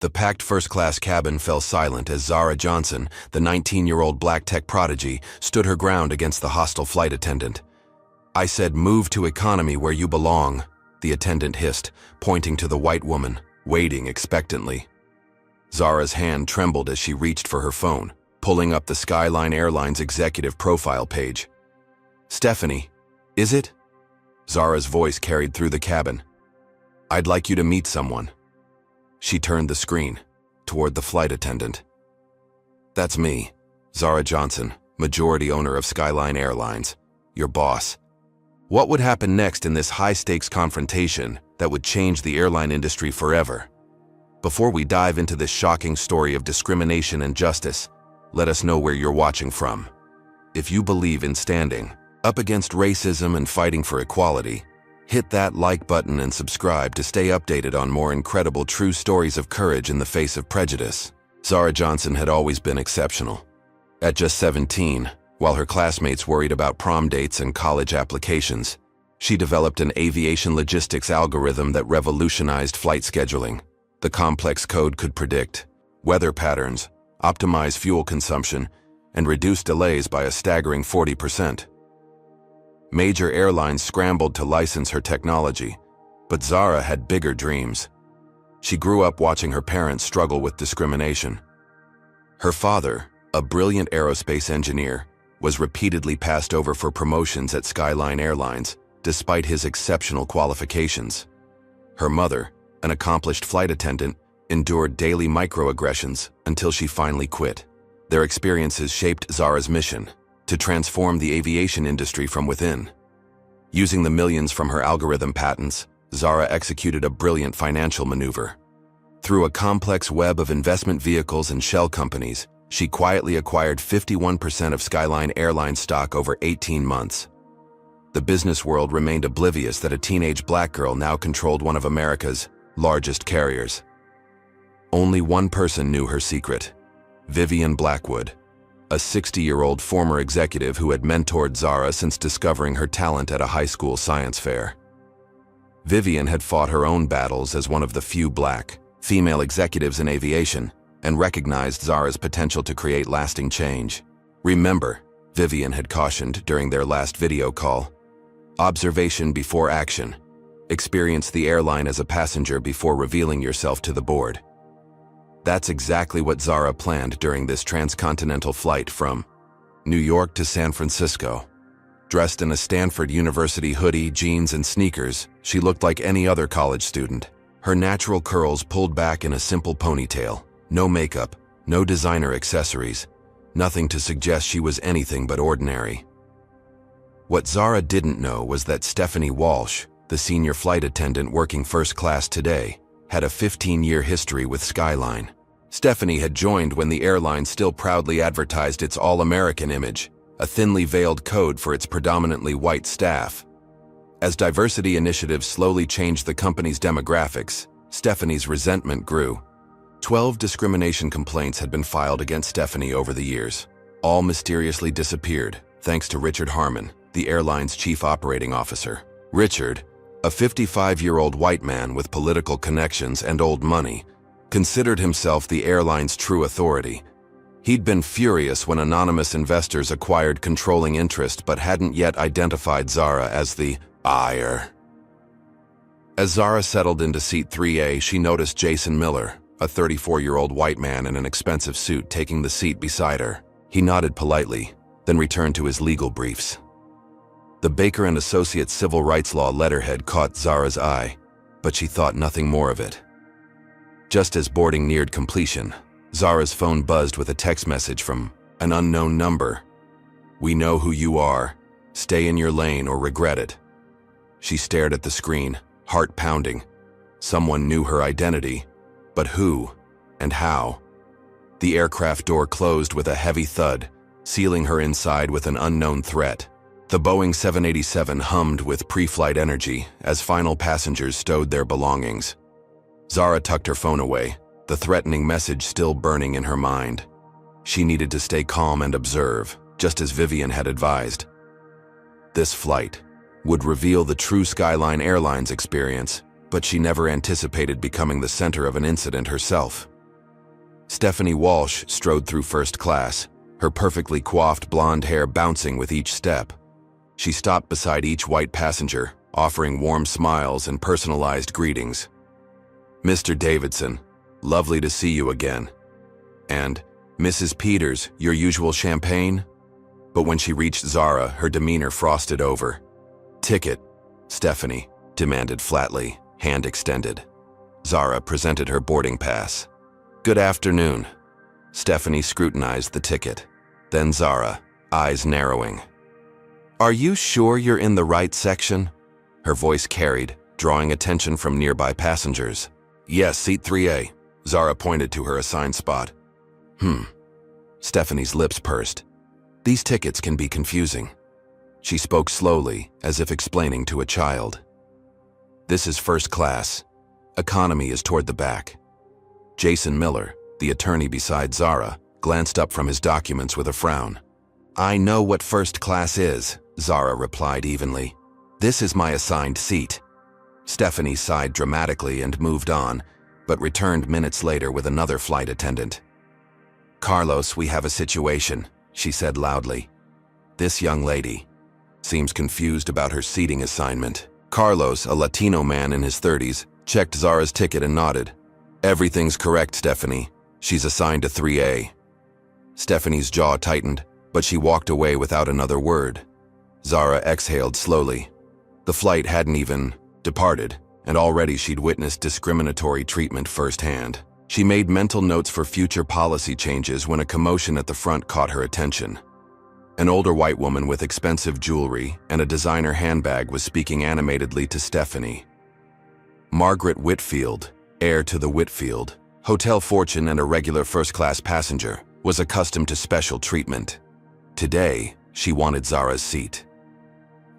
The packed first-class cabin fell silent as Zara Johnson, the 19-year-old black tech prodigy, stood her ground against the hostile flight attendant. "I said move to economy where you belong," the attendant hissed, pointing to the white woman, waiting expectantly. Zara's hand trembled as she reached for her phone, pulling up the Skyline Airlines executive profile page. "Stephanie, is it?" Zara's voice carried through the cabin. "I'd like you to meet someone." She turned the screen toward the flight attendant. "That's me, Zara Johnson, majority owner of Skyline Airlines, your boss." What would happen next in this high-stakes confrontation that would change the airline industry forever? Before we dive into this shocking story of discrimination and justice, let us know where you're watching from. If you believe in standing up against racism and fighting for equality, hit that like button and subscribe to stay updated on more incredible true stories of courage in the face of prejudice. Zara Johnson had always been exceptional. At just 17, while her classmates worried about prom dates and college applications, she developed an aviation logistics algorithm that revolutionized flight scheduling. The complex code could predict weather patterns, optimize fuel consumption, and reduce delays by a staggering 40%. Major airlines scrambled to license her technology, but Zara had bigger dreams. She grew up watching her parents struggle with discrimination. Her father, a brilliant aerospace engineer, was repeatedly passed over for promotions at Skyline Airlines, despite his exceptional qualifications. Her mother, an accomplished flight attendant, endured daily microaggressions until she finally quit. Their experiences shaped Zara's mission to transform the aviation industry from within. Using the millions from her algorithm patents, Zara executed a brilliant financial maneuver. Through a complex web of investment vehicles and shell companies, she quietly acquired 51% of Skyline Airlines stock over 18 months. The business world remained oblivious that a teenage black girl now controlled one of America's largest carriers. Only one person knew her secret: Vivian Blackwood, a 60-year-old former executive who had mentored Zara since discovering her talent at a high school science fair. Vivian had fought her own battles as one of the few black, female executives in aviation and recognized Zara's potential to create lasting change. "Remember," Vivian had cautioned during their last video call, "observation before action. Experience the airline as a passenger before revealing yourself to the board." That's exactly what Zara planned during this transcontinental flight from New York to San Francisco. Dressed in a Stanford University hoodie, jeans, and sneakers, she looked like any other college student. Her natural curls pulled back in a simple ponytail, no makeup, no designer accessories, nothing to suggest she was anything but ordinary. What Zara didn't know was that Stephanie Walsh, the senior flight attendant working first class today, had a 15-year history with Skyline. Stephanie had joined when the airline still proudly advertised its all-American image, a thinly veiled code for its predominantly white staff. As diversity initiatives slowly changed the company's demographics, Stephanie's resentment grew. 12 discrimination complaints had been filed against Stephanie over the years. All mysteriously disappeared, thanks to Richard Harmon, the airline's chief operating officer. Richard, a 55-year-old white man with political connections and old money, considered himself the airline's true authority. He'd been furious when anonymous investors acquired controlling interest but hadn't yet identified Zara as the buyer. As Zara settled into seat 3A, she noticed Jason Miller, a 34-year-old white man in an expensive suit, taking the seat beside her. He nodded politely, then returned to his legal briefs. The Baker and Associates civil rights law letterhead caught Zara's eye, but she thought nothing more of it. Just as boarding neared completion, Zara's phone buzzed with a text message from an unknown number. "We know who you are. Stay in your lane or regret it." She stared at the screen, heart pounding. Someone knew her identity, but who and how? The aircraft door closed with a heavy thud, sealing her inside with an unknown threat. The Boeing 787 hummed with pre-flight energy as final passengers stowed their belongings. Zara tucked her phone away, the threatening message still burning in her mind. She needed to stay calm and observe, just as Vivian had advised. This flight would reveal the true Skyline Airlines experience, but she never anticipated becoming the center of an incident herself. Stephanie Walsh strode through first class, her perfectly coiffed blonde hair bouncing with each step. She stopped beside each white passenger, offering warm smiles and personalized greetings. "Mr. Davidson, lovely to see you again." And, "Mrs. Peters, your usual champagne?" But when she reached Zara, her demeanor frosted over. "Ticket," Stephanie demanded flatly, hand extended. Zara presented her boarding pass. "Good afternoon." Stephanie scrutinized the ticket. Then Zara, eyes narrowing. "Are you sure you're in the right section?" Her voice carried, drawing attention from nearby passengers. "Yes, seat 3A. Zara pointed to her assigned spot. Stephanie's lips pursed. These tickets can be confusing. She spoke slowly, as if explaining to a child. "This is first class. Economy is toward the back." Jason Miller, the attorney beside Zara, glanced up from his documents with a frown. "I know what first class is," Zara replied evenly. "This is my assigned seat." Stephanie sighed dramatically and moved on, but returned minutes later with another flight attendant. "Carlos, we have a situation," she said loudly. "This young lady seems confused about her seating assignment." Carlos, a Latino man in his 30s, checked Zara's ticket and nodded. "Everything's correct, Stephanie. She's assigned to 3A. Stephanie's jaw tightened, but she walked away without another word. Zara exhaled slowly. The flight hadn't even departed, and already she'd witnessed discriminatory treatment firsthand. She made mental notes for future policy changes when a commotion at the front caught her attention. An older white woman with expensive jewelry and a designer handbag was speaking animatedly to Stephanie. Margaret Whitfield, heir to the Whitfield, hotel fortune and a regular first-class passenger, was accustomed to special treatment. Today, she wanted Zara's seat.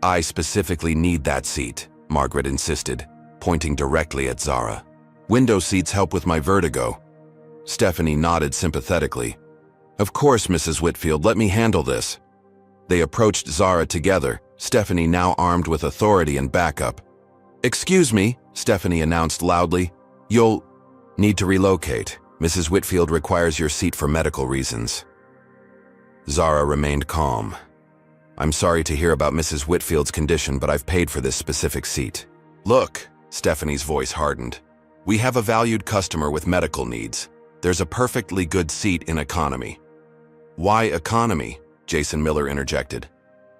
"I specifically need that seat," Margaret insisted, pointing directly at Zara. "Window seats help with my vertigo." Stephanie nodded sympathetically. "Of course, Mrs. Whitfield, let me handle this." They approached Zara together, Stephanie now armed with authority and backup. "Excuse me," Stephanie announced loudly. "You'll need to relocate. Mrs. Whitfield requires your seat for medical reasons." Zara remained calm. "I'm sorry to hear about Mrs. Whitfield's condition, but I've paid for this specific seat." "Look," Stephanie's voice hardened. "We have a valued customer with medical needs. There's a perfectly good seat in economy." "Why economy?" Jason Miller interjected.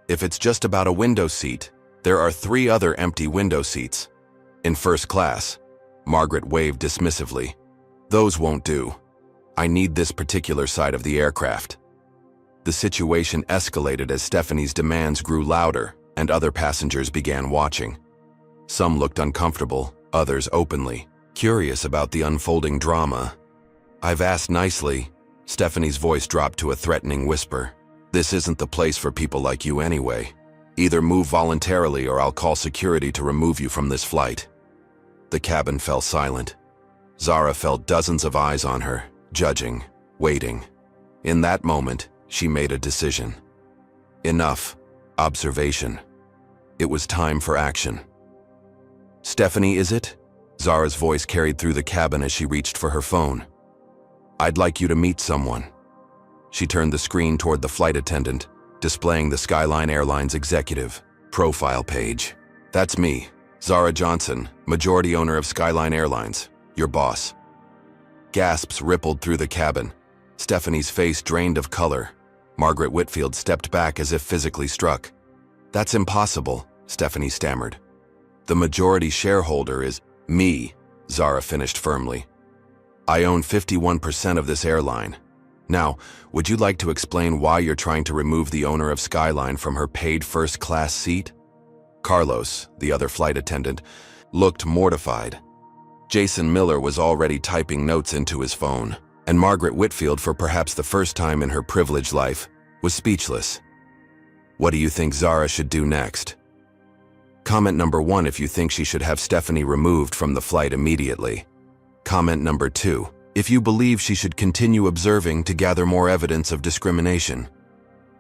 "If it's just about a window seat, there are 3 other empty window seats. In first class." Margaret waved dismissively. "Those won't do. I need this particular side of the aircraft." The situation escalated as Stephanie's demands grew louder and other passengers began watching. Some looked uncomfortable, others openly, curious about the unfolding drama. "I've asked nicely." Stephanie's voice dropped to a threatening whisper. "This isn't the place for people like you anyway. Either move voluntarily or I'll call security to remove you from this flight." The cabin fell silent. Zara felt dozens of eyes on her, judging, waiting. In that moment, she made a decision. Enough observation. It was time for action. "Stephanie, is it?" Zara's voice carried through the cabin as she reached for her phone. "I'd like you to meet someone." She turned the screen toward the flight attendant, displaying the Skyline Airlines executive profile page. "That's me, Zara Johnson, majority owner of Skyline Airlines, your boss." Gasps rippled through the cabin. Stephanie's face drained of color. Margaret Whitfield stepped back as if physically struck. "That's impossible," Stephanie stammered. "The majority shareholder is me," Zara finished firmly. "I own 51% of this airline. Now, would you like to explain why you're trying to remove the owner of Skyline from her paid first-class seat?" Carlos, the other flight attendant, looked mortified. Jason Miller was already typing notes into his phone, and Margaret Whitfield, for perhaps the first time in her privileged life, was speechless. "What do you think Zara should do next?" Comment number 1 if you think she should have Stephanie removed from the flight immediately. Comment number 2 if you believe she should continue observing to gather more evidence of discrimination.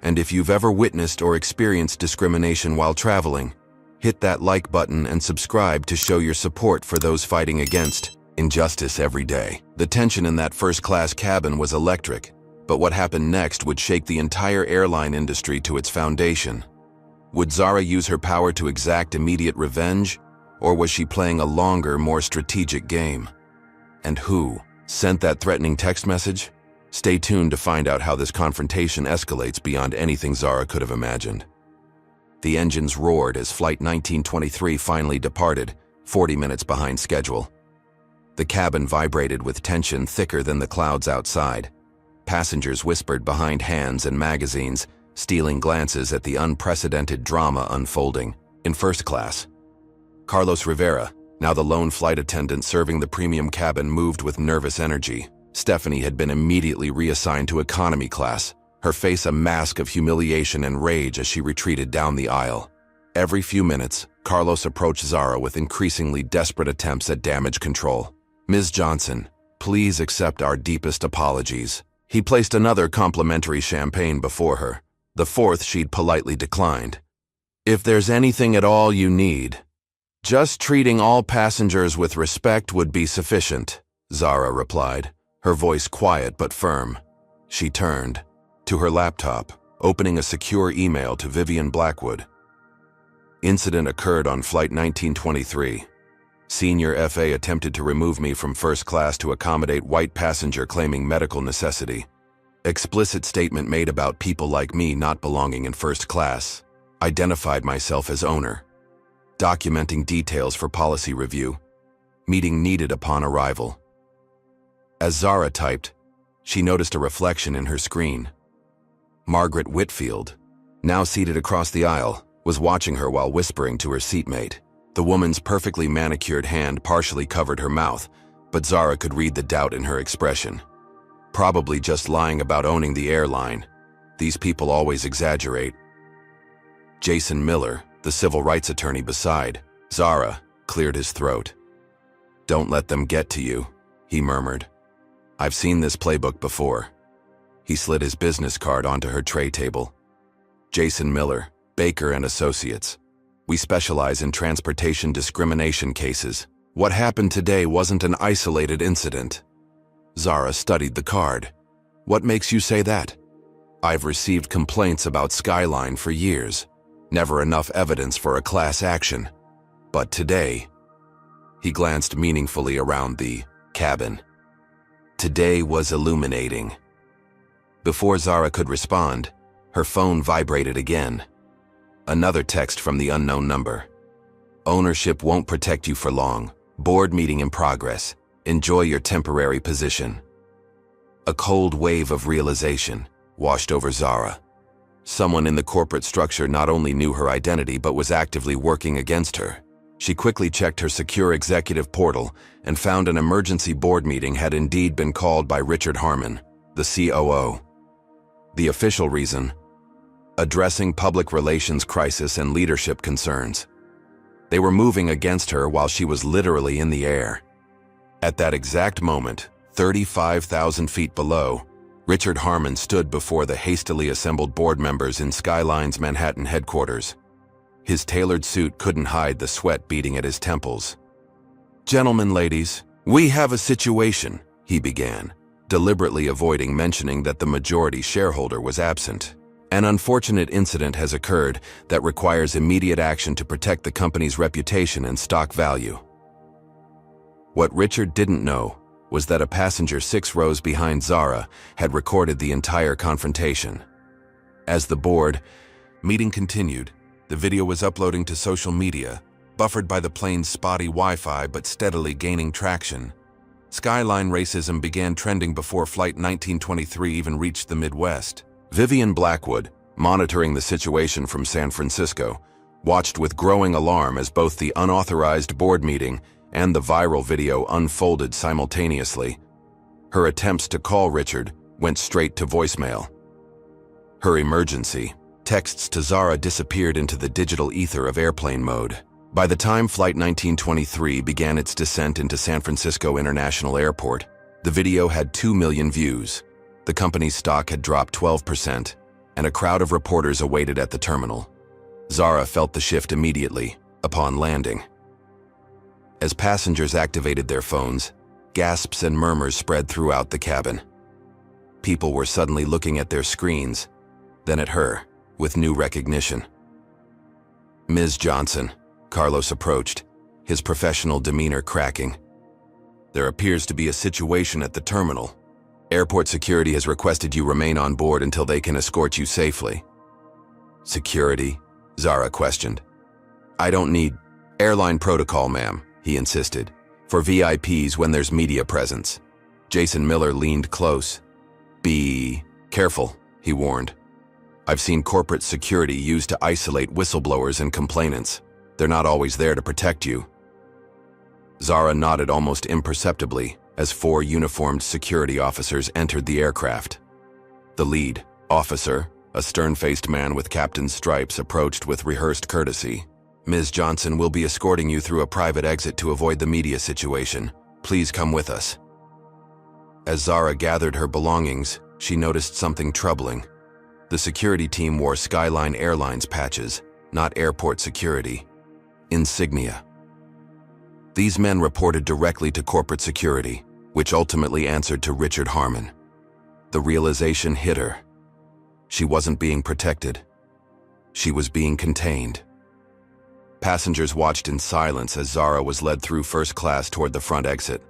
And if you've ever witnessed or experienced discrimination while traveling, hit that like button and subscribe to show your support for those fighting against Injustice every day. The tension in that first-class cabin was electric, but what happened next would shake the entire airline industry to its foundation. Would Zara use her power to exact immediate revenge, or was she playing a longer, more strategic game? And who sent that threatening text message? Stay tuned to find out how this confrontation escalates beyond anything Zara could have imagined. The engines roared as Flight 1923 finally departed, 40 minutes behind schedule. The cabin vibrated with tension thicker than the clouds outside. Passengers whispered behind hands and magazines, stealing glances at the unprecedented drama unfolding. In first class, Carlos Rivera, now the lone flight attendant serving the premium cabin, moved with nervous energy. Stephanie had been immediately reassigned to economy class, her face a mask of humiliation and rage as she retreated down the aisle. Every few minutes, Carlos approached Zara with increasingly desperate attempts at damage control. "Ms. Johnson, please accept our deepest apologies." He placed another complimentary champagne before her. The fourth she'd politely declined. "If there's anything at all you need, just treating all passengers with respect would be sufficient," Zara replied, her voice quiet but firm. She turned to her laptop, opening a secure email to Vivian Blackwood. "Incident occurred on Flight 1923. Senior FA attempted to remove me from first class to accommodate white passenger claiming medical necessity. Explicit statement made about people like me not belonging in first class. Identified myself as owner. Documenting details for policy review. Meeting needed upon arrival." As Zara typed, she noticed a reflection in her screen. Margaret Whitfield, now seated across the aisle, was watching her while whispering to her seatmate. The woman's perfectly manicured hand partially covered her mouth, but Zara could read the doubt in her expression. Probably just lying about owning the airline. These people always exaggerate. Jason Miller, the civil rights attorney beside Zara, cleared his throat. "Don't let them get to you," he murmured. "I've seen this playbook before." He slid his business card onto her tray table. "Jason Miller, Baker and Associates. We specialize in transportation discrimination cases. What happened today wasn't an isolated incident." Zara studied the card. "What makes you say that?" "I've received complaints about Skyline for years. Never enough evidence for a class action. But today..." He glanced meaningfully around the cabin. Today was illuminating. Before Zara could respond, her phone vibrated again. Another text from the unknown number. "Ownership won't protect you for long. Board meeting in progress. Enjoy your temporary position." A cold wave of realization washed over Zara. Someone in the corporate structure not only knew her identity but was actively working against her. She quickly checked her secure executive portal and found an emergency board meeting had indeed been called by Richard Harmon, the COO. The official reason: addressing public relations crisis and leadership concerns. They were moving against her while she was literally in the air. At that exact moment, 35,000 feet below, Richard Harmon stood before the hastily assembled board members in Skyline's Manhattan headquarters. His tailored suit couldn't hide the sweat beating at his temples. "Gentlemen, ladies, we have a situation," he began, deliberately avoiding mentioning that the majority shareholder was absent. "An unfortunate incident has occurred that requires immediate action to protect the company's reputation and stock value." What Richard didn't know was that a passenger 6 rows behind Zara had recorded the entire confrontation. As the board meeting continued, the video was uploading to social media, buffered by the plane's spotty Wi-Fi but steadily gaining traction. Skyline racism began trending before Flight 1923 even reached the Midwest. Vivian Blackwood, monitoring the situation from San Francisco, watched with growing alarm as both the unauthorized board meeting and the viral video unfolded simultaneously. Her attempts to call Richard went straight to voicemail. Her emergency texts to Zara disappeared into the digital ether of airplane mode. By the time Flight 1923 began its descent into San Francisco International Airport, the video had 2 million views. The company's stock had dropped 12%, and a crowd of reporters awaited at the terminal. Zara felt the shift immediately, upon landing. As passengers activated their phones, Gasps and murmurs spread throughout the cabin. People were suddenly looking at their screens, then at her, with new recognition. "Ms. Johnson," Carlos approached, his professional demeanor cracking. "There appears to be a situation at the terminal. Airport security has requested you remain on board until they can escort you safely." "Security?" Zara questioned. "I don't need airline protocol, ma'am," he insisted, "for VIPs when there's media presence." Jason Miller leaned close. "Be careful," he warned. "I've seen corporate security used to isolate whistleblowers and complainants. They're not always there to protect you." Zara nodded almost imperceptibly as 4 uniformed security officers entered the aircraft. The lead officer, a stern-faced man with captain's stripes, approached with rehearsed courtesy. "Ms. Johnson will be escorting you through a private exit to avoid the media situation. Please come with us." As Zara gathered her belongings, she noticed something troubling. The security team wore Skyline Airlines patches, not airport security. Insignia. These men reported directly to corporate security, which ultimately answered to Richard Harmon. The realization hit her. She wasn't being protected. She was being contained. Passengers watched in silence as Zara was led through first class toward the front exit.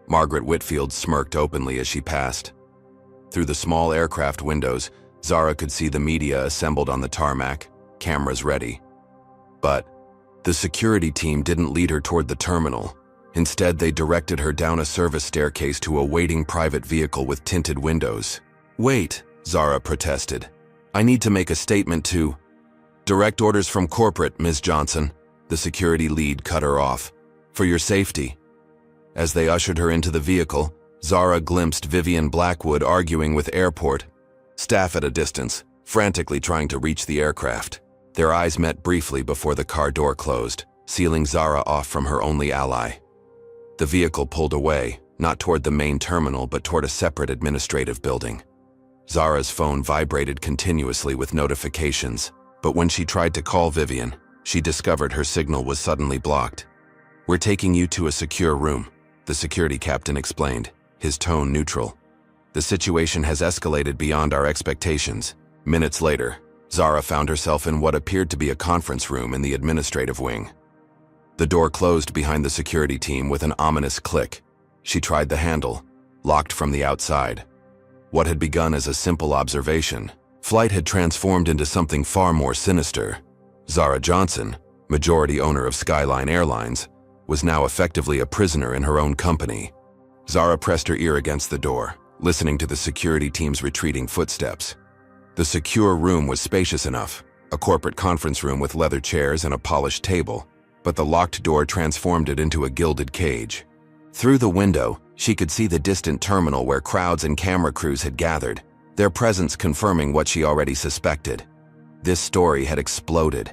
Margaret Whitfield smirked openly as she passed. Through the small aircraft windows, Zara could see the media assembled on the tarmac, cameras ready. But the security team didn't lead her toward the terminal. Instead, they directed her down a service staircase to a waiting private vehicle with tinted windows. "Wait," Zara protested. "I need to make a statement to—" "Direct orders from corporate, Ms. Johnson," the security lead cut her off. "For your safety." As they ushered her into the vehicle, Zara glimpsed Vivian Blackwood arguing with airport staff at a distance, frantically trying to reach the aircraft. Their eyes met briefly before the car door closed, sealing Zara off from her only ally. The vehicle pulled away, not toward the main terminal but toward a separate administrative building. Zara's phone vibrated continuously with notifications, but when she tried to call Vivian, she discovered her signal was suddenly blocked. "We're taking you to a secure room," the security captain explained, his tone neutral. "The situation has escalated beyond our expectations." Minutes later, Zara found herself in what appeared to be a conference room in the administrative wing. The door closed behind the security team with an ominous click. She tried the handle, locked from the outside. What had begun as a simple observation, flight had transformed into something far more sinister. Zara Johnson, majority owner of Skyline Airlines, was now effectively a prisoner in her own company. Zara pressed her ear against the door, listening to the security team's retreating footsteps. The secure room was spacious enough, a corporate conference room with leather chairs and a polished table, but the locked door transformed it into a gilded cage. Through the window, she could see the distant terminal where crowds and camera crews had gathered, their presence confirming what she already suspected. This story had exploded.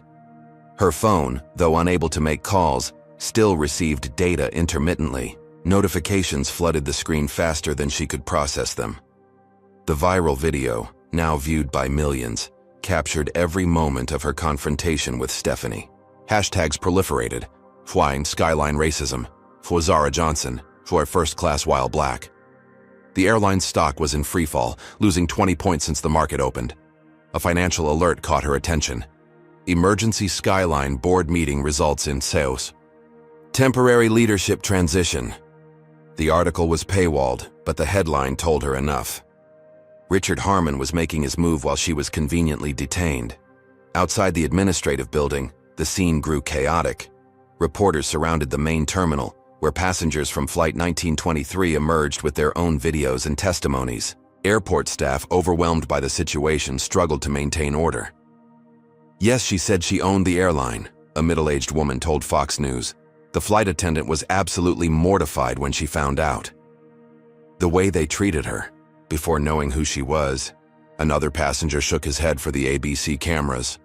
Her phone, though unable to make calls, still received data intermittently. Notifications flooded the screen faster than she could process them. The viral video, now viewed by millions, captured every moment of her confrontation with Stephanie. Hashtags proliferated, flying Skyline racism, for Zara Johnson, for first class while black. The airline's stock was in freefall, losing 20 points since the market opened. A financial alert caught her attention. Emergency Skyline board meeting results in chaos. Temporary leadership transition. The article was paywalled, but the headline told her enough. Richard Harmon was making his move while she was conveniently detained. Outside the administrative building, the scene grew chaotic. Reporters surrounded the main terminal, where passengers from Flight 1923 emerged with their own videos and testimonies. Airport staff, overwhelmed by the situation, struggled to maintain order. "Yes, she said she owned the airline," a middle-aged woman told Fox News. "The flight attendant was absolutely mortified when she found out. The way they treated her, before knowing who she was." Another passenger shook his head for the ABC cameras.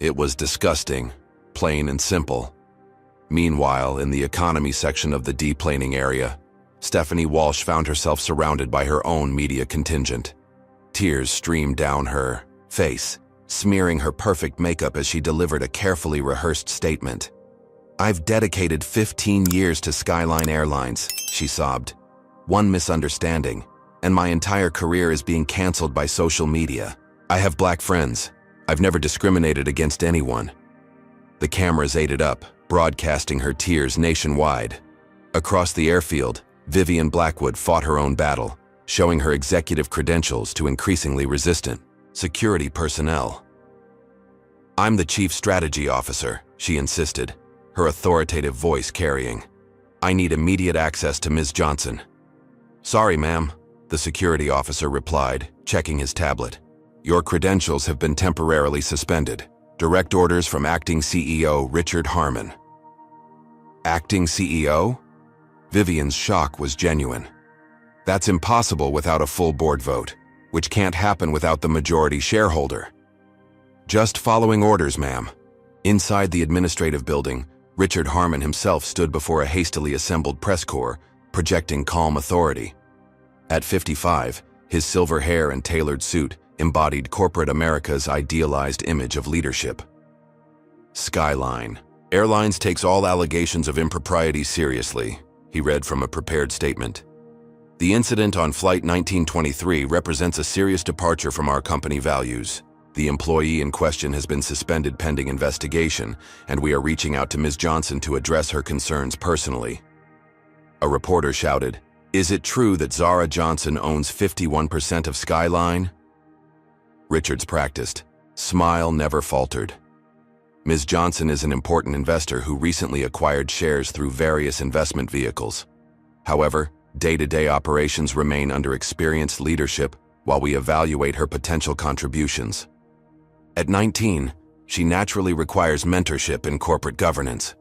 "It was disgusting, plain and simple." Meanwhile, in the economy section of the deplaning area, Stephanie Walsh found herself surrounded by her own media contingent. Tears streamed down her face, smearing her perfect makeup as she delivered a carefully rehearsed statement. "I've dedicated 15 years to Skyline Airlines," she sobbed. One misunderstanding, and my entire career is being canceled by social media. I have black friends. I've never discriminated against anyone. The cameras ate it up, broadcasting her tears nationwide. Across the airfield, Vivian Blackwood fought her own battle, showing her executive credentials to increasingly resistant security personnel. "I'm the chief strategy officer," she insisted, her authoritative voice carrying. "I need immediate access to Ms. Johnson." "Sorry, ma'am," the security officer replied, checking his tablet. "Your credentials have been temporarily suspended. Direct orders from Acting CEO Richard Harmon." Acting CEO? Vivian's shock was genuine. That's impossible without a full board vote, which can't happen without the majority shareholder. "Just following orders, ma'am." Inside the administrative building, Richard Harmon himself stood before a hastily assembled press corps, projecting calm authority. At 55, his silver hair and tailored suit embodied corporate America's idealized image of leadership. Skyline. Airlines takes all allegations of impropriety seriously, he read from a prepared statement. The incident on Flight 1923 represents a serious departure from our company values. The employee in question has been suspended pending investigation, and we are reaching out to Ms. Johnson to address her concerns personally. A reporter shouted, "Is it true that Zara Johnson owns 51% of Skyline?" Richard's practiced. Smile never faltered. Ms. Johnson is an important investor who recently acquired shares through various investment vehicles. However, day-to-day operations remain under experienced leadership while we evaluate her potential contributions. At 19, she naturally requires mentorship in corporate governance.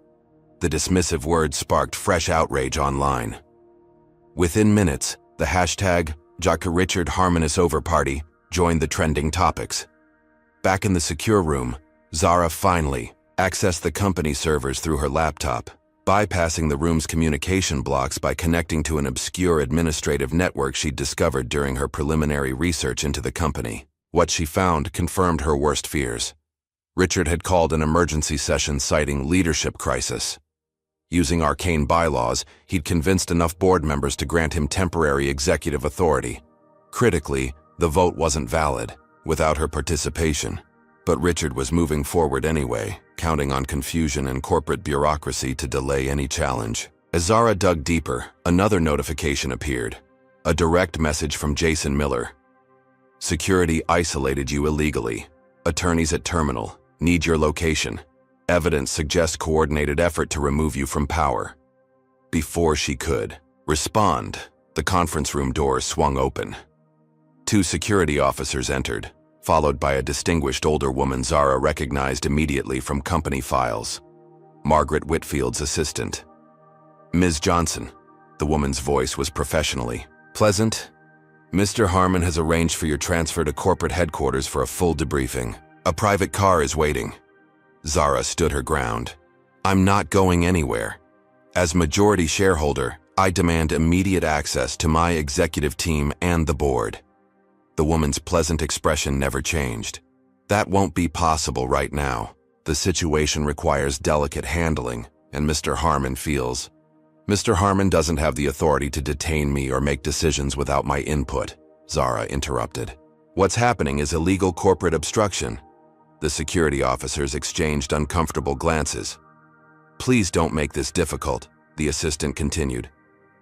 The dismissive words sparked fresh outrage online. Within minutes, the hashtag #Richard Harmon is over party joined the trending topics. Back in the secure room, Zara finally accessed the company servers through her laptop, bypassing the room's communication blocks by connecting to an obscure administrative network she'd discovered during her preliminary research into the company. What she found confirmed her worst fears. Richard had called an emergency session citing leadership crisis. Using arcane bylaws, he'd convinced enough board members to grant him temporary executive authority. Critically, the vote wasn't valid, without her participation. But Richard was moving forward anyway, counting on confusion and corporate bureaucracy to delay any challenge. As Zara dug deeper, another notification appeared. A direct message from Jason Miller. "Security isolated you illegally. Attorneys at terminal. Need your location. Evidence suggests coordinated effort to remove you from power." Before she could respond, the conference room doors swung open. Two security officers entered, followed by a distinguished older woman Zara recognized immediately from company files. Margaret Whitfield's assistant. "Ms. Johnson," the woman's voice was professionally pleasant. "Mr. Harmon has arranged for your transfer to corporate headquarters for a full debriefing. A private car is waiting." Zara stood her ground. "I'm not going anywhere. As majority shareholder, I demand immediate access to my executive team and the board." The woman's pleasant expression never changed. "That won't be possible right now. The situation requires delicate handling, and Mr. Harmon feels." "Mr. Harmon doesn't have the authority to detain me or make decisions without my input," Zara interrupted. "What's happening is illegal corporate obstruction." The security officers exchanged uncomfortable glances. "Please don't make this difficult," the assistant continued.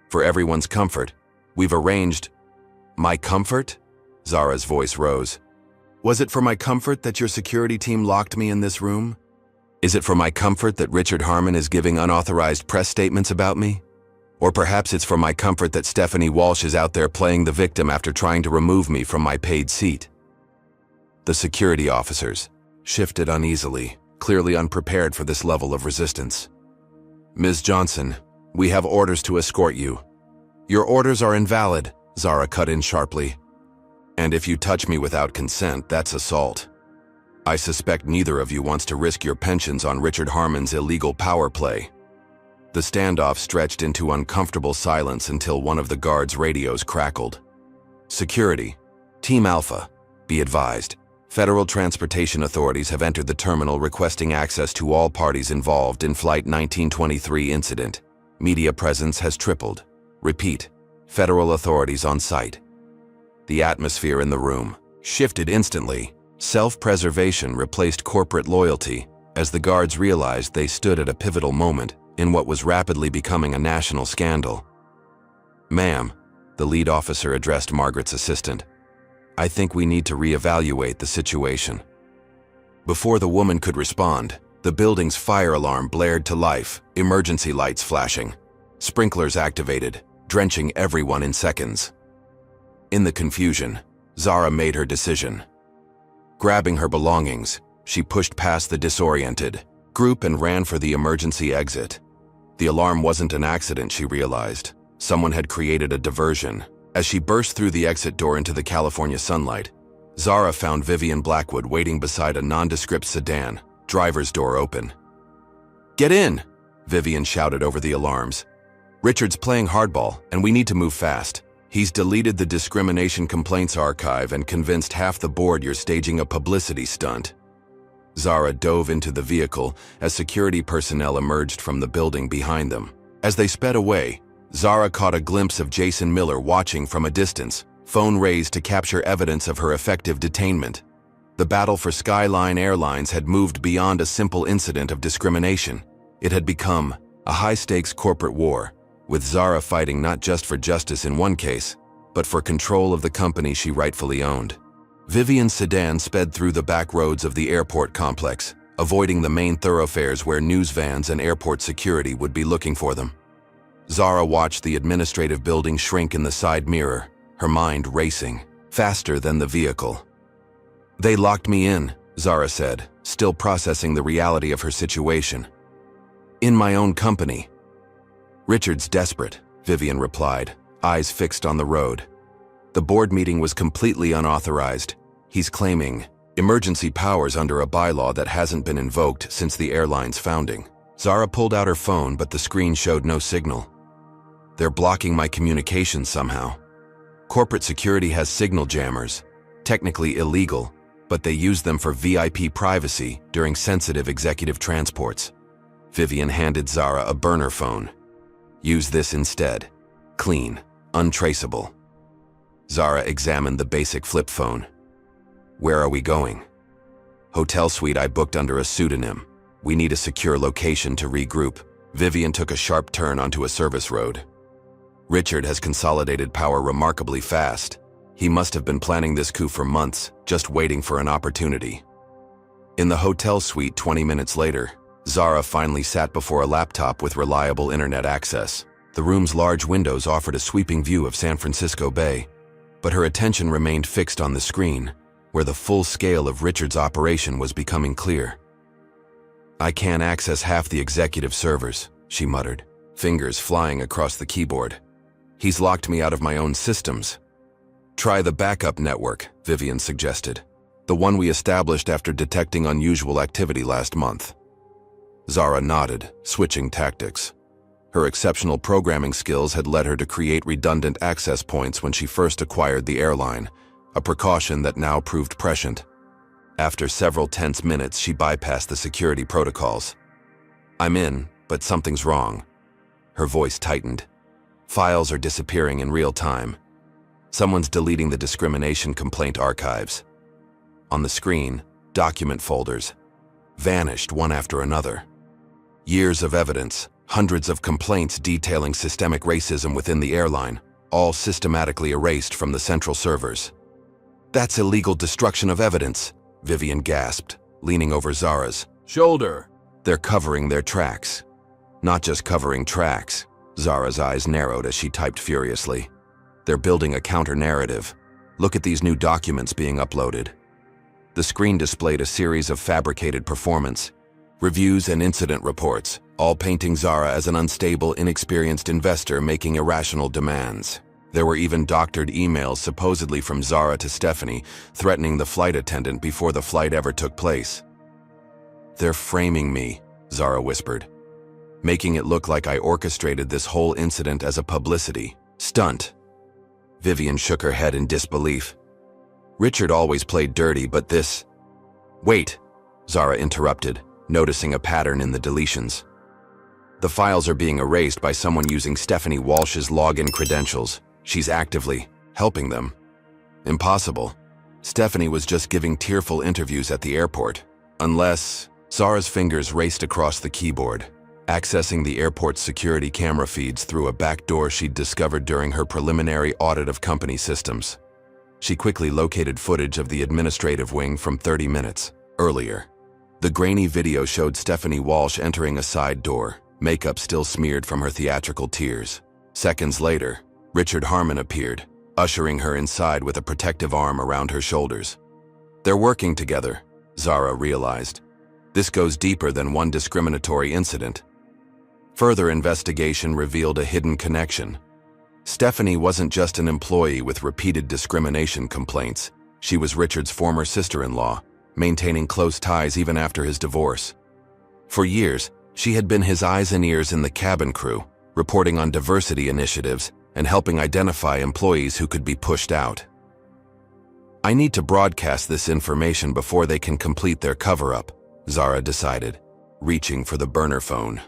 "For everyone's comfort, we've arranged—" "My comfort?" Zara's voice rose. "Was it for my comfort that your security team locked me in this room? Is it for my comfort that Richard Harmon is giving unauthorized press statements about me? Or perhaps it's for my comfort that Stephanie Walsh is out there playing the victim after trying to remove me from my paid seat?" The security officers shifted uneasily, clearly unprepared for this level of resistance. "Ms. Johnson, we have orders to escort you." "Your orders are invalid," Zara cut in sharply. "And if you touch me without consent, that's assault. I suspect neither of you wants to risk your pensions on Richard Harmon's illegal power play." The standoff stretched into uncomfortable silence until one of the guards' radios crackled. "Security. Team Alpha. Be advised. Federal transportation authorities have entered the terminal requesting access to all parties involved in Flight 1923 incident. Media presence has tripled. Repeat, federal authorities on site. The atmosphere in the room shifted instantly. Self-preservation replaced corporate loyalty as the guards realized they stood at a pivotal moment in what was rapidly becoming a national scandal. "Ma'am," the lead officer addressed Margaret's assistant, "I think we need to reevaluate the situation." Before the woman could respond, the building's fire alarm blared to life, emergency lights flashing. Sprinklers activated, drenching everyone in seconds. In the confusion, Zara made her decision. Grabbing her belongings, she pushed past the disoriented group and ran for the emergency exit. The alarm wasn't an accident, she realized. Someone had created a diversion. As she burst through the exit door into the California sunlight, Zara found Vivian Blackwood waiting beside a nondescript sedan, driver's door open. "Get in!" Vivian shouted over the alarms. "Richard's playing hardball, and we need to move fast. He's deleted the discrimination complaints archive and convinced half the board you're staging a publicity stunt." Zara dove into the vehicle as security personnel emerged from the building behind them. As they sped away, Zara caught a glimpse of Jason Miller watching from a distance, phone raised to capture evidence of her effective detainment. The battle for Skyline Airlines had moved beyond a simple incident of discrimination. It had become a high-stakes corporate war, with Zara fighting not just for justice in one case, but for control of the company she rightfully owned. Vivian's sedan sped through the back roads of the airport complex, avoiding the main thoroughfares where news vans and airport security would be looking for them. Zara watched the administrative building shrink in the side mirror, her mind racing, faster than the vehicle. "They locked me in," Zara said, still processing the reality of her situation. "In my own company." "Richard's desperate," Vivian replied, eyes fixed on the road. "The board meeting was completely unauthorized. He's claiming emergency powers under a bylaw that hasn't been invoked since the airline's founding." Zara pulled out her phone, but the screen showed no signal. "They're blocking my communications somehow. Corporate security has signal jammers, technically illegal, but they use them for VIP privacy during sensitive executive transports." Vivian handed Zara a burner phone. "Use this instead. Clean, untraceable." Zara examined the basic flip phone. "Where are we going?" "Hotel suite I booked under a pseudonym. We need a secure location to regroup." Vivian took a sharp turn onto a service road. "Richard has consolidated power remarkably fast. He must have been planning this coup for months, just waiting for an opportunity." In the hotel suite 20 minutes later, Zara finally sat before a laptop with reliable internet access. The room's large windows offered a sweeping view of San Francisco Bay, but her attention remained fixed on the screen, where the full scale of Richard's operation was becoming clear. "I can't access half the executive servers," she muttered, fingers flying across the keyboard. "He's locked me out of my own systems." "Try the backup network," Vivian suggested. "The one we established after detecting unusual activity last month." Zara nodded, switching tactics. Her exceptional programming skills had led her to create redundant access points when she first acquired the airline, a precaution that now proved prescient. After several tense minutes, she bypassed the security protocols. "I'm in, but something's wrong." Her voice tightened. "Files are disappearing in real time. Someone's deleting the discrimination complaint archives." On the screen, document folders vanished one after another. Years of evidence, hundreds of complaints detailing systemic racism within the airline, all systematically erased from the central servers. "That's illegal destruction of evidence," Vivian gasped, leaning over Zara's shoulder. "They're covering their tracks." "Not just covering tracks." Zara's eyes narrowed as she typed furiously. "They're building a counter-narrative. Look at these new documents being uploaded." The screen displayed a series of fabricated performance reviews and incident reports, all painting Zara as an unstable, inexperienced investor making irrational demands. There were even doctored emails supposedly from Zara to Stephanie, threatening the flight attendant before the flight ever took place. "They're framing me," Zara whispered, "making it look like I orchestrated this whole incident as a publicity stunt." Vivian shook her head in disbelief. "Richard always played dirty, but this—" "Wait," Zara interrupted, noticing a pattern in the deletions. The files are being erased by someone using Stephanie Walsh's login credentials. She's actively helping them. Impossible. Stephanie was just giving tearful interviews at the airport. Unless... Zara's fingers raced across the keyboard, accessing the airport's security camera feeds through a back door she'd discovered during her preliminary audit of company systems. She quickly located footage of the administrative wing from 30 minutes earlier. The grainy video showed Stephanie Walsh entering a side door, makeup still smeared from her theatrical tears. Seconds later, Richard Harmon appeared, ushering her inside with a protective arm around her shoulders. They're working together, Zara realized. This goes deeper than one discriminatory incident. Further investigation revealed a hidden connection. Stephanie wasn't just an employee with repeated discrimination complaints. She was Richard's former sister-in-law, maintaining close ties even after his divorce. For years, she had been his eyes and ears in the cabin crew, reporting on diversity initiatives and helping identify employees who could be pushed out. I need to broadcast this information before they can complete their cover-up, Zara decided, reaching for the burner phone.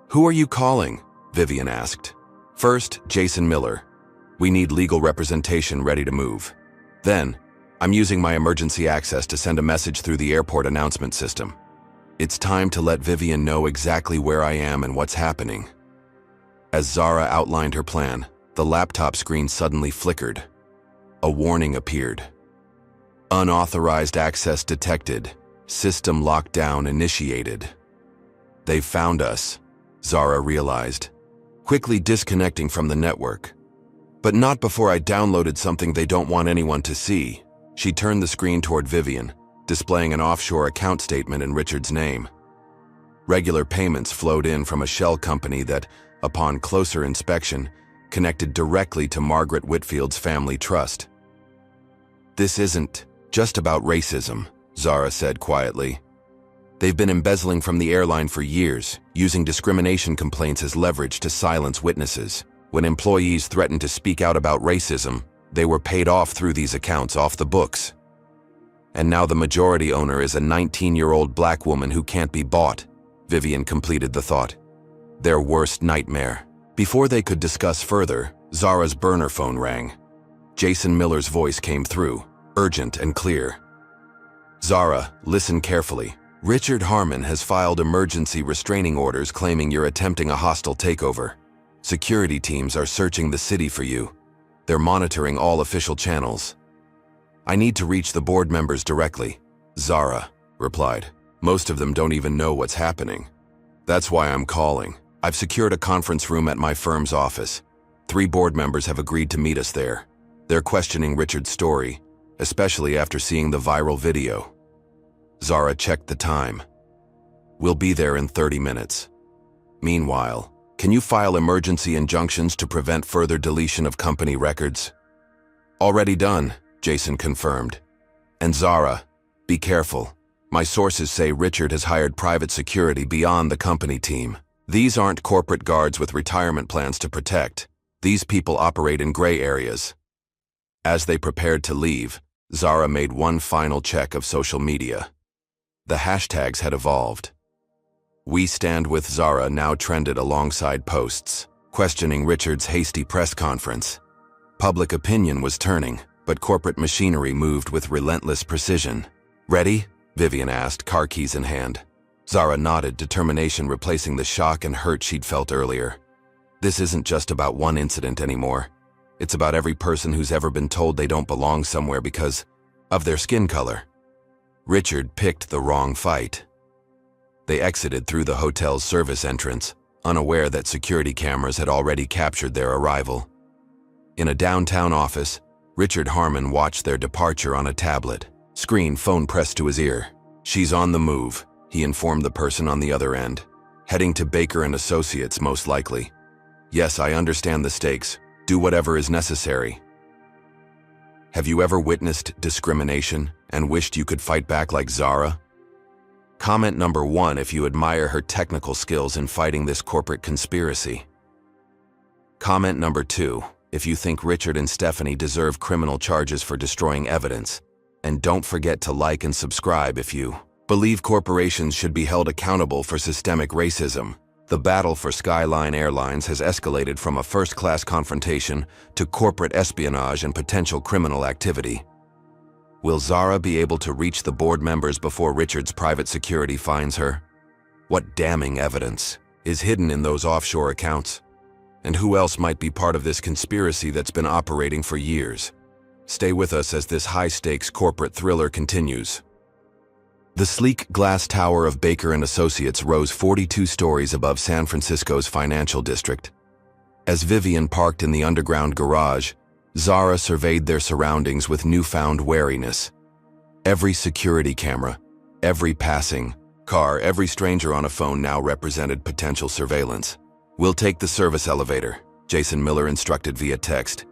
"Who are you calling?" Vivian asked. "First, Jason Miller. We need legal representation ready to move. Then, I'm using my emergency access to send a message through the airport announcement system. It's time to let Vivian know exactly where I am and what's happening." As Zara outlined her plan, the laptop screen suddenly flickered. A warning appeared. "Unauthorized access detected. System lockdown initiated." "They've found us," Zara realized, quickly disconnecting from the network. "But not before I downloaded something they don't want anyone to see." She turned the screen toward Vivian, displaying an offshore account statement in Richard's name. Regular payments flowed in from a shell company that, upon closer inspection, connected directly to Margaret Whitfield's family trust. "This isn't just about racism," Zara said quietly. "They've been embezzling from the airline for years, using discrimination complaints as leverage to silence witnesses. When employees threatened to speak out about racism, they were paid off through these accounts off the books. And now the majority owner is a 19-year-old black woman who can't be bought." Vivian completed the thought. Their worst nightmare. Before they could discuss further, Zara's burner phone rang. Jason Miller's voice came through, urgent and clear. "Zara, listen carefully. Richard Harmon has filed emergency restraining orders claiming you're attempting a hostile takeover. Security teams are searching the city for you. They're monitoring all official channels." "I need to reach the board members directly," Zara replied. "Most of them don't even know what's happening. That's why I'm calling. I've secured a conference room at my firm's office. 3 board members have agreed to meet us there. They're questioning Richard's story, especially after seeing the viral video." Zara checked the time. "We'll be there in 30 minutes. Meanwhile, can you file emergency injunctions to prevent further deletion of company records?" "Already done," Jason confirmed. "And Zara, be careful. My sources say Richard has hired private security beyond the company team. These aren't corporate guards with retirement plans to protect. These people operate in gray areas." As they prepared to leave, Zara made one final check of social media. The hashtags had evolved. "We Stand With Zara" now trended alongside posts, questioning Richard's hasty press conference. Public opinion was turning, but corporate machinery moved with relentless precision. "Ready?" Vivian asked, car keys in hand. Zara nodded, determination replacing the shock and hurt she'd felt earlier. This isn't just about one incident anymore. It's about every person who's ever been told they don't belong somewhere because of their skin color. Richard picked the wrong fight. They exited through the hotel's service entrance, unaware that security cameras had already captured their arrival. In a downtown office, Richard Harmon watched their departure on a tablet, screen phone pressed to his ear. "She's on the move," he informed the person on the other end. "Heading to Baker and Associates, most likely. Yes, I understand the stakes. Do whatever is necessary." Have you ever witnessed discrimination and wished you could fight back like Zara? Comment number 1 if you admire her technical skills in fighting this corporate conspiracy. Comment number 2 if you think Richard and Stephanie deserve criminal charges for destroying evidence. And don't forget to like and subscribe if you believe corporations should be held accountable for systemic racism. The battle for Skyline Airlines has escalated from a first-class confrontation to corporate espionage and potential criminal activity. Will Zara be able to reach the board members before Richard's private security finds her? What damning evidence is hidden in those offshore accounts? And who else might be part of this conspiracy that's been operating for years? Stay with us as this high-stakes corporate thriller continues. The sleek glass tower of Baker & Associates rose 42 stories above San Francisco's financial district. As Vivian parked in the underground garage, Zara surveyed their surroundings with newfound wariness. Every security camera, every passing car, every stranger on a phone now represented potential surveillance. "We'll take the service elevator," Jason Miller instructed via text.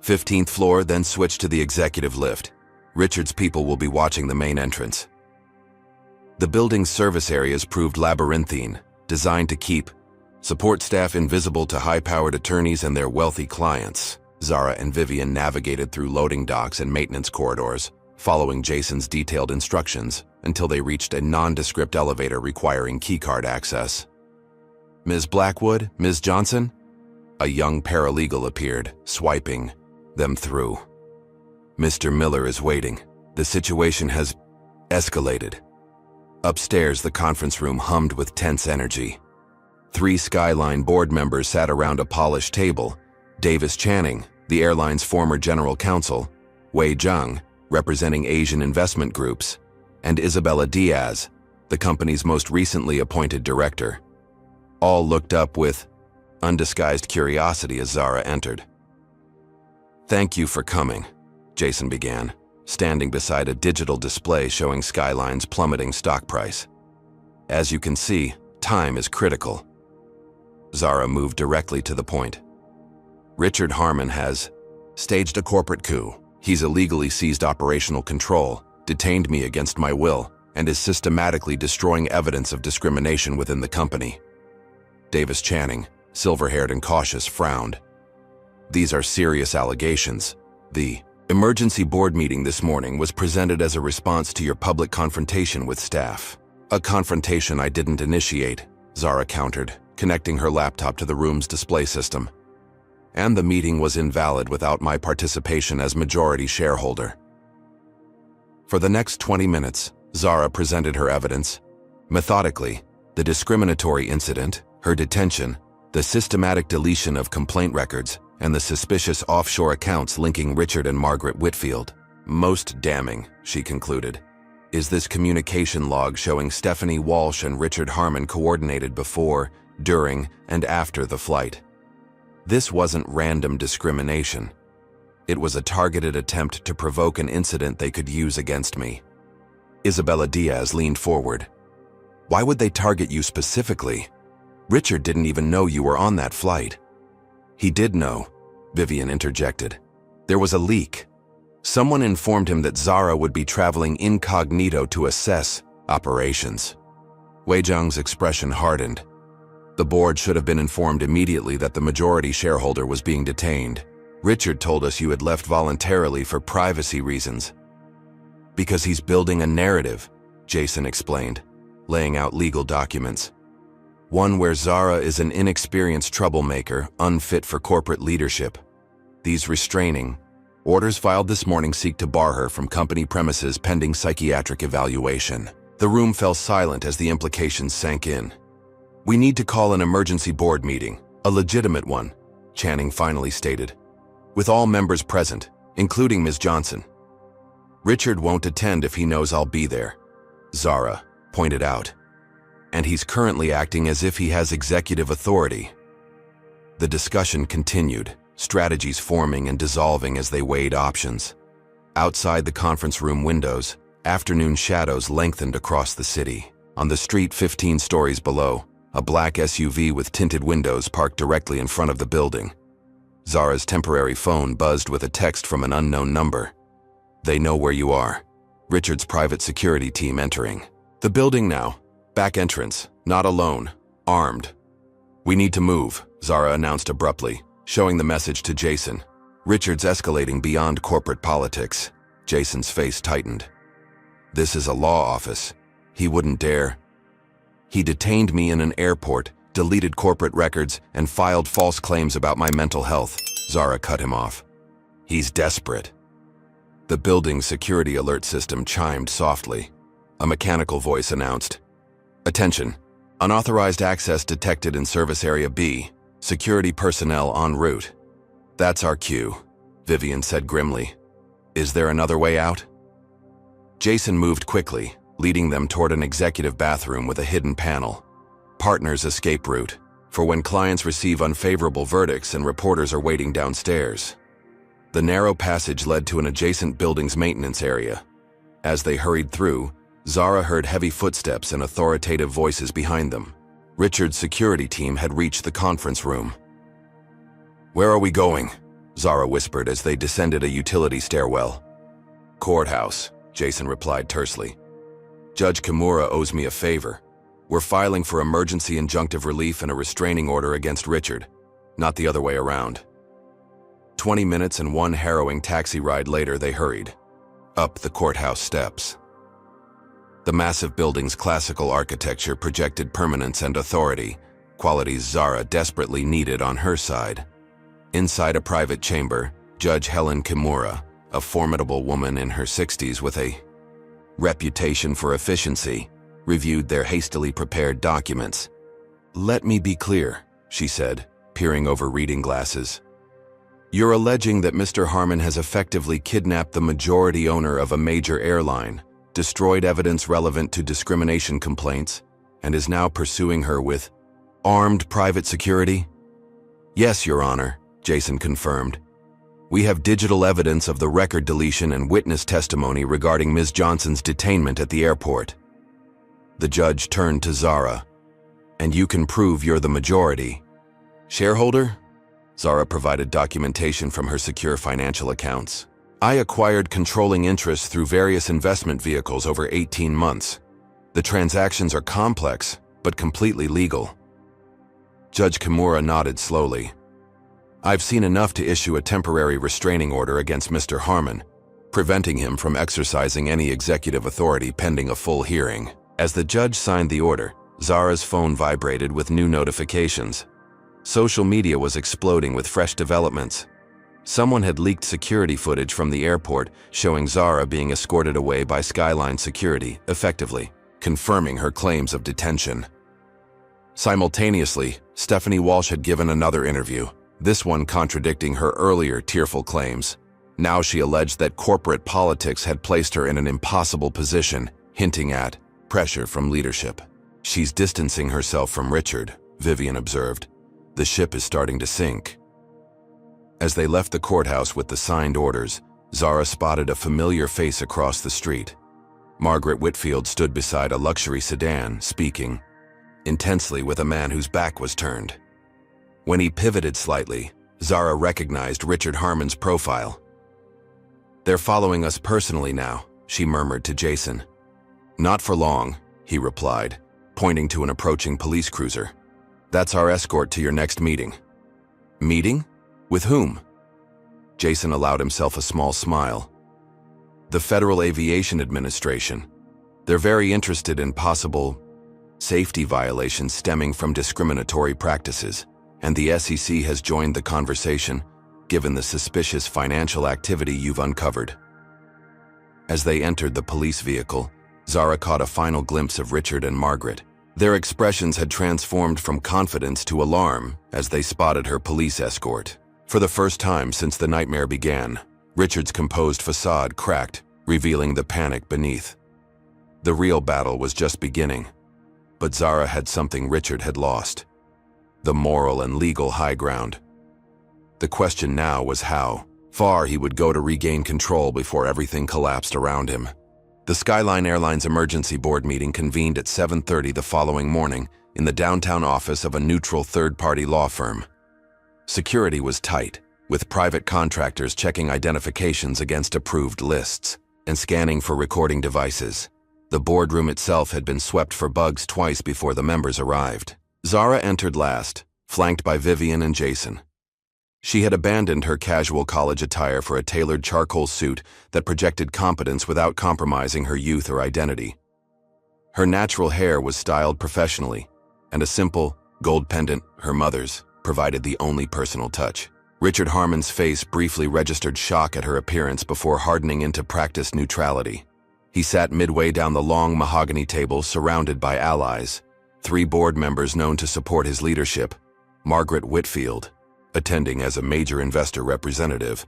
15th floor, then switch to the executive lift. Richard's people will be watching the main entrance. The building's service areas proved labyrinthine, designed to keep support staff invisible to high-powered attorneys and their wealthy clients. Zara and Vivian navigated through loading docks and maintenance corridors, following Jason's detailed instructions until they reached a nondescript elevator requiring keycard access. "Ms. Blackwood, Ms. Johnson?" A young paralegal appeared, swiping them through. "Mr. Miller is waiting. The situation has escalated." Upstairs, the conference room hummed with tense energy. 3 Skyline board members sat around a polished table. Davis Channing, the airline's former general counsel, Wei Zhang, representing Asian investment groups, and Isabella Diaz, the company's most recently appointed director. All looked up with undisguised curiosity as Zara entered. "Thank you for coming," Jason began, standing beside a digital display showing Skyline's plummeting stock price. "As you can see, time is critical." Zara moved directly to the point. "Richard Harmon has staged a corporate coup. He's illegally seized operational control, detained me against my will, and is systematically destroying evidence of discrimination within the company." Davis Channing, silver-haired and cautious, frowned. "These are serious allegations. The emergency board meeting this morning was presented as a response to your public confrontation with staff." "A confrontation I didn't initiate," Zara countered, connecting her laptop to the room's display system. "And the meeting was invalid without my participation as majority shareholder." For the next 20 minutes, Zara presented her evidence. Methodically, the discriminatory incident, her detention, the systematic deletion of complaint records, and the suspicious offshore accounts linking Richard and Margaret Whitfield. "Most damning," she concluded, "is this communication log showing Stephanie Walsh and Richard Harmon coordinated before, during, and after the flight. This wasn't random discrimination. It was a targeted attempt to provoke an incident they could use against me." Isabella Diaz leaned forward. "Why would they target you specifically? Richard didn't even know you were on that flight." "He did know," Vivian interjected. "There was a leak. Someone informed him that Zara would be traveling incognito to assess operations." Wei Zhang's expression hardened. "The board should have been informed immediately that the majority shareholder was being detained. Richard told us you had left voluntarily for privacy reasons." "Because he's building a narrative," Jason explained, laying out legal documents. "One where Zara is an inexperienced troublemaker, unfit for corporate leadership. These restraining orders filed this morning seek to bar her from company premises pending psychiatric evaluation." The room fell silent as the implications sank in. "We need to call an emergency board meeting, a legitimate one," Channing finally stated, "with all members present, including Ms. Johnson." "Richard won't attend if he knows I'll be there," Zara pointed out. "And he's currently acting as if he has executive authority." The discussion continued, strategies forming and dissolving as they weighed options. Outside the conference room windows, afternoon shadows lengthened across the city. On the street 15 stories below, a black SUV with tinted windows parked directly in front of the building. Zara's temporary phone buzzed with a text from an unknown number. "They know where you are. Richard's private security team entering the building now. Back entrance, not alone, armed." "We need to move," Zara announced abruptly, showing the message to Jason. "Richard's escalating beyond corporate politics." Jason's face tightened. "This is a law office. He wouldn't dare." "He detained me in an airport, deleted corporate records, and filed false claims about my mental health. Zara cut him off. He's desperate. The building's security alert system chimed softly. A mechanical voice announced, "Attention, unauthorized access detected in Service Area B. Security personnel en route." "That's our cue," Vivian said grimly. "Is there another way out?" Jason moved quickly, leading them toward an executive bathroom with a hidden panel. Partners' escape route, for when clients receive unfavorable verdicts and reporters are waiting downstairs. The narrow passage led to an adjacent building's maintenance area. As they hurried through, Zara heard heavy footsteps and authoritative voices behind them. Richard's security team had reached the conference room. "Where are we going?" Zara whispered as they descended a utility stairwell. "Courthouse," Jason replied tersely. "Judge Kimura owes me a favor. We're filing for emergency injunctive relief and a restraining order against Richard, not the other way around." 20 minutes and one harrowing taxi ride later, they hurried up the courthouse steps. The massive building's classical architecture projected permanence and authority, qualities Zara desperately needed on her side. Inside a private chamber, Judge Helen Kimura, a formidable woman in her 60s with a reputation for efficiency, reviewed their hastily prepared documents. "Let me be clear," she said, peering over reading glasses. "You're alleging that Mr. Harmon has effectively kidnapped the majority owner of a major airline, destroyed evidence relevant to discrimination complaints, and is now pursuing her with armed private security?" "Yes, Your Honor," Jason confirmed. "We have digital evidence of the record deletion and witness testimony regarding Ms. Johnson's detainment at the airport." The judge turned to Zara. "And you can prove you're the majority shareholder?" Zara provided documentation from her secure financial accounts. "I acquired controlling interests through various investment vehicles over 18 months. The transactions are complex, but completely legal." Judge Kimura nodded slowly. "I've seen enough to issue a temporary restraining order against Mr. Harmon, preventing him from exercising any executive authority pending a full hearing." As the judge signed the order, Zara's phone vibrated with new notifications. Social media was exploding with fresh developments. Someone had leaked security footage from the airport showing Zara being escorted away by Skyline security, effectively confirming her claims of detention. Simultaneously, Stephanie Walsh had given another interview, this one contradicting her earlier tearful claims. Now she alleged that corporate politics had placed her in an impossible position, hinting at pressure from leadership. "She's distancing herself from Richard," Vivian observed. "The ship is starting to sink." As they left the courthouse with the signed orders, Zara spotted a familiar face across the street. Margaret Whitfield stood beside a luxury sedan, speaking intensely with a man whose back was turned. When he pivoted slightly, Zara recognized Richard Harmon's profile. "They're following us personally now," she murmured to Jason. "Not for long," he replied, pointing to an approaching police cruiser. "That's our escort to your next meeting." "Meeting? With whom?" Jason allowed himself a small smile. "The Federal Aviation Administration. They're very interested in possible safety violations stemming from discriminatory practices, and the SEC has joined the conversation, given the suspicious financial activity you've uncovered." As they entered the police vehicle, Zara caught a final glimpse of Richard and Margaret. Their expressions had transformed from confidence to alarm as they spotted her police escort. For the first time since the nightmare began, Richard's composed facade cracked, revealing the panic beneath. The real battle was just beginning, but Zara had something Richard had lost: the moral and legal high ground. The question now was how far he would go to regain control before everything collapsed around him. The Skyline Airlines emergency board meeting convened at 7:30 the following morning in the downtown office of a neutral third-party law firm. Security was tight, with private contractors checking identifications against approved lists and scanning for recording devices. The boardroom itself had been swept for bugs twice before the members arrived. Zara entered last, flanked by Vivian and Jason. She had abandoned her casual college attire for a tailored charcoal suit that projected competence without compromising her youth or identity. Her natural hair was styled professionally, and a simple, Gold pendant, her mother's, provided the only personal touch. Richard Harmon's face briefly registered shock at her appearance before hardening into practiced neutrality. He sat midway down the long mahogany table surrounded by allies, 3 board members known to support his leadership, Margaret Whitfield, attending as a major investor representative,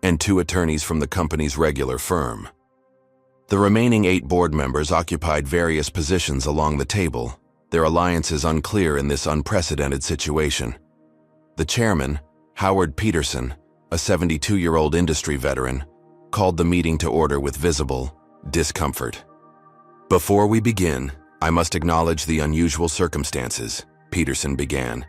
and 2 attorneys from the company's regular firm. The remaining 8 board members occupied various positions along the table, their alliances unclear in this unprecedented situation. The chairman, Howard Peterson, a 72-year-old industry veteran, called the meeting to order with visible discomfort. "Before we begin, I must acknowledge the unusual circumstances," Peterson began.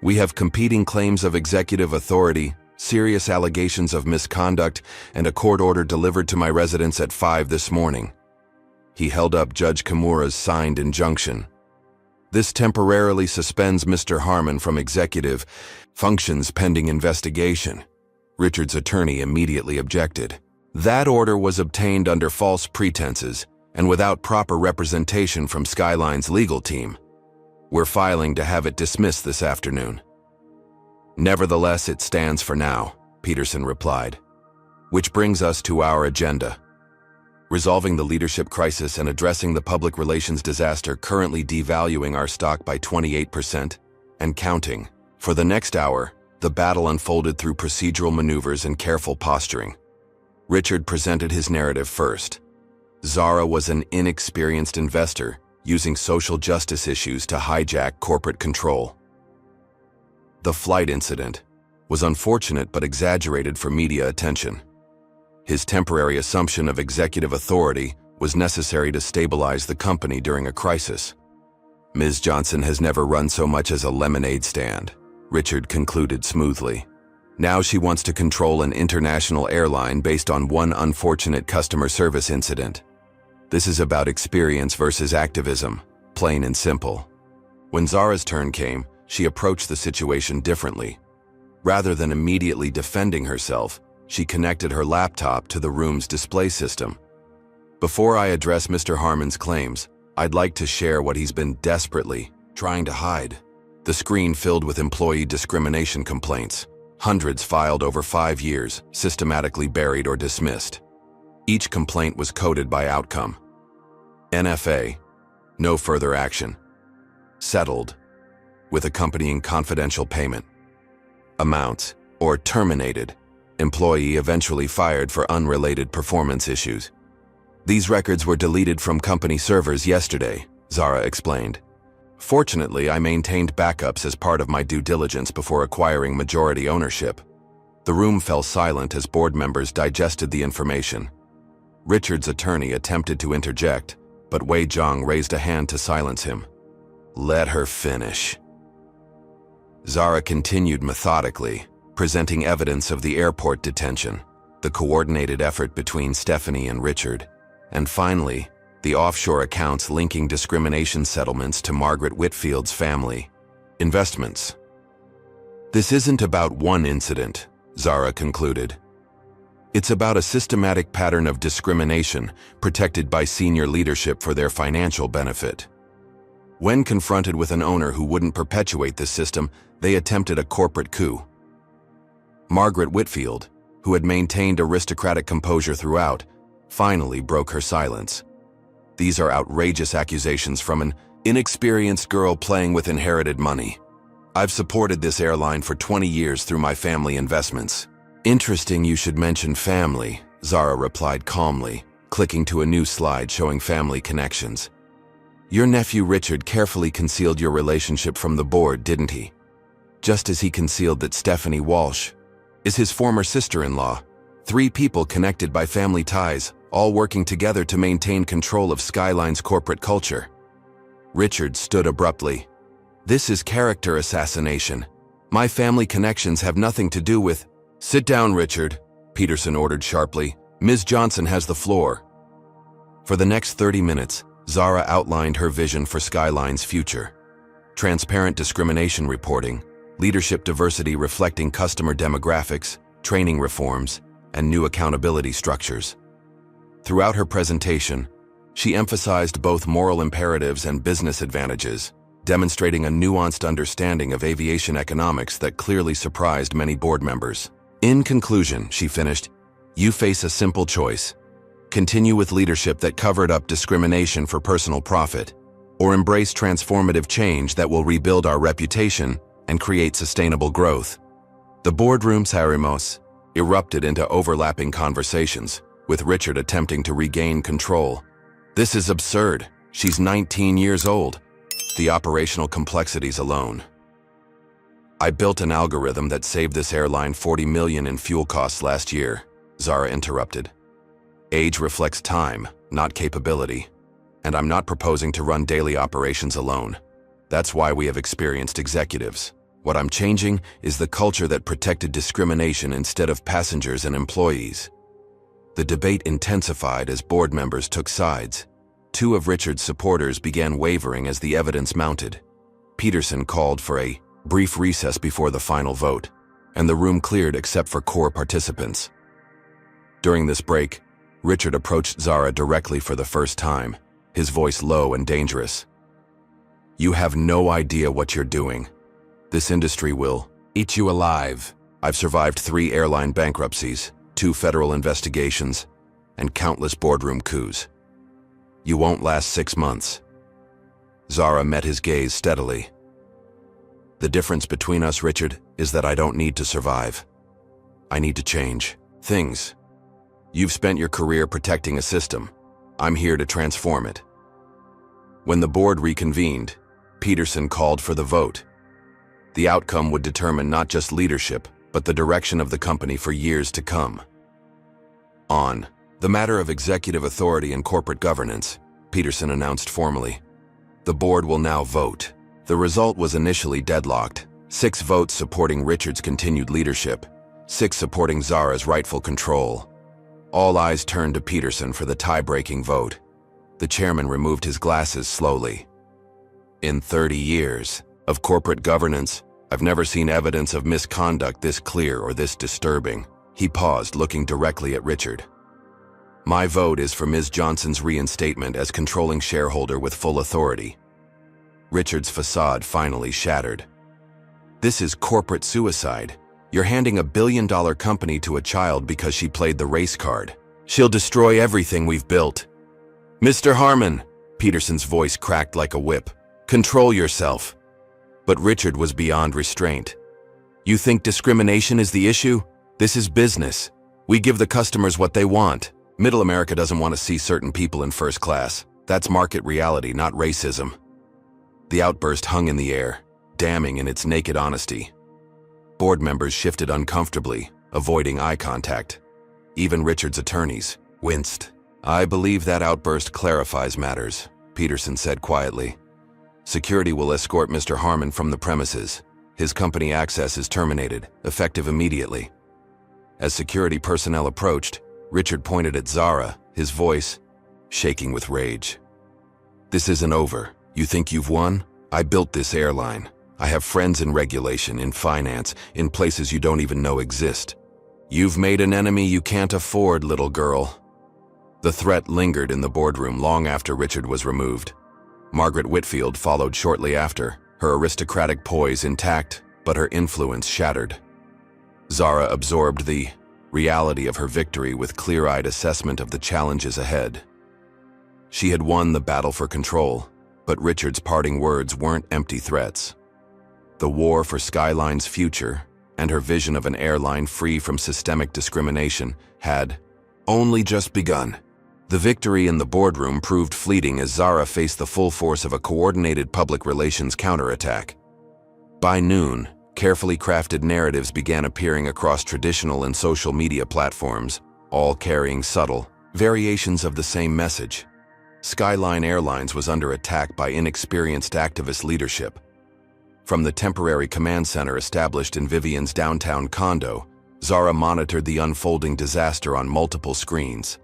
"We have competing claims of executive authority, serious allegations of misconduct, and a court order delivered to my residence at 5 this morning." He held up Judge Kimura's signed injunction. "This temporarily suspends Mr. Harmon from executive functions pending investigation." Richard's attorney immediately objected. "That order was obtained under false pretenses and without proper representation from Skyline's legal team. We're filing to have it dismissed this afternoon." "Nevertheless, it stands for now," Peterson replied. "Which brings us to our agenda. Resolving the leadership crisis and addressing the public relations disaster currently devaluing our stock by 28% and counting. For the next hour, the battle unfolded through procedural maneuvers and careful posturing. Richard presented his narrative first. Zara was an inexperienced investor using social justice issues to hijack corporate control. The flight incident was unfortunate but exaggerated for media attention. His temporary assumption of executive authority was necessary to stabilize the company during a crisis. "Ms. Johnson has never run so much as a lemonade stand," Richard concluded smoothly. "Now she wants to control an international airline based on one unfortunate customer service incident. This is about experience versus activism, plain and simple." When Zara's turn came, she approached the situation differently. Rather than immediately defending herself, she connected her laptop to the room's display system. "Before I address Mr. Harmon's claims, I'd like to share what he's been desperately trying to hide." The screen filled with employee discrimination complaints, hundreds filed over 5 years, systematically buried or dismissed. Each complaint was coded by outcome. NFA, no further action. Settled, with accompanying confidential payment. Amounts, or terminated, employee eventually fired for unrelated performance issues. "These records were deleted from company servers yesterday," Zara explained. "Fortunately, I maintained backups as part of my due diligence before acquiring majority ownership." The room fell silent as board members digested the information. Richard's attorney attempted to interject, but Wei Zhang raised a hand to silence him. "Let her finish." Zara continued methodically, presenting evidence of the airport detention, the coordinated effort between Stephanie and Richard, and finally, the offshore accounts linking discrimination settlements to Margaret Whitfield's family investments. "This isn't about one incident," Zara concluded. "It's about a systematic pattern of discrimination protected by senior leadership for their financial benefit. When confronted with an owner who wouldn't perpetuate this system, they attempted a corporate coup. Margaret Whitfield, who had maintained aristocratic composure throughout, finally broke her silence. These are outrageous accusations from an inexperienced girl playing with inherited money. I've supported this airline for 20 years through my family investments." "Interesting you should mention family," Zara replied calmly, clicking to a new slide showing family connections. "Your nephew Richard carefully concealed your relationship from the board, didn't he? Just as he concealed that Stephanie Walsh is his former sister-in-law. 3 people connected by family ties, all working together to maintain control of Skyline's corporate culture." Richard stood abruptly. "This is character assassination. My family connections have nothing to do with—" "Sit down, Richard," Peterson ordered sharply. "Ms. Johnson has the floor." For the next 30 minutes, Zara outlined her vision for Skyline's future. Transparent discrimination reporting, leadership diversity reflecting customer demographics, training reforms, and new accountability structures. Throughout her presentation, she emphasized both moral imperatives and business advantages, demonstrating a nuanced understanding of aviation economics that clearly surprised many board members. In conclusion, she finished, you face a simple choice. Continue with leadership that covered up discrimination for personal profit, or embrace transformative change that will rebuild our reputation and create sustainable growth. The boardroom sarimos erupted into overlapping conversations, with Richard attempting to regain control. This is absurd. She's 19 years old. The operational complexities alone. I built an algorithm that saved this airline $40 million in fuel costs last year, Zara interrupted. Age reflects time, not capability. And I'm not proposing to run daily operations alone. That's why we have experienced executives. What I'm changing is the culture that protected discrimination instead of passengers and employees. The debate intensified as board members took sides. Two of Richard's supporters began wavering as the evidence mounted. Peterson called for a brief recess before the final vote, and the room cleared except for core participants. During this break, Richard approached Zara directly for the first time, his voice low and dangerous. You have no idea what you're doing. This industry will eat you alive. I've survived 3 airline bankruptcies, 2 federal investigations, and countless boardroom coups. You won't last 6 months. Zara met his gaze steadily. The difference between us, Richard, is that I don't need to survive. I need to change things. You've spent your career protecting a system. I'm here to transform it. When the board reconvened, Peterson called for the vote. The outcome would determine not just leadership, but the direction of the company for years to come. On the matter of executive authority and corporate governance, Peterson announced formally, the board will now vote. The result was initially deadlocked, 6 votes supporting Richard's continued leadership, 6 supporting Zara's rightful control. All eyes turned to Peterson for the tie-breaking vote. The chairman removed his glasses slowly. In 30 years of corporate governance, I've never seen evidence of misconduct this clear or this disturbing. He paused, looking directly at Richard. My vote is for Ms. Johnson's reinstatement as controlling shareholder with full authority. Richard's facade finally shattered. This is corporate suicide. You're handing $1 billion company to a child because she played the race card. She'll destroy everything we've built. Mr. Harmon, Peterson's voice cracked like a whip. Control yourself. But Richard was beyond restraint. You think discrimination is the issue? This is business. We give the customers what they want. Middle America doesn't want to see certain people in first class. That's market reality, not racism. The outburst hung in the air, damning in its naked honesty. Board members shifted uncomfortably, avoiding eye contact. Even Richard's attorneys winced. I believe that outburst clarifies matters, Peterson said quietly. Security will escort Mr. Harmon from the premises. His company access is terminated, effective immediately. As security personnel approached, Richard pointed at Zara, his voice shaking with rage. This isn't over. You think you've won? I built this airline. I have friends in regulation, in finance, in places you don't even know exist. You've made an enemy you can't afford, little girl. The threat lingered in the boardroom long after Richard was removed. Margaret Whitfield followed shortly after, her aristocratic poise intact, but her influence shattered. Zara absorbed the reality of her victory with clear-eyed assessment of the challenges ahead. She had won the battle for control, but Richard's parting words weren't empty threats. The war for Skyline's future and her vision of an airline free from systemic discrimination had only just begun. The victory in the boardroom proved fleeting as Zara faced the full force of a coordinated public relations counterattack. By noon, carefully crafted narratives began appearing across traditional and social media platforms, all carrying subtle variations of the same message. Skyline Airlines was under attack by inexperienced activist leadership. From the temporary command center established in Vivian's downtown condo, Zara monitored the unfolding disaster on multiple screens.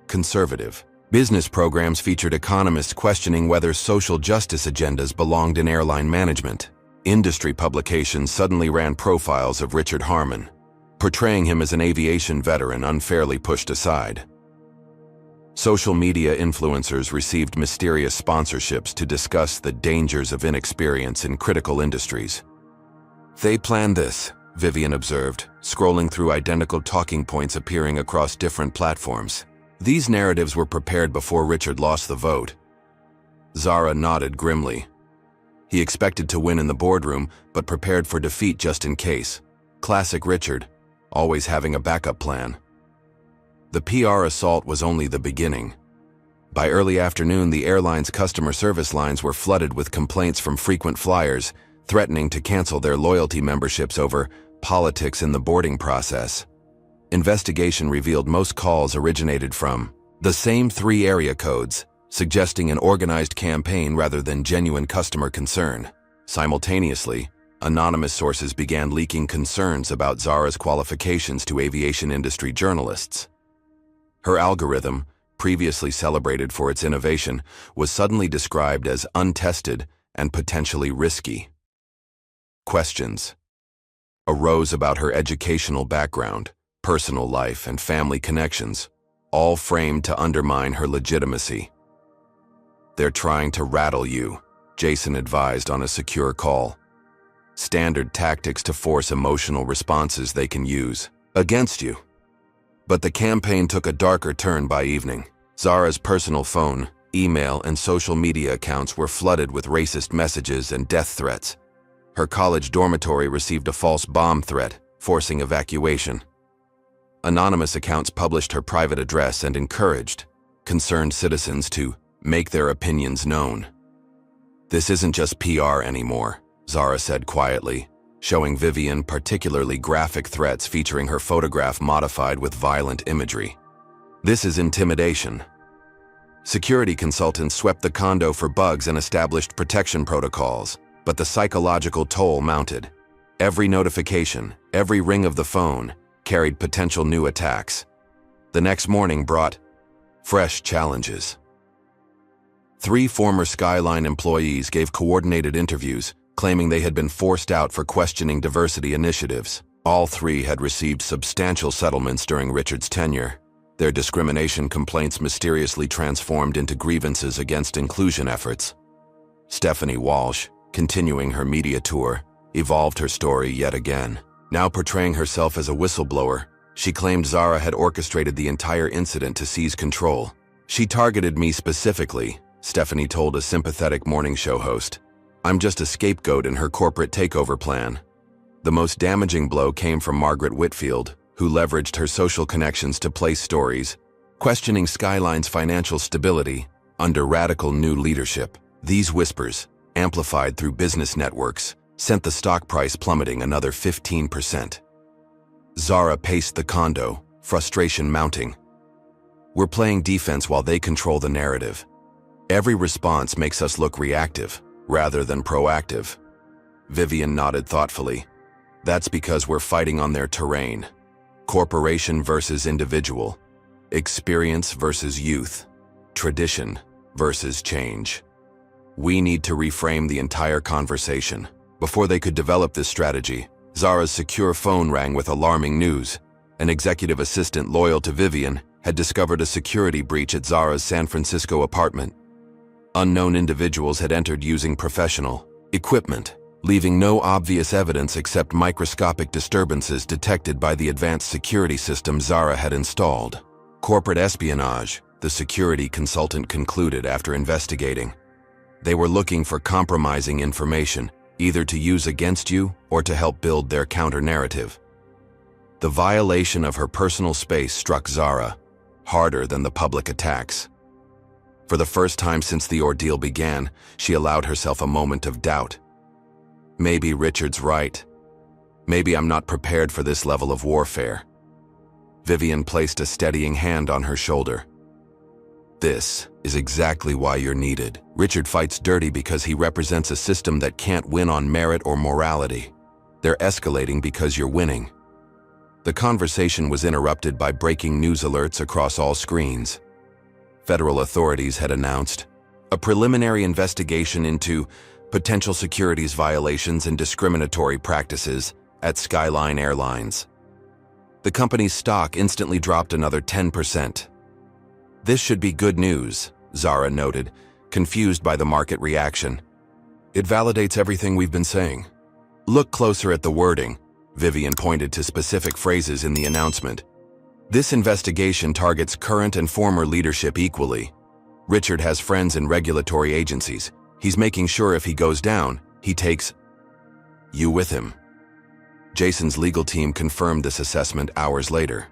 Conservative business programs featured economists questioning whether social justice agendas belonged in airline management. Industry publications suddenly ran profiles of Richard Harmon, portraying him as an aviation veteran unfairly pushed aside. Social media influencers received mysterious sponsorships to discuss the dangers of inexperience in critical industries. They planned this, Vivian observed, scrolling through identical talking points appearing across different platforms. These narratives were prepared before Richard lost the vote. Zara nodded grimly. He expected to win in the boardroom, but prepared for defeat just in case. Classic Richard, always having a backup plan. The PR assault was only the beginning. By early afternoon, the airline's customer service lines were flooded with complaints from frequent flyers, threatening to cancel their loyalty memberships over politics in the boarding process. Investigation revealed most calls originated from the same 3 area codes, suggesting an organized campaign rather than genuine customer concern. Simultaneously, anonymous sources began leaking concerns about Zara's qualifications to aviation industry journalists. Her algorithm, previously celebrated for its innovation, was suddenly described as untested and potentially risky. Questions arose about her educational background, personal life, and family connections, all framed to undermine her legitimacy. "They're trying to rattle you," Jason advised on a secure call. "Standard tactics to force emotional responses they can use against you." But the campaign took a darker turn by evening. Zara's personal phone, email, and social media accounts were flooded with racist messages and death threats. Her college dormitory received a false bomb threat, forcing evacuation. Anonymous accounts published her private address and encouraged concerned citizens to make their opinions known. "This isn't just PR anymore," Zara said quietly, showing Vivian particularly graphic threats featuring her photograph modified with violent imagery. "This is intimidation." Security consultants swept the condo for bugs and established protection protocols, but the psychological toll mounted. Every notification, every ring of the phone, carried potential new attacks. The next morning brought fresh challenges. 3 former Skyline employees gave coordinated interviews, claiming they had been forced out for questioning diversity initiatives. All 3 had received substantial settlements during Richard's tenure. Their discrimination complaints mysteriously transformed into grievances against inclusion efforts. Stephanie Walsh, continuing her media tour, evolved her story yet again. Now portraying herself as a whistleblower, she claimed Zara had orchestrated the entire incident to seize control. "She targeted me specifically," Stephanie told a sympathetic morning show host. "I'm just a scapegoat in her corporate takeover plan." The most damaging blow came from Margaret Whitfield, who leveraged her social connections to place stories, questioning Skyline's financial stability under radical new leadership. These whispers, amplified through business networks, sent the stock price plummeting another 15%. Zara paced the condo, frustration mounting. "We're playing defense while they control the narrative. Every response makes us look reactive, rather than proactive." Vivian nodded thoughtfully. "That's because we're fighting on their terrain. Corporation versus individual. Experience versus youth. Tradition versus change. We need to reframe the entire conversation." Before they could develop this strategy, Zara's secure phone rang with alarming news. An executive assistant loyal to Vivian had discovered a security breach at Zara's San Francisco apartment. Unknown individuals had entered using professional equipment, leaving no obvious evidence except microscopic disturbances detected by the advanced security system Zara had installed. "Corporate espionage," the security consultant concluded after investigating. "They were looking for compromising information, either to use against you or to help build their counter-narrative." The violation of her personal space struck Zara harder than the public attacks. For the first time since the ordeal began, she allowed herself a moment of doubt. Maybe Richard's right. Maybe I'm not prepared for this level of warfare. Vivian placed a steadying hand on her shoulder. "This is exactly why you're needed. Richard fights dirty because he represents a system that can't win on merit or morality. They're escalating because you're winning." The conversation was interrupted by breaking news alerts across all screens. Federal authorities had announced a preliminary investigation into potential securities violations and discriminatory practices at Skyline Airlines. The company's stock instantly dropped another 10%. This should be good news, Zara noted, confused by the market reaction. It validates everything we've been saying. Look closer at the wording. Vivian pointed to specific phrases in the announcement. This investigation targets current and former leadership equally. Richard has friends in regulatory agencies. He's making sure if he goes down, he takes you with him. Jason's legal team confirmed this assessment hours later.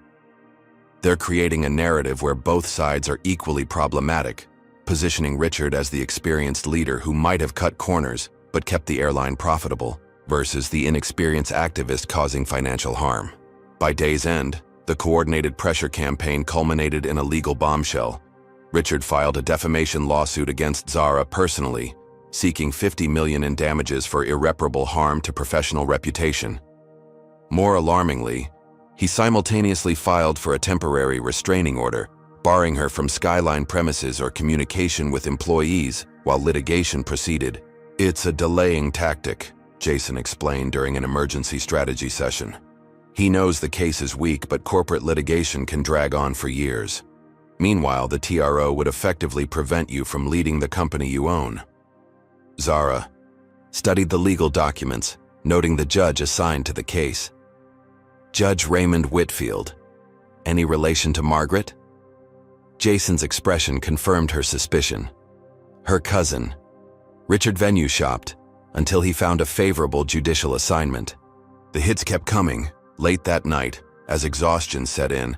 They're creating a narrative where both sides are equally problematic, positioning Richard as the experienced leader who might have cut corners but kept the airline profitable, versus the inexperienced activist causing financial harm. By day's end, the coordinated pressure campaign culminated in a legal bombshell. Richard filed a defamation lawsuit against Zara personally, seeking $50 million in damages for irreparable harm to professional reputation. More alarmingly, he simultaneously filed for a temporary restraining order, barring her from Skyline premises or communication with employees while litigation proceeded. It's a delaying tactic, Jason explained during an emergency strategy session. He knows the case is weak, but corporate litigation can drag on for years. Meanwhile, the TRO would effectively prevent you from leading the company you own. Zara studied the legal documents, noting the judge assigned to the case. Judge Raymond Whitfield. Any relation to Margaret? Jason's expression confirmed her suspicion. Her cousin. Richard venue shopped until he found a favorable judicial assignment. The hits kept coming. Late that night, as exhaustion set in,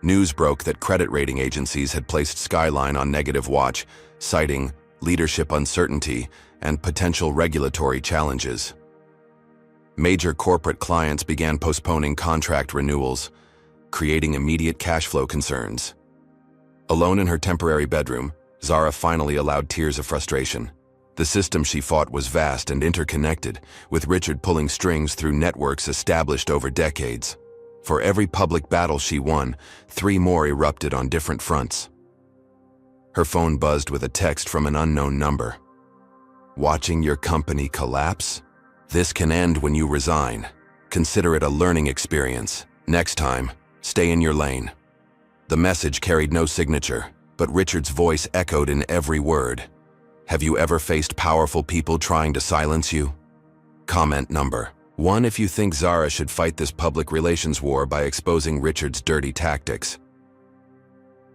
news broke that credit rating agencies had placed Skyline on negative watch, citing leadership uncertainty and potential regulatory challenges. Major corporate clients began postponing contract renewals, creating immediate cash flow concerns. Alone in her temporary bedroom, Zara finally allowed tears of frustration. The system she fought was vast and interconnected, with Richard pulling strings through networks established over decades. For every public battle she won, 3 more erupted on different fronts. Her phone buzzed with a text from an unknown number. Watching your company collapse? This can end when you resign. Consider it a learning experience. Next time, stay in your lane. The message carried no signature, but Richard's voice echoed in every word. Have you ever faced powerful people trying to silence you? Comment number 1 if you think Zara should fight this public relations war by exposing Richard's dirty tactics.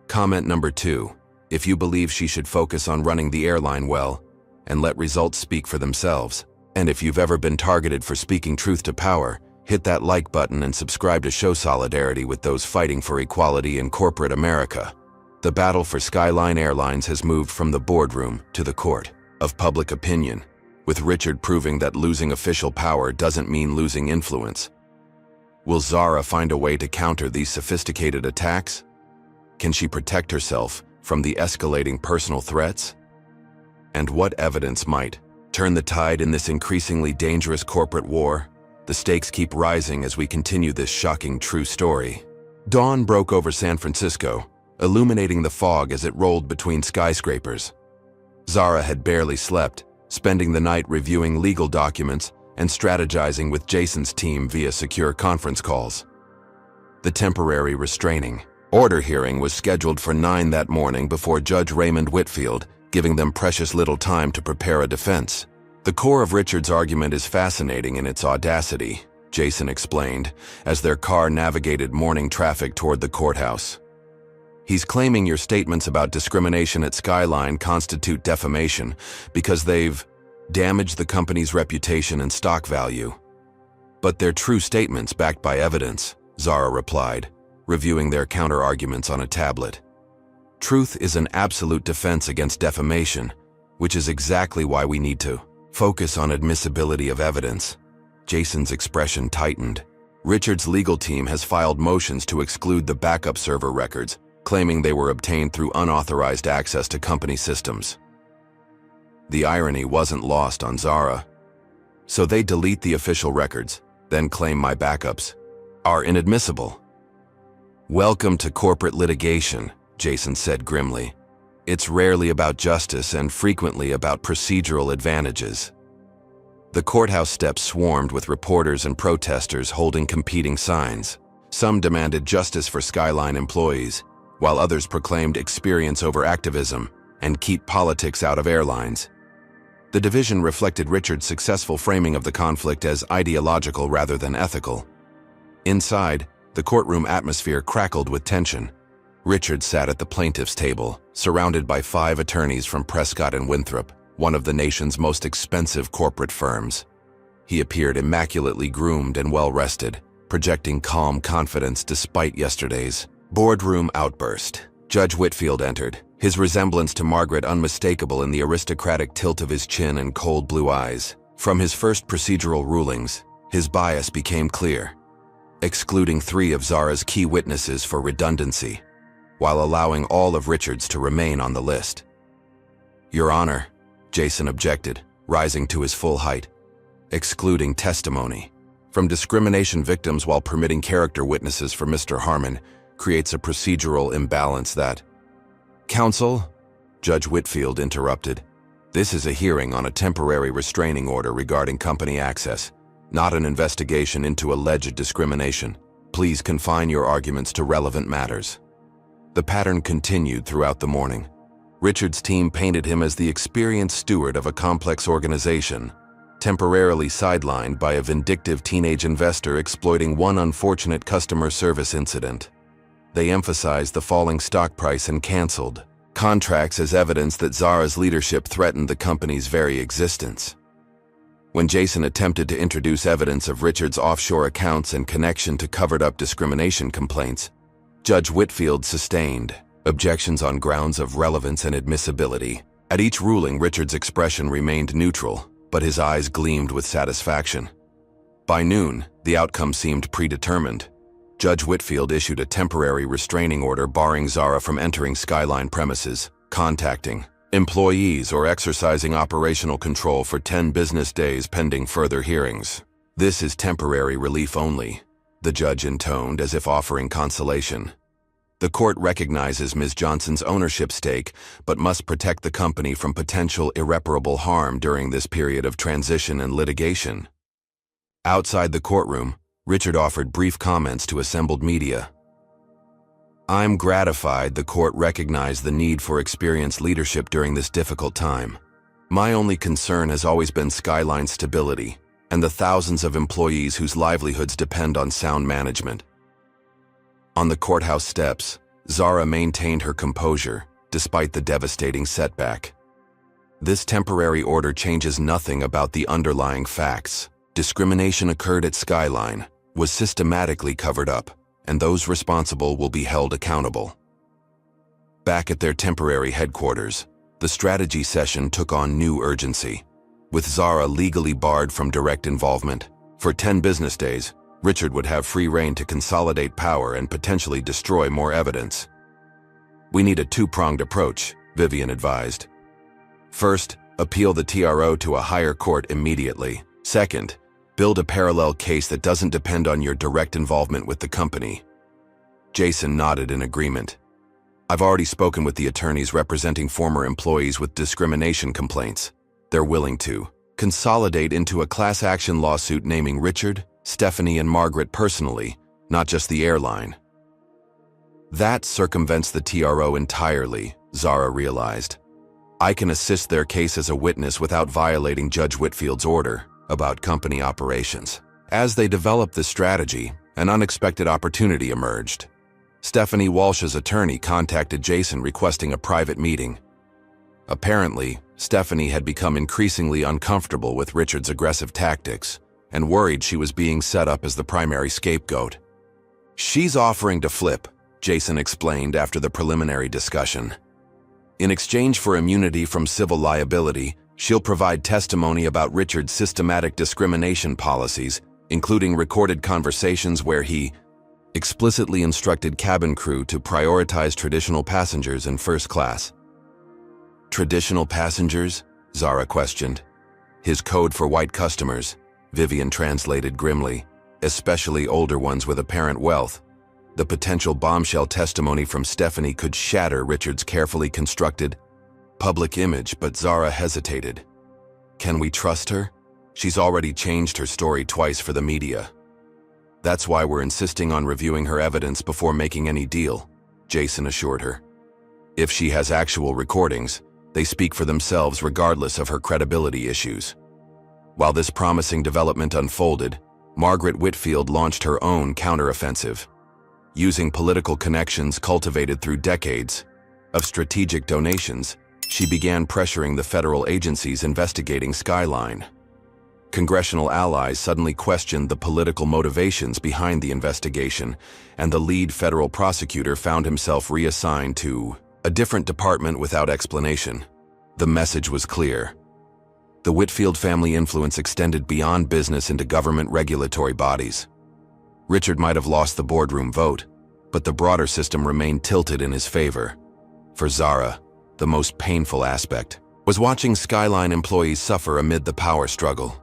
Comment number 2 if you believe she should focus on running the airline well and let results speak for themselves. And if you've ever been targeted for speaking truth to power, hit that like button and subscribe to show solidarity with those fighting for equality in corporate America. The battle for Skyline Airlines has moved from the boardroom to the court of public opinion, with Richard proving that losing official power doesn't mean losing influence. Will Zara find a way to counter these sophisticated attacks? Can she protect herself from the escalating personal threats? And what evidence might turn the tide in this increasingly dangerous corporate war? The stakes keep rising as we continue this shocking true story. Dawn broke over San Francisco, illuminating the fog as it rolled between skyscrapers. Zara had barely slept, spending the night reviewing legal documents and strategizing with Jason's team via secure conference calls. The temporary restraining order hearing was scheduled for 9 that morning before Judge Raymond Whitfield, giving them precious little time to prepare a defense. The core of Richard's argument is fascinating in its audacity, Jason explained, as their car navigated morning traffic toward the courthouse. He's claiming your statements about discrimination at Skyline constitute defamation because they've damaged the company's reputation and stock value. But they're true statements backed by evidence, Zara replied, reviewing their counter-arguments on a tablet. Truth is an absolute defense against defamation, which is exactly why we need to focus on admissibility of evidence. Jason's expression tightened. Richard's legal team has filed motions to exclude the backup server records, claiming they were obtained through unauthorized access to company systems. The irony wasn't lost on Zara. So they delete the official records, then claim my backups are inadmissible. Welcome to corporate litigation, Jason said grimly. It's rarely about justice and frequently about procedural advantages. The courthouse steps swarmed with reporters and protesters holding competing signs. Some demanded justice for Skyline employees, while others proclaimed experience over activism and keep politics out of airlines. The division reflected Richard's successful framing of the conflict as ideological rather than ethical. Inside, the courtroom atmosphere crackled with tension. Richard sat at the plaintiff's table, surrounded by 5 attorneys from Prescott and Winthrop, one of the nation's most expensive corporate firms. He appeared immaculately groomed and well-rested, projecting calm confidence despite yesterday's boardroom outburst. Judge Whitfield entered, his resemblance to Margaret unmistakable in the aristocratic tilt of his chin and cold blue eyes. From his first procedural rulings, his bias became clear, excluding 3 of Zara's key witnesses for redundancy, while allowing all of Richard's to remain on the list. "Your Honor," Jason objected, rising to his full height, "excluding testimony from discrimination victims while permitting character witnesses for Mr. Harmon creates a procedural imbalance that—" "Counsel," Judge Whitfield interrupted, "this is a hearing on a temporary restraining order regarding company access, not an investigation into alleged discrimination. Please confine your arguments to relevant matters." The pattern continued throughout the morning. Richard's team painted him as the experienced steward of a complex organization, temporarily sidelined by a vindictive teenage investor exploiting one unfortunate customer service incident. They emphasized the falling stock price and canceled contracts as evidence that Zara's leadership threatened the company's very existence. When Jason attempted to introduce evidence of Richard's offshore accounts and connection to covered-up discrimination complaints, Judge Whitfield sustained objections on grounds of relevance and admissibility. At each ruling, Richard's expression remained neutral, but his eyes gleamed with satisfaction. By noon, the outcome seemed predetermined. Judge Whitfield issued a temporary restraining order barring Zara from entering Skyline premises, contacting employees, or exercising operational control for 10 business days pending further hearings. "This is temporary relief only," the judge intoned, as if offering consolation. "The court recognizes Ms. Johnson's ownership stake, but must protect the company from potential irreparable harm during this period of transition and litigation." Outside the courtroom, Richard offered brief comments to assembled media. "I'm gratified the court recognized the need for experienced leadership during this difficult time. My only concern has always been Skyline's stability and the thousands of employees whose livelihoods depend on sound management." On the courthouse steps, Zara maintained her composure, despite the devastating setback. "This temporary order changes nothing about the underlying facts. Discrimination occurred at Skyline, was systematically covered up, and those responsible will be held accountable." Back at their temporary headquarters, the strategy session took on new urgency. With Zara legally barred from direct involvement, for 10 business days, Richard would have free rein to consolidate power and potentially destroy more evidence. "We need a 2-pronged approach," Vivian advised. "First, appeal the TRO to a higher court immediately. Second, build a parallel case that doesn't depend on your direct involvement with the company." Jason nodded in agreement. "I've already spoken with the attorneys representing former employees with discrimination complaints. They're willing to consolidate into a class action lawsuit naming Richard, Stephanie, and Margaret personally, not just the airline." "That circumvents the TRO entirely," Zara realized. "I can assist their case as a witness without violating Judge Whitfield's order about company operations." As they developed this strategy, an unexpected opportunity emerged. Stephanie Walsh's attorney contacted Jason requesting a private meeting. Apparently, Stephanie had become increasingly uncomfortable with Richard's aggressive tactics and worried she was being set up as the primary scapegoat. "She's offering to flip," Jason explained after the preliminary discussion. "In exchange for immunity from civil liability, she'll provide testimony about Richard's systematic discrimination policies, including recorded conversations where he explicitly instructed cabin crew to prioritize traditional passengers in first class." "Traditional passengers?" Zara questioned. "His code for white customers," Vivian translated grimly, "especially older ones with apparent wealth." The potential bombshell testimony from Stephanie could shatter Richard's carefully constructed public image, but Zara hesitated. "Can we trust her? She's already changed her story twice for the media. That's why we're insisting on reviewing her evidence before making any deal." Jason assured her. If she has actual recordings, they speak for themselves regardless of her credibility issues. While this promising development unfolded, Margaret Whitfield launched her own counteroffensive. Using political connections cultivated through decades of strategic donations, she began pressuring the federal agencies investigating Skyline. Congressional allies suddenly questioned the political motivations behind the investigation, and the lead federal prosecutor found himself reassigned to a different department without explanation. The message was clear. The Whitfield family influence extended beyond business into government regulatory bodies. Richard might have lost the boardroom vote, but the broader system remained tilted in his favor. For Zara, the most painful aspect was watching Skyline employees suffer amid the power struggle.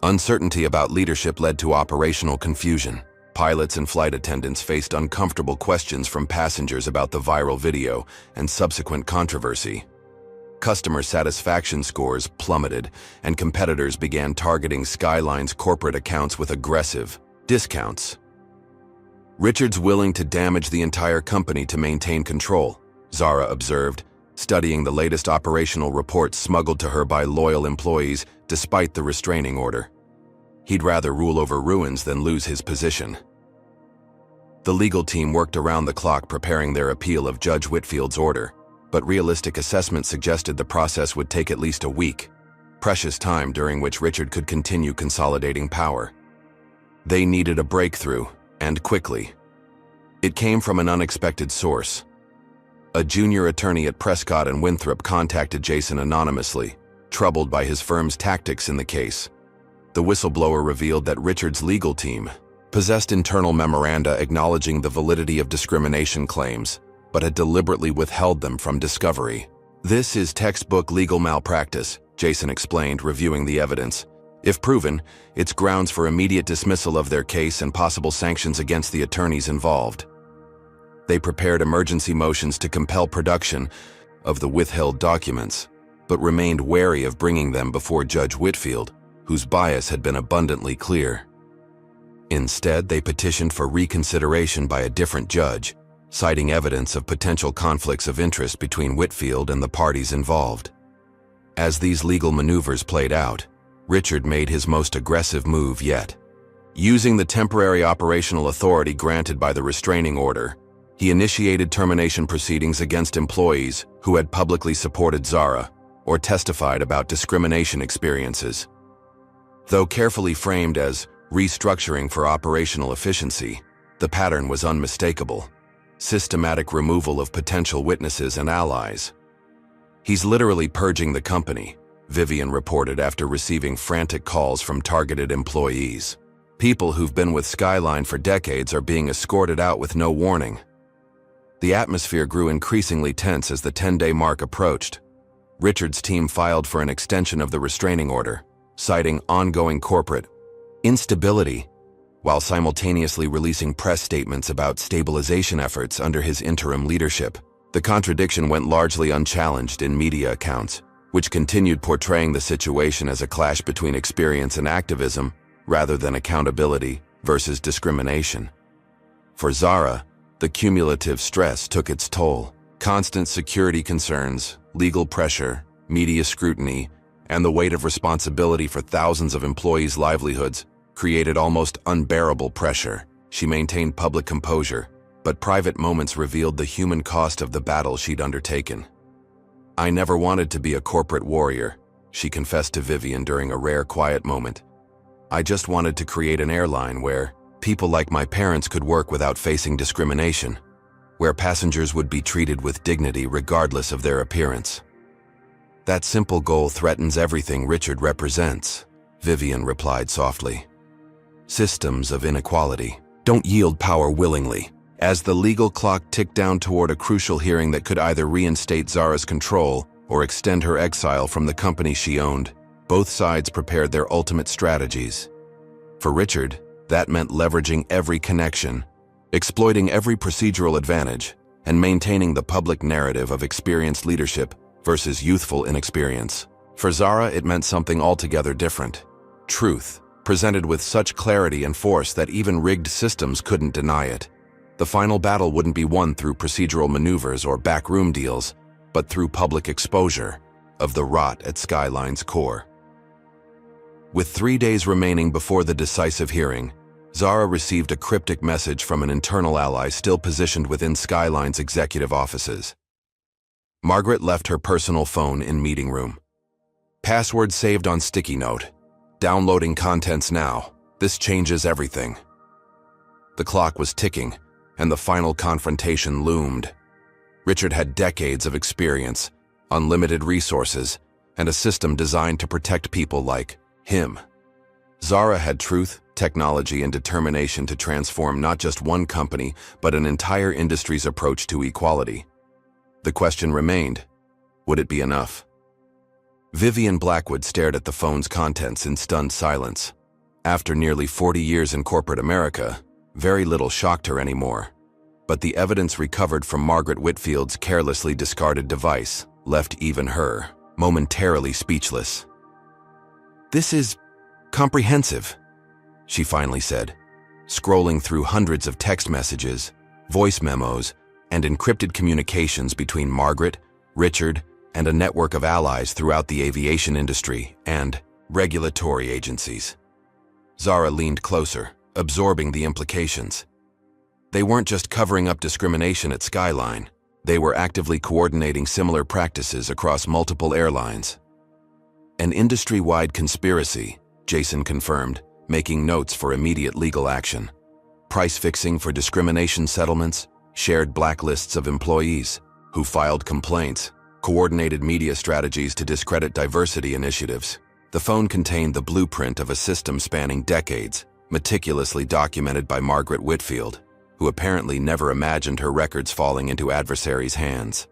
Uncertainty about leadership led to operational confusion. Pilots and flight attendants faced uncomfortable questions from passengers about the viral video and subsequent controversy. Customer satisfaction scores plummeted, and competitors began targeting Skyline's corporate accounts with aggressive discounts. Richard's willing to damage the entire company to maintain control, Zara observed, studying the latest operational reports smuggled to her by loyal employees despite the restraining order. He'd rather rule over ruins than lose his position. The legal team worked around the clock preparing their appeal of Judge Whitfield's order, but realistic assessment suggested the process would take at least a week, precious time during which Richard could continue consolidating power. They needed a breakthrough, and quickly. It came from an unexpected source. A junior attorney at Prescott and Winthrop contacted Jason anonymously, troubled by his firm's tactics in the case. The whistleblower revealed that Richard's legal team possessed internal memoranda acknowledging the validity of discrimination claims, but had deliberately withheld them from discovery. This is textbook legal malpractice, Jason explained, reviewing the evidence. If proven, it's grounds for immediate dismissal of their case and possible sanctions against the attorneys involved. They prepared emergency motions to compel production of the withheld documents, but remained wary of bringing them before Judge Whitfield, whose bias had been abundantly clear. Instead, they petitioned for reconsideration by a different judge, citing evidence of potential conflicts of interest between Whitfield and the parties involved. As these legal maneuvers played out, Richard made his most aggressive move yet. Using the temporary operational authority granted by the restraining order, he initiated termination proceedings against employees who had publicly supported Zara or testified about discrimination experiences. Though carefully framed as restructuring for operational efficiency, the pattern was unmistakable: systematic removal of potential witnesses and allies. "He's literally purging the company," Vivian reported after receiving frantic calls from targeted employees. "People who've been with Skyline for decades are being escorted out with no warning." The atmosphere grew increasingly tense as the 10-day mark approached. Richard's team filed for an extension of the restraining order, citing ongoing corporate instability, while simultaneously releasing press statements about stabilization efforts under his interim leadership. The contradiction went largely unchallenged in media accounts, which continued portraying the situation as a clash between experience and activism, rather than accountability versus discrimination. For Zara, the cumulative stress took its toll. Constant security concerns, legal pressure, media scrutiny, and the weight of responsibility for thousands of employees' livelihoods created almost unbearable pressure. She maintained public composure, but private moments revealed the human cost of the battle she'd undertaken. "I never wanted to be a corporate warrior," she confessed to Vivian during a rare quiet moment. "I just wanted to create an airline where people like my parents could work without facing discrimination, where passengers would be treated with dignity regardless of their appearance." "That simple goal threatens everything Richard represents," Vivian replied softly. "Systems of inequality don't yield power willingly." As the legal clock ticked down toward a crucial hearing that could either reinstate Zara's control or extend her exile from the company she owned, both sides prepared their ultimate strategies. For Richard, that meant leveraging every connection, exploiting every procedural advantage, and maintaining the public narrative of experienced leadership versus youthful inexperience. For Zara, it meant something altogether different: truth, presented with such clarity and force that even rigged systems couldn't deny it. The final battle wouldn't be won through procedural maneuvers or backroom deals, but through public exposure of the rot at Skyline's core. With 3 days remaining before the decisive hearing, Zara received a cryptic message from an internal ally still positioned within Skyline's executive offices. Margaret left her personal phone in meeting room. Password saved on sticky note. Downloading contents now. This changes everything. The clock was ticking, and the final confrontation loomed. Richard had decades of experience, unlimited resources, and a system designed to protect people like him. Zara had truth, technology, and determination to transform not just one company, but an entire industry's approach to equality. The question remained, would it be enough? Vivian Blackwood stared at the phone's contents in stunned silence. After nearly 40 years in corporate America, very little shocked her anymore. But the evidence recovered from Margaret Whitfield's carelessly discarded device left even her momentarily speechless. "This is comprehensive," she finally said, scrolling through hundreds of text messages, voice memos, and encrypted communications between Margaret, Richard, and a network of allies throughout the aviation industry and regulatory agencies. Zara leaned closer, absorbing the implications. They weren't just covering up discrimination at Skyline, they were actively coordinating similar practices across multiple airlines. An industry-wide conspiracy, Jason confirmed, making notes for immediate legal action. Price fixing for discrimination settlements, shared blacklists of employees who filed complaints, coordinated media strategies to discredit diversity initiatives. The phone contained the blueprint of a system spanning decades, meticulously documented by Margaret Whitfield, who apparently never imagined her records falling into adversaries' hands.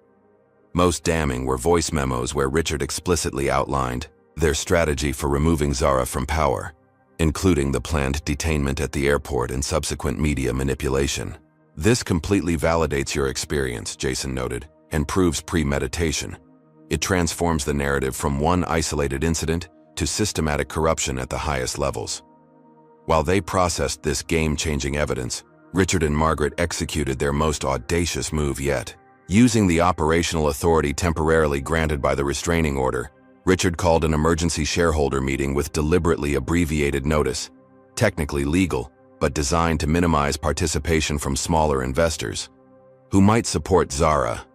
Most damning were voice memos where Richard explicitly outlined their strategy for removing Zara from power, including the planned detainment at the airport and subsequent media manipulation. "This completely validates your experience," Jason noted, "and proves premeditation. It transforms the narrative from one isolated incident to systematic corruption at the highest levels." While they processed this game-changing evidence, Richard and Margaret executed their most audacious move yet. Using the operational authority temporarily granted by the restraining order, Richard called an emergency shareholder meeting with deliberately abbreviated notice, technically legal, but designed to minimize participation from smaller investors, who might support Zara.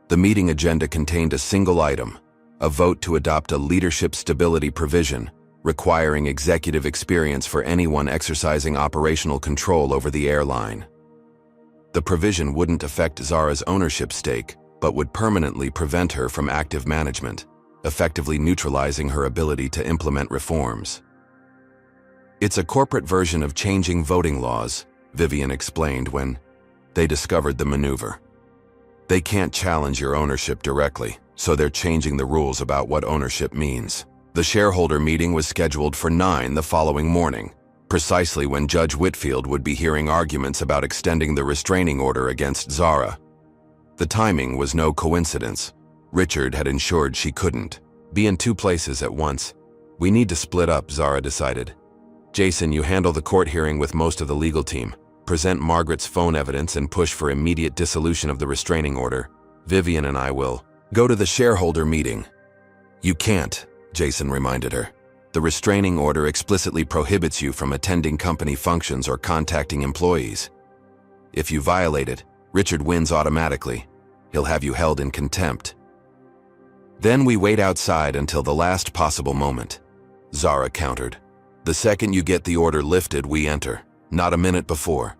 The meeting agenda contained a single item, a vote to adopt a leadership stability provision, requiring executive experience for anyone exercising operational control over the airline. The provision wouldn't affect Zara's ownership stake, but would permanently prevent her from active management, effectively neutralizing her ability to implement reforms. "It's a corporate version of changing voting laws," Vivian explained when they discovered the maneuver. "They can't challenge your ownership directly, so they're changing the rules about what ownership means." The shareholder meeting was scheduled for 9 the following morning, precisely when Judge Whitfield would be hearing arguments about extending the restraining order against Zara. The timing was no coincidence. Richard had ensured she couldn't be in 2 places at once. "We need to split up," Zara decided. "Jason, you handle the court hearing with most of the legal team. Present Margaret's phone evidence and push for immediate dissolution of the restraining order. Vivian and I will go to the shareholder meeting." "You can't," Jason reminded her. "The restraining order explicitly prohibits you from attending company functions or contacting employees. If you violate it, Richard wins automatically. He'll have you held in contempt. Then we wait outside until the last possible moment," Zara countered. "The second you get the order lifted, we enter, not a minute before."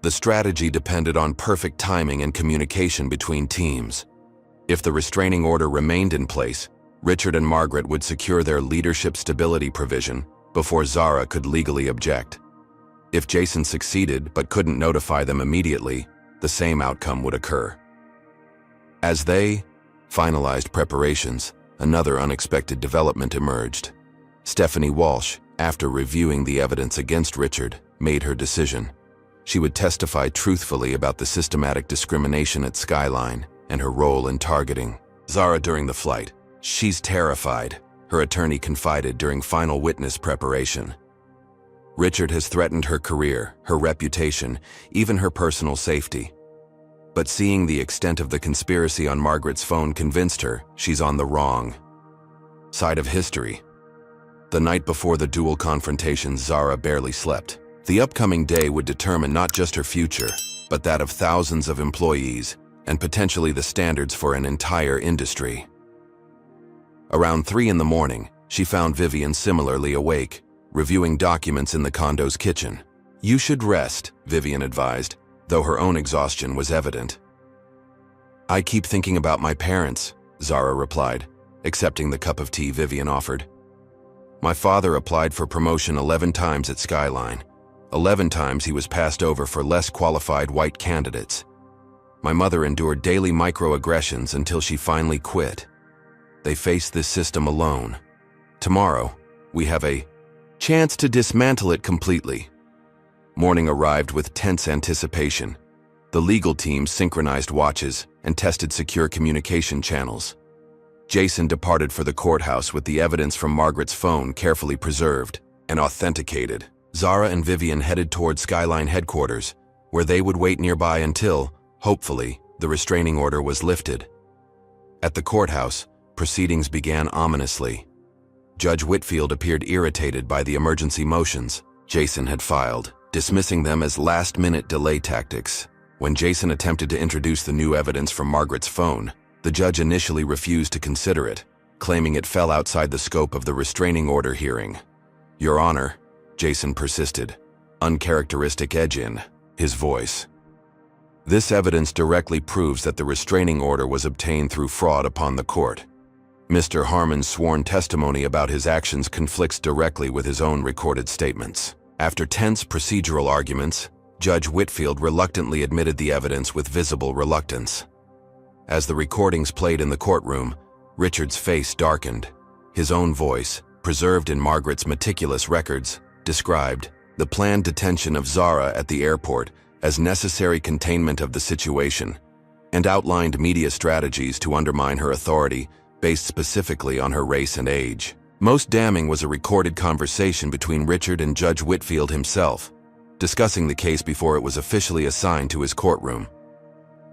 The strategy depended on perfect timing and communication between teams. If the restraining order remained in place, Richard and Margaret would secure their leadership stability provision before Zara could legally object. If Jason succeeded but couldn't notify them immediately, the same outcome would occur. As they finalized preparations, another unexpected development emerged. Stephanie Walsh, after reviewing the evidence against Richard, made her decision. She would testify truthfully about the systematic discrimination at Skyline and her role in targeting Zara during the flight. "She's terrified," her attorney confided during final witness preparation. Richard has threatened her career, her reputation, even her personal safety. But seeing the extent of the conspiracy on Margaret's phone convinced her she's on the wrong side of history. The night before the dual confrontations, Zara barely slept. The upcoming day would determine not just her future, but that of thousands of employees, and potentially the standards for an entire industry. Around 3 in the morning, she found Vivian similarly awake, reviewing documents in the condo's kitchen. "You should rest," Vivian advised, though her own exhaustion was evident. "I keep thinking about my parents," Zara replied, accepting the cup of tea Vivian offered. "My father applied for promotion 11 times at Skyline. 11 times he was passed over for less qualified white candidates. My mother endured daily microaggressions until she finally quit. They faced this system alone. Tomorrow, we have a chance to dismantle it completely." Morning arrived with tense anticipation. The legal team synchronized watches and tested secure communication channels. Jason departed for the courthouse with the evidence from Margaret's phone carefully preserved and authenticated. Zara and Vivian headed toward Skyline headquarters, where they would wait nearby until, hopefully, the restraining order was lifted. At the courthouse, proceedings began ominously. Judge Whitfield appeared irritated by the emergency motions Jason had filed, dismissing them as last-minute delay tactics. When Jason attempted to introduce the new evidence from Margaret's phone, the judge initially refused to consider it, claiming it fell outside the scope of the restraining order hearing. "Your Honor," Jason persisted, uncharacteristic edge in his voice. "This evidence directly proves that the restraining order was obtained through fraud upon the court. Mr. Harmon's sworn testimony about his actions conflicts directly with his own recorded statements." After tense procedural arguments, Judge Whitfield reluctantly admitted the evidence with visible reluctance. As the recordings played in the courtroom, Richard's face darkened. His own voice, preserved in Margaret's meticulous records, described the planned detention of Zara at the airport as necessary containment of the situation, and outlined media strategies to undermine her authority based specifically on her race and age. Most damning was a recorded conversation between Richard and Judge Whitfield himself, discussing the case before it was officially assigned to his courtroom.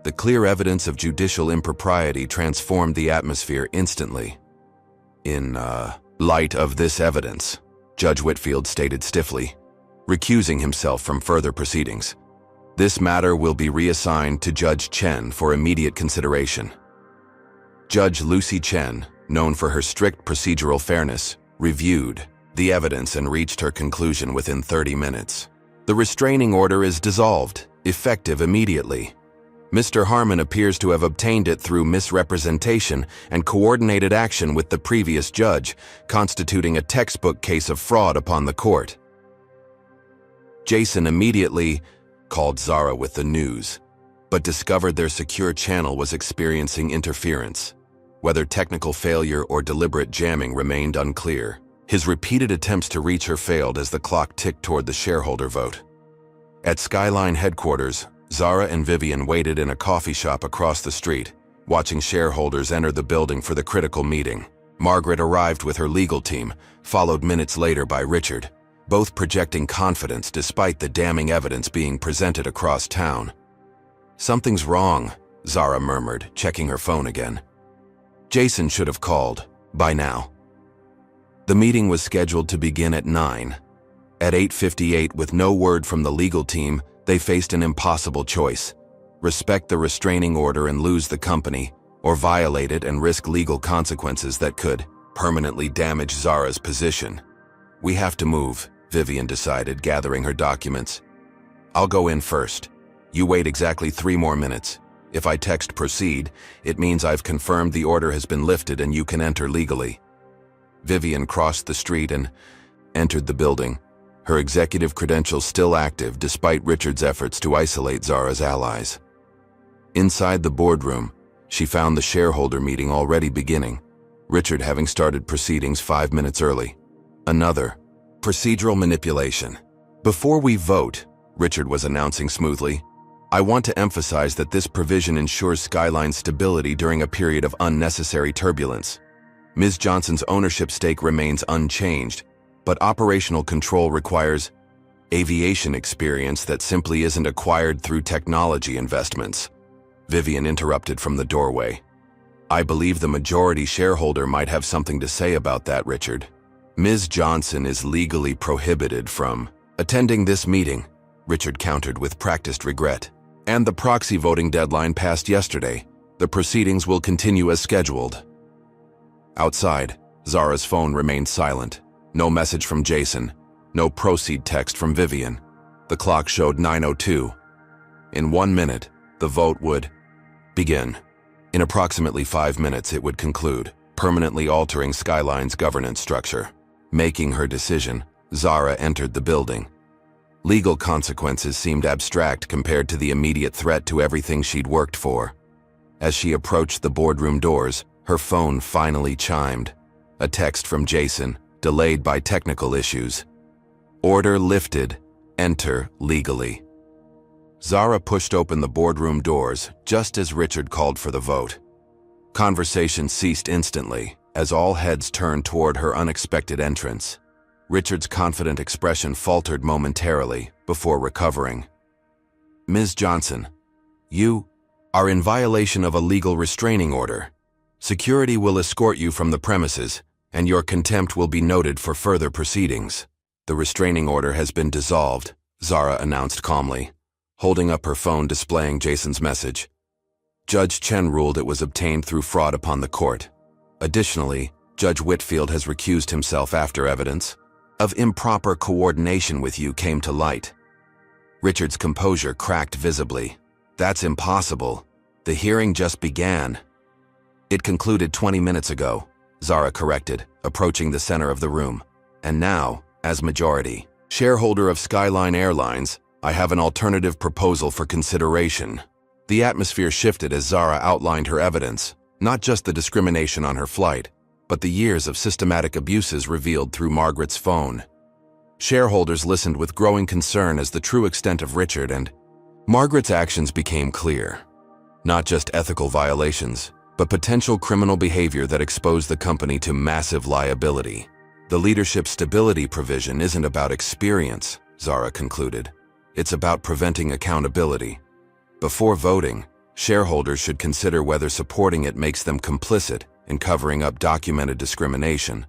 The clear evidence of judicial impropriety transformed the atmosphere instantly. "In light of this evidence," Judge Whitfield stated stiffly, recusing himself from further proceedings, "this matter will be reassigned to Judge Chen for immediate consideration." Judge Lucy Chen, known for her strict procedural fairness, reviewed the evidence and reached her conclusion within 30 minutes. "The restraining order is dissolved, effective immediately. Mr. Harmon appears to have obtained it through misrepresentation and coordinated action with the previous judge, constituting a textbook case of fraud upon the court." Jason immediately called Zara with the news, but discovered their secure channel was experiencing interference. Whether technical failure or deliberate jamming remained unclear. His repeated attempts to reach her failed as the clock ticked toward the shareholder vote. At Skyline headquarters, Zara and Vivian waited in a coffee shop across the street, watching shareholders enter the building for the critical meeting. Margaret arrived with her legal team, followed minutes later by Richard, both projecting confidence despite the damning evidence being presented across town. "Something's wrong," Zara murmured, checking her phone again. Jason should have called by now. The meeting was scheduled to begin at 9. At 8:58, with no word from the legal team, they faced an impossible choice: respect the restraining order and lose the company, or violate it and risk legal consequences that could permanently damage Zara's position. "We have to move," Vivian decided, gathering her documents. "I'll go in first. You wait exactly 3 more minutes. If I text proceed, it means I've confirmed the order has been lifted and you can enter legally." Vivian crossed the street and entered the building, her executive credentials still active despite Richard's efforts to isolate Zara's allies. Inside the boardroom, she found the shareholder meeting already beginning, Richard having started proceedings 5 minutes early. Another procedural manipulation. "Before we vote," Richard was announcing smoothly, "I want to emphasize that this provision ensures Skyline's stability during a period of unnecessary turbulence. Ms. Johnson's ownership stake remains unchanged, but operational control requires Aviation experience that simply isn't acquired through technology investments. Vivian interrupted from the doorway. I believe the majority shareholder might have something to say about that, Richard. Ms. Johnson is legally prohibited from attending this meeting, Richard countered with practiced regret. And the proxy voting deadline passed yesterday. The proceedings will continue as scheduled. Outside, Zara's phone remained silent. No message from Jason. No proceed text from Vivian. The clock showed 9:02. In 1 minute, the vote would begin. In approximately 5 minutes, it would conclude, permanently altering Skyline's governance structure. Making her decision, Zara entered the building. Legal consequences seemed abstract compared to the immediate threat to everything she'd worked for. As she approached the boardroom doors, her phone finally chimed. A text from Jason, delayed by technical issues. Order lifted. Enter legally. Zara pushed open the boardroom doors just as Richard called for the vote. Conversation ceased instantly as all heads turned toward her unexpected entrance. Richard's confident expression faltered momentarily before recovering. Ms. Johnson, you are in violation of a legal restraining order. Security will escort you from the premises, and your contempt will be noted for further proceedings. The restraining order has been dissolved, Zara announced calmly, holding up her phone displaying Jason's message. Judge Chen ruled it was obtained through fraud upon the court. Additionally, Judge Whitfield has recused himself after evidence of improper coordination with you came to light. Richard's composure cracked visibly. That's impossible. The hearing just began. It concluded 20 minutes ago, Zara corrected, approaching the center of the room. And now, as majority shareholder of Skyline Airlines, I have an alternative proposal for consideration. The atmosphere shifted as Zara outlined her evidence, not just the discrimination on her flight, but the years of systematic abuses revealed through Margaret's phone. Shareholders listened with growing concern as the true extent of Richard and Margaret's actions became clear. Not just ethical violations, but potential criminal behavior that exposed the company to massive liability. The leadership stability provision isn't about experience, Zara concluded. It's about preventing accountability. Before voting, shareholders should consider whether supporting it makes them complicit in covering up documented discrimination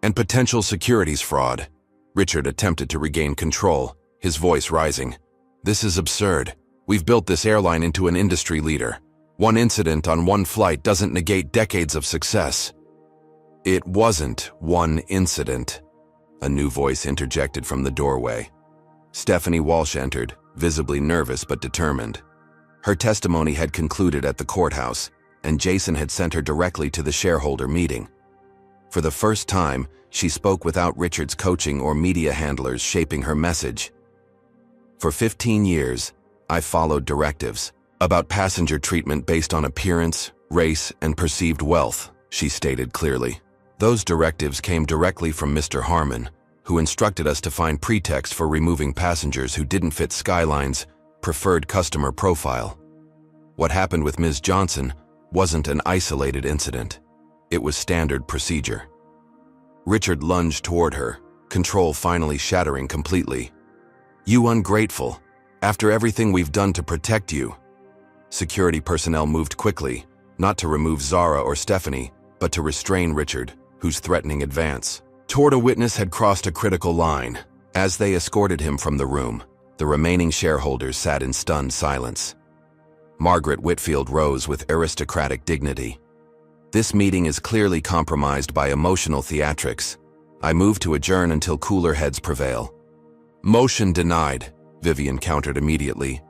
and potential securities fraud. Richard attempted to regain control, his voice rising. This is absurd. We've built this airline into an industry leader. One incident on one flight doesn't negate decades of success. It wasn't one incident. A new voice interjected from the doorway. Stephanie Walsh entered, visibly nervous but determined. Her testimony had concluded at the courthouse, and Jason had sent her directly to the shareholder meeting. For the first time, she spoke without Richard's coaching or media handlers shaping her message. For 15 years, I followed directives about passenger treatment based on appearance, race, and perceived wealth, she stated clearly. Those directives came directly from Mr. Harmon, who instructed us to find pretext for removing passengers who didn't fit Skyline's preferred customer profile. What happened with Ms. Johnson wasn't an isolated incident. It was standard procedure. Richard lunged toward her, control finally shattering completely. You ungrateful. After everything we've done to protect you. Security personnel moved quickly, not to remove Zara or Stephanie, but to restrain Richard, whose threatening advance toward a witness had crossed a critical line. As they escorted him from the room, the remaining shareholders sat in stunned silence. Margaret Whitfield rose with aristocratic dignity. This meeting is clearly compromised by emotional theatrics. I move to adjourn until cooler heads prevail. Motion denied, Vivian countered immediately.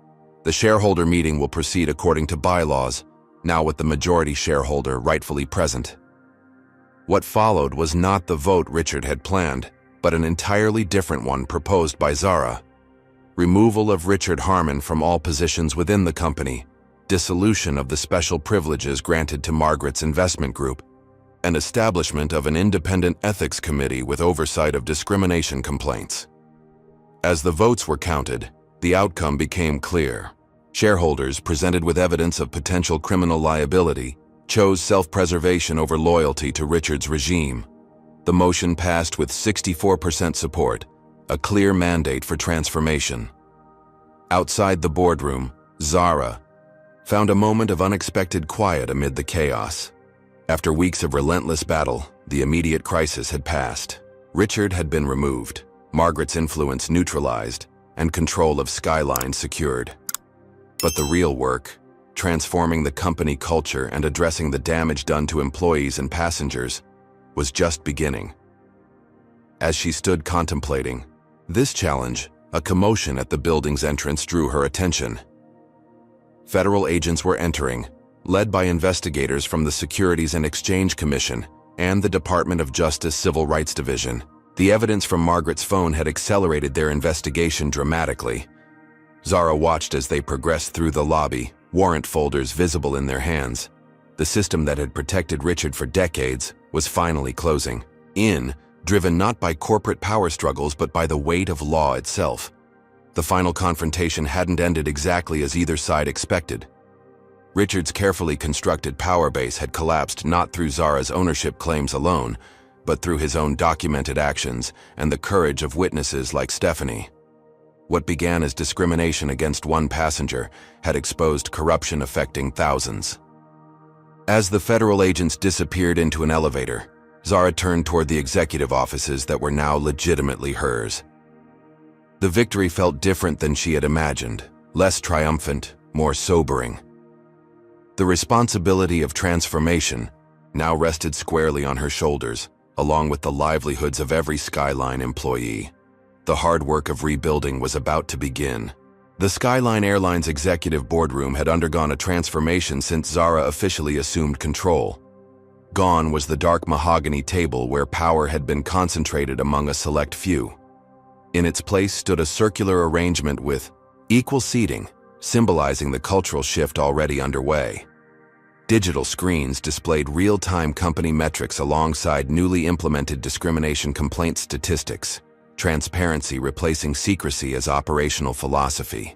The shareholder meeting will proceed according to bylaws, now with the majority shareholder rightfully present. What followed was not the vote Richard had planned, but an entirely different one proposed by Zara. Removal of Richard Harmon from all positions within the company, dissolution of the special privileges granted to Margaret's investment group, and establishment of an independent ethics committee with oversight of discrimination complaints. As the votes were counted, the outcome became clear. Shareholders, presented with evidence of potential criminal liability, chose self-preservation over loyalty to Richard's regime. The motion passed with 64% support, a clear mandate for transformation. Outside the boardroom, Zara found a moment of unexpected quiet amid the chaos. After weeks of relentless battle, the immediate crisis had passed. Richard had been removed, Margaret's influence neutralized, and control of Skyline secured. But the real work, transforming the company culture and addressing the damage done to employees and passengers, was just beginning. As she stood contemplating this challenge, a commotion at the building's entrance drew her attention. Federal agents were entering, led by investigators from the Securities and Exchange Commission and the Department of Justice Civil Rights Division. The evidence from Margaret's phone had accelerated their investigation dramatically. Zara watched as they progressed through the lobby, warrant folders visible in their hands. The system that had protected Richard for decades was finally closing in, driven not by corporate power struggles but by the weight of law itself. The final confrontation hadn't ended exactly as either side expected. Richard's carefully constructed power base had collapsed not through Zara's ownership claims alone, but through his own documented actions and the courage of witnesses like Stephanie. What began as discrimination against one passenger had exposed corruption affecting thousands. As the federal agents disappeared into an elevator, Zara turned toward the executive offices that were now legitimately hers. The victory felt different than she had imagined, less triumphant, more sobering. The responsibility of transformation now rested squarely on her shoulders, along with the livelihoods of every Skyline employee. The hard work of rebuilding was about to begin. The Skyline Airlines executive boardroom had undergone a transformation since Zara officially assumed control. Gone was the dark mahogany table where power had been concentrated among a select few. In its place stood a circular arrangement with equal seating, symbolizing the cultural shift already underway. Digital screens displayed real-time company metrics alongside newly implemented discrimination complaint statistics, transparency replacing secrecy as operational philosophy.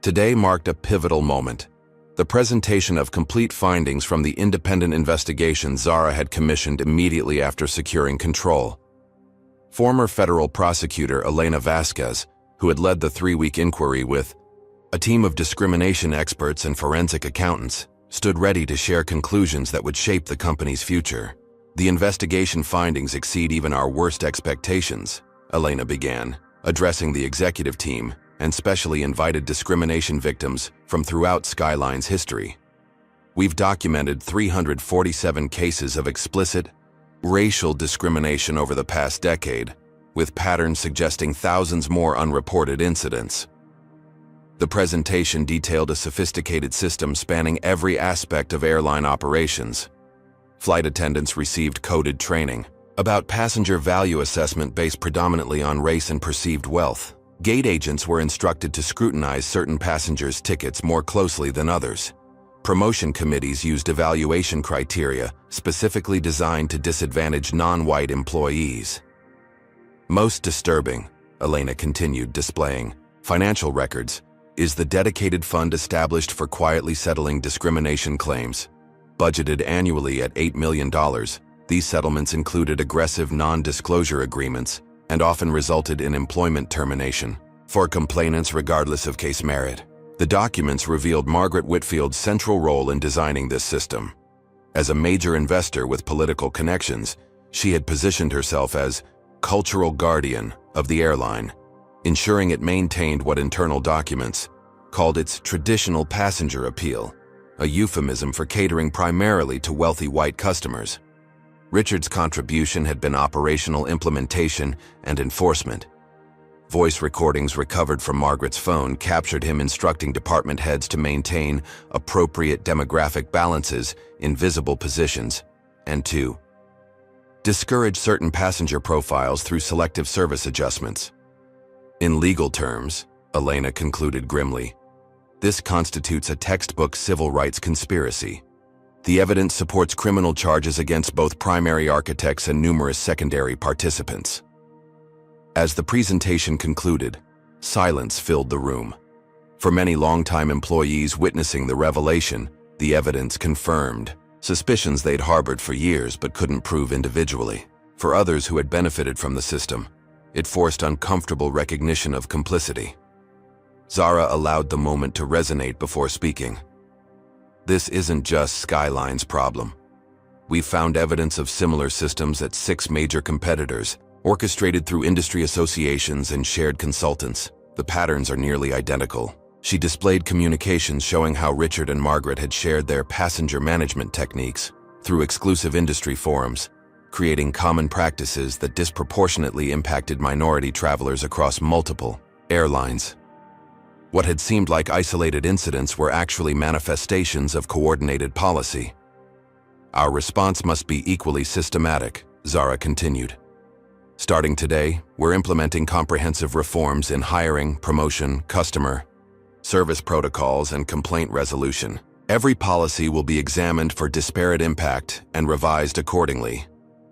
Today marked a pivotal moment. The presentation of complete findings from the independent investigation Zara had commissioned immediately after securing control. Former federal prosecutor Elena Vasquez, who had led the 3-week inquiry with a team of discrimination experts and forensic accountants, stood ready to share conclusions that would shape the company's future. The investigation findings exceed even our worst expectations, Elena began, addressing the executive team and specially invited discrimination victims from throughout Skyline's history. We've documented 347 cases of explicit racial discrimination over the past decade, with patterns suggesting thousands more unreported incidents. The presentation detailed a sophisticated system spanning every aspect of airline operations. Flight attendants received coded training about passenger value assessment based predominantly on race and perceived wealth. Gate agents were instructed to scrutinize certain passengers' tickets more closely than others. Promotion committees used evaluation criteria specifically designed to disadvantage non-white employees. Most disturbing, Elena continued, displaying financial records, is the dedicated fund established for quietly settling discrimination claims. Budgeted annually at $8 million, these settlements included aggressive non-disclosure agreements and often resulted in employment termination for complainants regardless of case merit. The documents revealed Margaret Whitfield's central role in designing this system. As a major investor with political connections, she had positioned herself as cultural guardian of the airline, ensuring it maintained what internal documents called its traditional passenger appeal, a euphemism for catering primarily to wealthy white customers. Richard's contribution had been operational implementation and enforcement. Voice recordings recovered from Margaret's phone captured him instructing department heads to maintain appropriate demographic balances in visible positions and to discourage certain passenger profiles through selective service adjustments. In legal terms, Elena concluded grimly, this constitutes a textbook civil rights conspiracy. The evidence supports criminal charges against both primary architects and numerous secondary participants. As the presentation concluded, silence filled the room. For many longtime employees witnessing the revelation, the evidence confirmed suspicions they'd harbored for years but couldn't prove individually. For others who had benefited from the system, It forced uncomfortable recognition of complicity. Zara allowed the moment to resonate before speaking. This isn't just Skyline's problem. We've found evidence of similar systems at 6 major competitors, orchestrated through industry associations and shared consultants. The patterns are nearly identical. She displayed communications showing how Richard and Margaret had shared their passenger management techniques through exclusive industry forums, creating common practices that disproportionately impacted minority travelers across multiple airlines. What had seemed like isolated incidents were actually manifestations of coordinated policy. Our response must be equally systematic, Zara continued. Starting today, we're implementing comprehensive reforms in hiring, promotion, customer service protocols, and complaint resolution. Every policy will be examined for disparate impact and revised accordingly.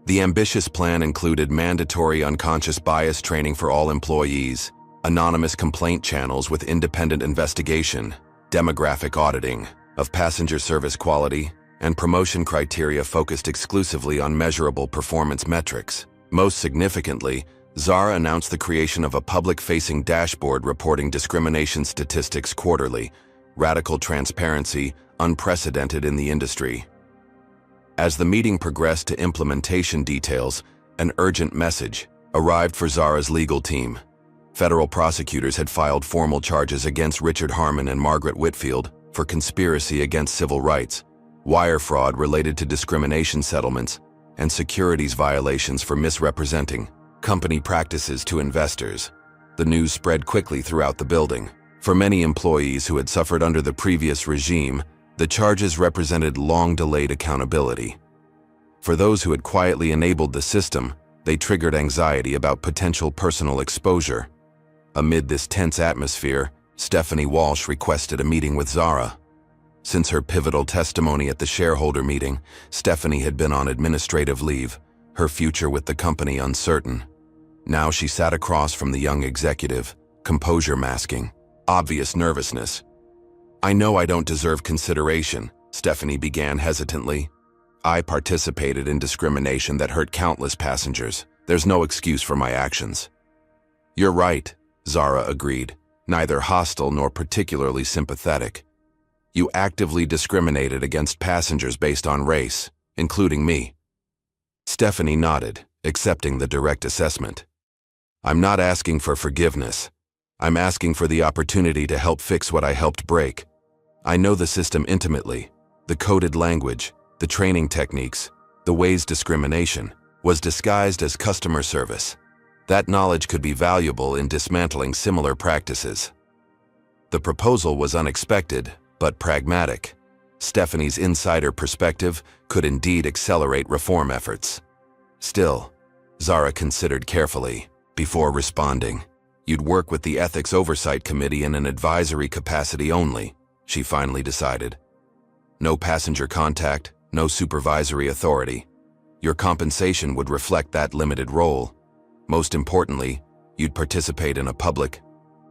The ambitious plan included mandatory unconscious bias training for all employees, anonymous complaint channels with independent investigation, demographic auditing of passenger service quality, and promotion criteria focused exclusively on measurable performance metrics. Most significantly, Zara announced the creation of a public-facing dashboard reporting discrimination statistics quarterly, radical transparency unprecedented in the industry. As the meeting progressed to implementation details, an urgent message arrived for Zara's legal team. Federal prosecutors had filed formal charges against Richard Harmon and Margaret Whitfield for conspiracy against civil rights, wire fraud related to discrimination settlements, and securities violations for misrepresenting company practices to investors. The news spread quickly throughout the building. For many employees who had suffered under the previous regime, the charges represented long-delayed accountability. For those who had quietly enabled the system, they triggered anxiety about potential personal exposure. Amid this tense atmosphere, Stephanie Walsh requested a meeting with Zara. Since her pivotal testimony at the shareholder meeting, Stephanie had been on administrative leave, her future with the company uncertain. Now she sat across from the young executive, composure masking, obvious nervousness. "I know I don't deserve consideration," Stephanie began hesitantly. "I participated in discrimination that hurt countless passengers. There's no excuse for my actions." "You're right," Zara agreed, neither hostile nor particularly sympathetic. "You actively discriminated against passengers based on race, including me." Stephanie nodded, accepting the direct assessment. "I'm not asking for forgiveness. I'm asking for the opportunity to help fix what I helped break. I know the system intimately, the coded language, the training techniques, the ways discrimination was disguised as customer service. That knowledge could be valuable in dismantling similar practices." The proposal was unexpected, but pragmatic. Stephanie's insider perspective could indeed accelerate reform efforts. Still, Zara considered carefully before responding. "You'd work with the Ethics Oversight Committee in an advisory capacity only," she finally decided. "No passenger contact, no supervisory authority. Your compensation would reflect that limited role. Most importantly, you'd participate in a public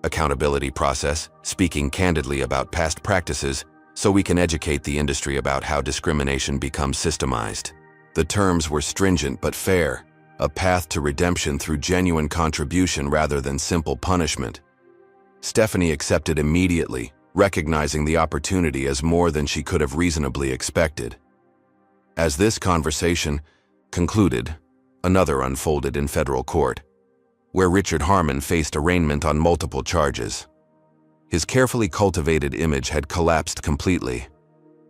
accountability process, speaking candidly about past practices so we can educate the industry about how discrimination becomes systemized." The terms were stringent but fair, a path to redemption through genuine contribution rather than simple punishment. Stephanie accepted immediately, recognizing the opportunity as more than she could have reasonably expected. As this conversation concluded, another unfolded in federal court, where Richard Harmon faced arraignment on multiple charges. His carefully cultivated image had collapsed completely.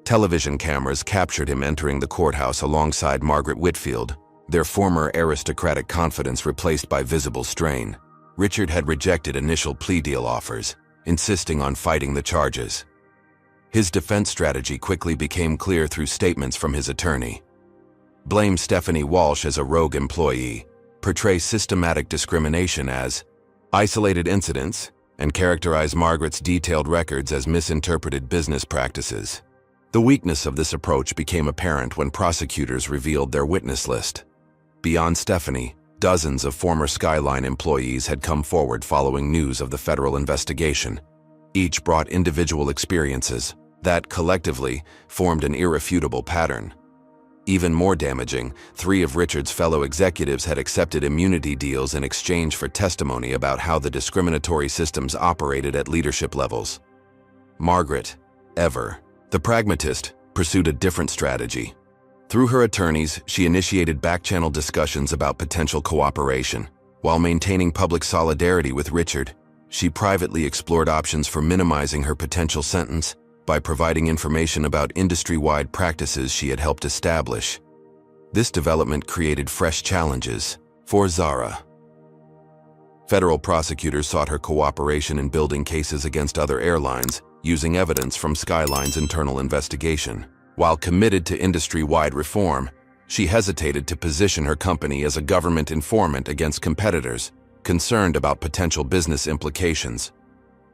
Television cameras captured him entering the courthouse alongside Margaret Whitfield, their former aristocratic confidence replaced by visible strain. Richard had rejected initial plea deal offers, insisting on fighting the charges. His defense strategy quickly became clear through statements from his attorney. Blame Stephanie Walsh as a rogue employee, portray systematic discrimination as isolated incidents, and characterize Margaret's detailed records as misinterpreted business practices. The weakness of this approach became apparent when prosecutors revealed their witness list. Beyond Stephanie, dozens of former Skyline employees had come forward following news of the federal investigation. Each brought individual experiences that, collectively, formed an irrefutable pattern. Even more damaging, 3 of Richard's fellow executives had accepted immunity deals in exchange for testimony about how the discriminatory systems operated at leadership levels. Margaret, the pragmatist, pursued a different strategy. Through her attorneys, she initiated back-channel discussions about potential cooperation. While maintaining public solidarity with Richard, she privately explored options for minimizing her potential sentence by providing information about industry-wide practices she had helped establish. This development created fresh challenges for Zara. Federal prosecutors sought her cooperation in building cases against other airlines, using evidence from Skyline's internal investigation. While committed to industry-wide reform, she hesitated to position her company as a government informant against competitors, concerned about potential business implications.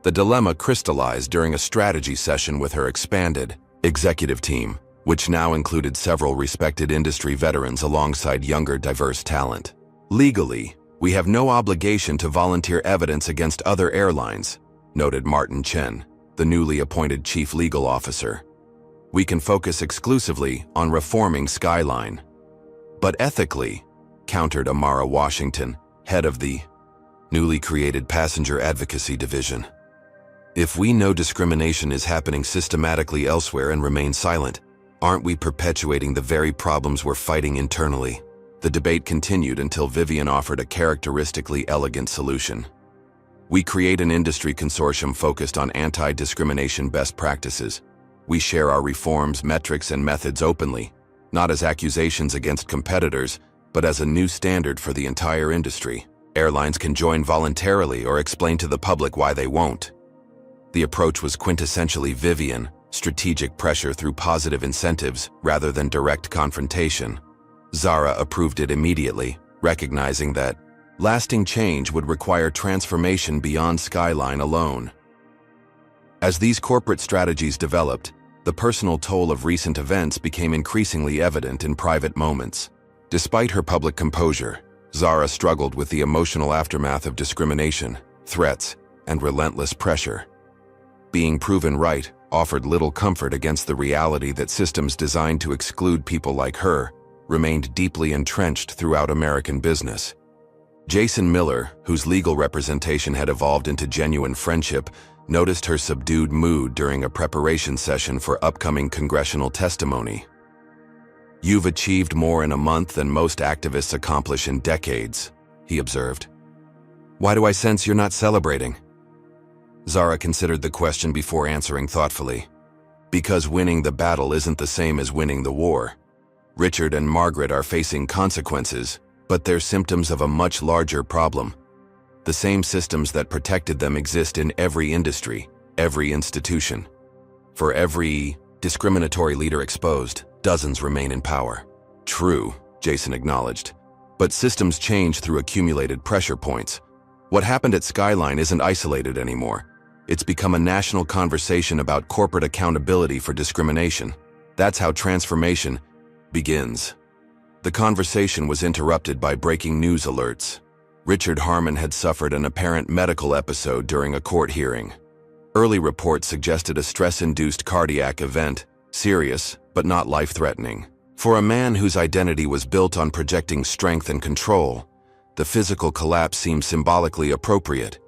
The dilemma crystallized during a strategy session with her expanded executive team, which now included several respected industry veterans alongside younger, diverse talent. Legally, we have no obligation to volunteer evidence against other airlines, noted Martin Chen, the newly appointed chief legal officer. We can focus exclusively on reforming Skyline. But ethically, countered Amara Washington, head of the newly created Passenger Advocacy Division. If we know discrimination is happening systematically elsewhere and remain silent, aren't we perpetuating the very problems we're fighting internally? The debate continued until Vivian offered a characteristically elegant solution. We create an industry consortium focused on anti-discrimination best practices. We share our reforms, metrics, and methods openly, not as accusations against competitors, but as a new standard for the entire industry. Airlines can join voluntarily or explain to the public why they won't. The approach was quintessentially Vivian, strategic pressure through positive incentives rather than direct confrontation. Zara approved it immediately, recognizing that lasting change would require transformation beyond Skyline alone. As these corporate strategies developed, the personal toll of recent events became increasingly evident in private moments. Despite her public composure, Zara struggled with the emotional aftermath of discrimination, threats, and relentless pressure. Being proven right offered little comfort against the reality that systems designed to exclude people like her remained deeply entrenched throughout American business. Jason Miller, whose legal representation had evolved into genuine friendship, noticed her subdued mood during a preparation session for upcoming congressional testimony. "You've achieved more in a month than most activists accomplish in decades," he observed. "Why do I sense you're not celebrating?" Zara considered the question before answering thoughtfully. "Because winning the battle isn't the same as winning the war. Richard and Margaret are facing consequences, but they're symptoms of a much larger problem. The same systems that protected them exist in every industry, every institution. For every discriminatory leader exposed, dozens remain in power." "True," Jason acknowledged. "But systems change through accumulated pressure points. What happened at Skyline isn't isolated anymore. It's become a national conversation about corporate accountability for discrimination. That's how transformation begins." The conversation was interrupted by breaking news alerts. Richard Harmon had suffered an apparent medical episode during a court hearing. Early reports suggested a stress-induced cardiac event, serious but not life-threatening. For a man whose identity was built on projecting strength and control, the physical collapse seemed symbolically appropriate,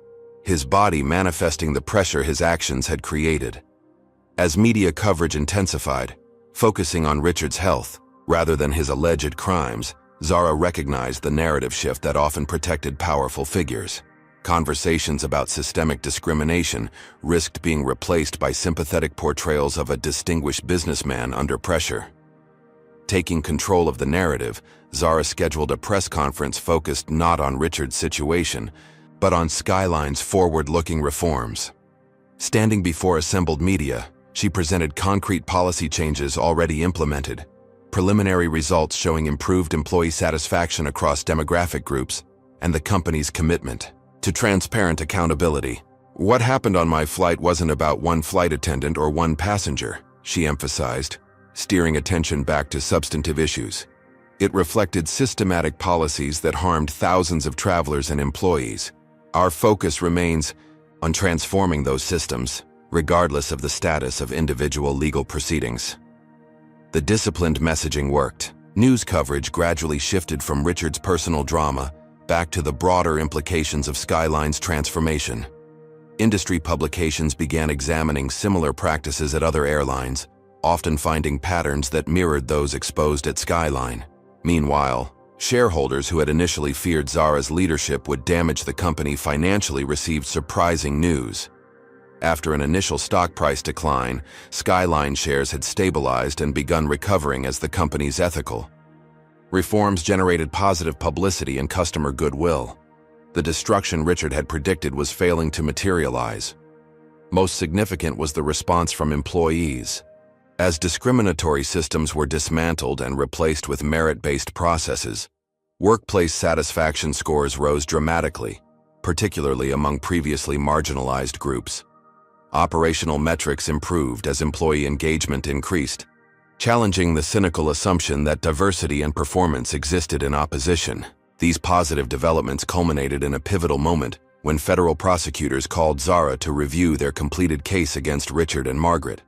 his body manifesting the pressure his actions had created. As media coverage intensified, focusing on Richard's health rather than his alleged crimes, Zara recognized the narrative shift that often protected powerful figures. Conversations about systemic discrimination risked being replaced by sympathetic portrayals of a distinguished businessman under pressure. Taking control of the narrative, Zara scheduled a press conference focused not on Richard's situation, but on Skyline's forward-looking reforms. Standing before assembled media, she presented concrete policy changes already implemented, preliminary results showing improved employee satisfaction across demographic groups, and the company's commitment to transparent accountability. "What happened on my flight wasn't about one flight attendant or one passenger," she emphasized, steering attention back to substantive issues. "It reflected systematic policies that harmed thousands of travelers and employees. Our focus remains on transforming those systems, regardless of the status of individual legal proceedings." The disciplined messaging worked. News coverage gradually shifted from Richard's personal drama back to the broader implications of Skyline's transformation. Industry publications began examining similar practices at other airlines, often finding patterns that mirrored those exposed at Skyline. Meanwhile, shareholders who had initially feared Zara's leadership would damage the company financially received surprising news. After an initial stock price decline, Skyline shares had stabilized and begun recovering as the company's ethical reforms generated positive publicity and customer goodwill. The destruction Richard had predicted was failing to materialize. Most significant was the response from employees. As discriminatory systems were dismantled and replaced with merit-based processes, workplace satisfaction scores rose dramatically, particularly among previously marginalized groups. Operational metrics improved as employee engagement increased, challenging the cynical assumption that diversity and performance existed in opposition. These positive developments culminated in a pivotal moment when federal prosecutors called Zara to review their completed case against Richard and Margaret.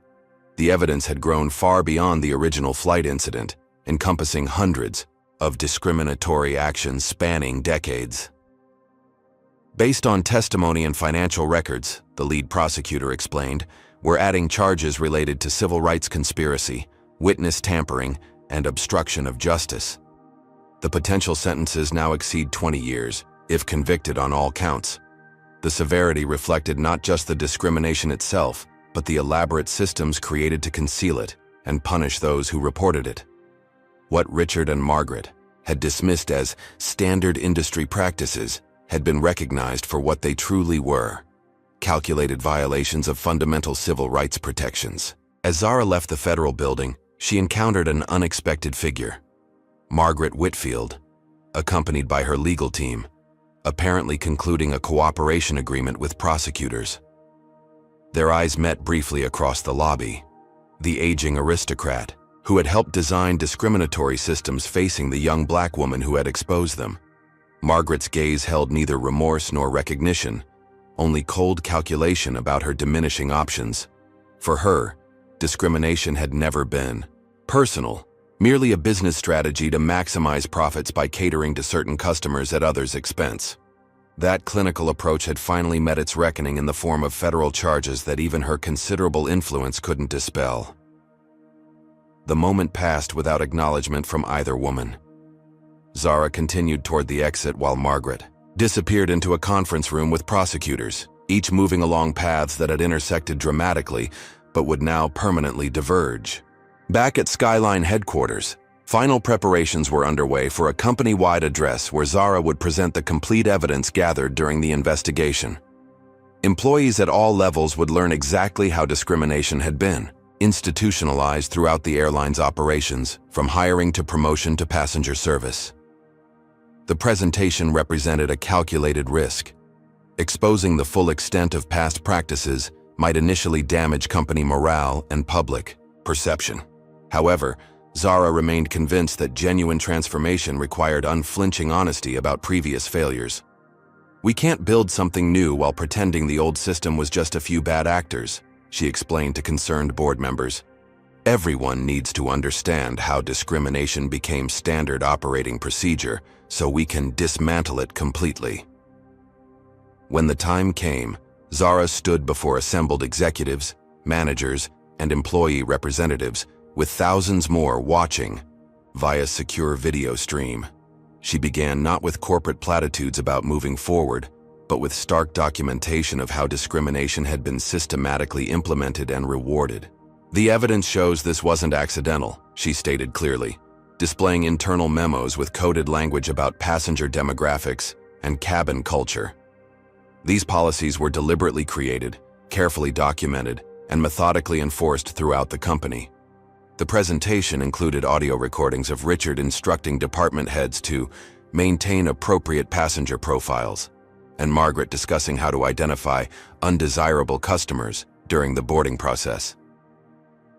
The evidence had grown far beyond the original flight incident, encompassing hundreds of discriminatory actions spanning decades. Based on testimony and financial records, the lead prosecutor explained, we're adding charges related to civil rights conspiracy, witness tampering, and obstruction of justice. The potential sentences now exceed 20 years, if convicted on all counts. The severity reflected not just the discrimination itself, but the elaborate systems created to conceal it and punish those who reported it. What Richard and Margaret had dismissed as standard industry practices had been recognized for what they truly were: calculated violations of fundamental civil rights protections. As Zara left the federal building, she encountered an unexpected figure: Margaret Whitfield, accompanied by her legal team, apparently concluding a cooperation agreement with prosecutors. Their eyes met briefly across the lobby. The aging aristocrat, who had helped design discriminatory systems facing the young black woman who had exposed them. Margaret's gaze held neither remorse nor recognition, only cold calculation about her diminishing options. For her, discrimination had never been personal, merely a business strategy to maximize profits by catering to certain customers at others' expense. That clinical approach had finally met its reckoning in the form of federal charges that even her considerable influence couldn't dispel. The moment passed without acknowledgement from either woman. Zara continued toward the exit while Margaret disappeared into a conference room with prosecutors, each moving along paths that had intersected dramatically but would now permanently diverge. Back at Skyline headquarters, final preparations were underway for a company-wide address where Zara would present the complete evidence gathered during the investigation. Employees at all levels would learn exactly how discrimination had been institutionalized throughout the airline's operations, from hiring to promotion to passenger service. The presentation represented a calculated risk. Exposing the full extent of past practices might initially damage company morale and public perception. However, Zara remained convinced that genuine transformation required unflinching honesty about previous failures. "We can't build something new while pretending the old system was just a few bad actors," she explained to concerned board members. "Everyone needs to understand how discrimination became standard operating procedure so we can dismantle it completely." When the time came, Zara stood before assembled executives, managers, and employee representatives, with thousands more watching via secure video stream. She began not with corporate platitudes about moving forward, but with stark documentation of how discrimination had been systematically implemented and rewarded. "The evidence shows this wasn't accidental," she stated clearly, displaying internal memos with coded language about passenger demographics and cabin culture. These policies were deliberately created, carefully documented, and methodically enforced throughout the company. The presentation included audio recordings of Richard instructing department heads to maintain appropriate passenger profiles, and Margaret discussing how to identify undesirable customers during the boarding process.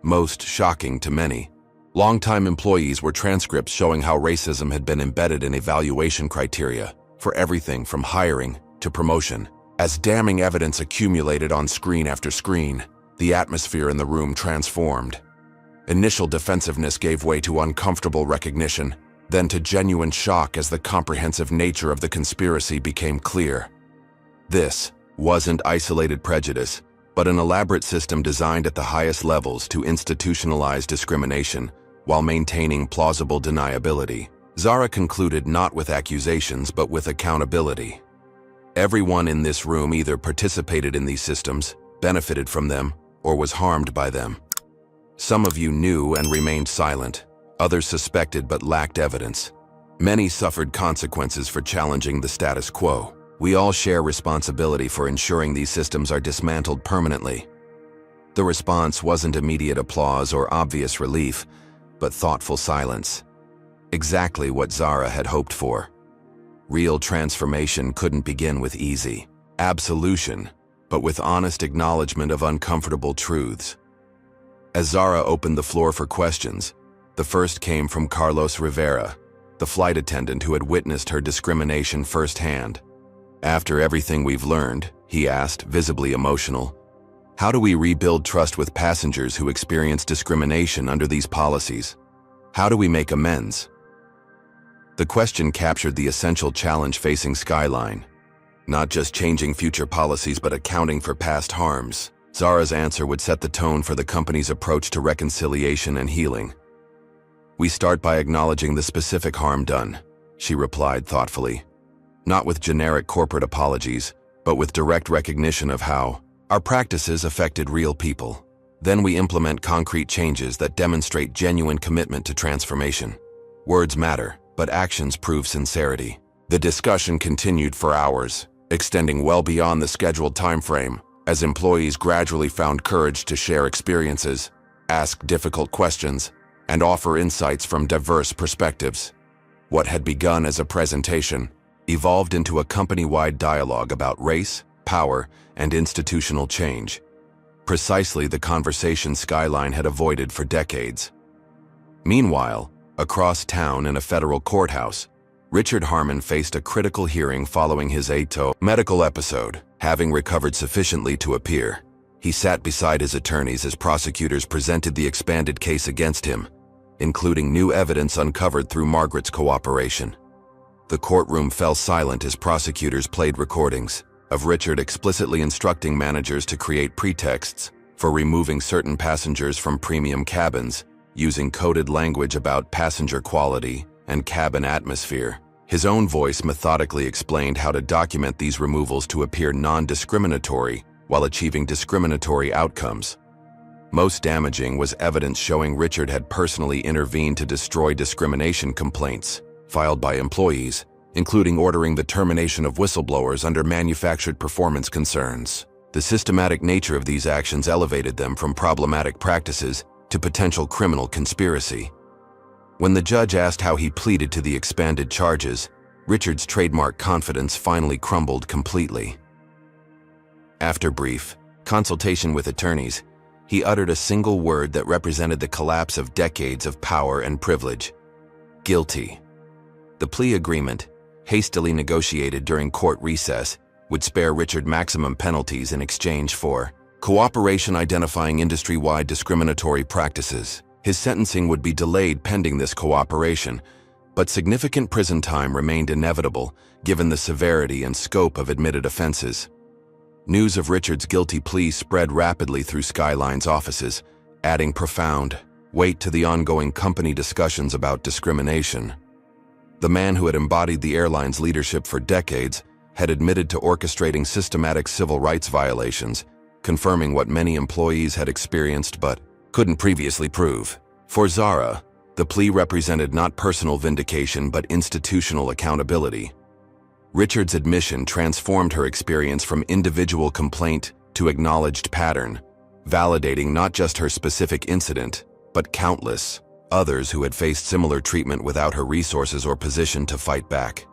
Most shocking to many, longtime employees were transcripts showing how racism had been embedded in evaluation criteria for everything from hiring to promotion. As damning evidence accumulated on screen after screen, the atmosphere in the room transformed. Initial defensiveness gave way to uncomfortable recognition, then to genuine shock as the comprehensive nature of the conspiracy became clear. This wasn't isolated prejudice, but an elaborate system designed at the highest levels to institutionalize discrimination while maintaining plausible deniability. Zara concluded not with accusations but with accountability. Everyone in this room either participated in these systems, benefited from them, or was harmed by them. Some of you knew and remained silent. Others suspected but lacked evidence. Many suffered consequences for challenging the status quo. We all share responsibility for ensuring these systems are dismantled permanently. The response wasn't immediate applause or obvious relief, but thoughtful silence. Exactly what Zara had hoped for. Real transformation couldn't begin with easy absolution, but with honest acknowledgement of uncomfortable truths. As Zara opened the floor for questions, the first came from Carlos Rivera, the flight attendant who had witnessed her discrimination firsthand. "After everything we've learned," he asked, visibly emotional, "how do we rebuild trust with passengers who experience discrimination under these policies? How do we make amends?" The question captured the essential challenge facing Skyline. Not just changing future policies but accounting for past harms. Zara's answer would set the tone for the company's approach to reconciliation and healing. "We start by acknowledging the specific harm done," she replied thoughtfully. "Not with generic corporate apologies, but with direct recognition of how our practices affected real people. Then we implement concrete changes that demonstrate genuine commitment to transformation. Words matter, but actions prove sincerity." The discussion continued for hours, extending well beyond the scheduled time frame, as employees gradually found courage to share experiences, ask difficult questions, and offer insights from diverse perspectives. What had begun as a presentation evolved into a company-wide dialogue about race, power, and institutional change. Precisely the conversation Skyline had avoided for decades. Meanwhile, across town in a federal courthouse, Richard Harmon faced a critical hearing following his ATO medical episode. Having recovered sufficiently to appear, he sat beside his attorneys as prosecutors presented the expanded case against him, including new evidence uncovered through Margaret's cooperation. The courtroom fell silent as prosecutors played recordings of Richard explicitly instructing managers to create pretexts for removing certain passengers from premium cabins, using coded language about passenger quality and cabin atmosphere. His own voice methodically explained how to document these removals to appear non-discriminatory while achieving discriminatory outcomes. Most damaging was evidence showing Richard had personally intervened to destroy discrimination complaints filed by employees, including ordering the termination of whistleblowers under manufactured performance concerns. The systematic nature of these actions elevated them from problematic practices to potential criminal conspiracy. When the judge asked how he pleaded to the expanded charges, Richard's trademark confidence finally crumbled completely. After brief consultation with attorneys, he uttered a single word that represented the collapse of decades of power and privilege: guilty. The plea agreement, hastily negotiated during court recess, would spare Richard maximum penalties in exchange for cooperation identifying industry-wide discriminatory practices. His sentencing would be delayed pending this cooperation, but significant prison time remained inevitable given the severity and scope of admitted offenses. News of Richard's guilty plea spread rapidly through Skyline's offices, adding profound weight to the ongoing company discussions about discrimination. The man who had embodied the airline's leadership for decades had admitted to orchestrating systematic civil rights violations, confirming what many employees had experienced but couldn't previously prove. For Zara, the plea represented not personal vindication but institutional accountability. Richard's admission transformed her experience from individual complaint to acknowledged pattern, validating not just her specific incident, but countless others who had faced similar treatment without her resources or position to fight back.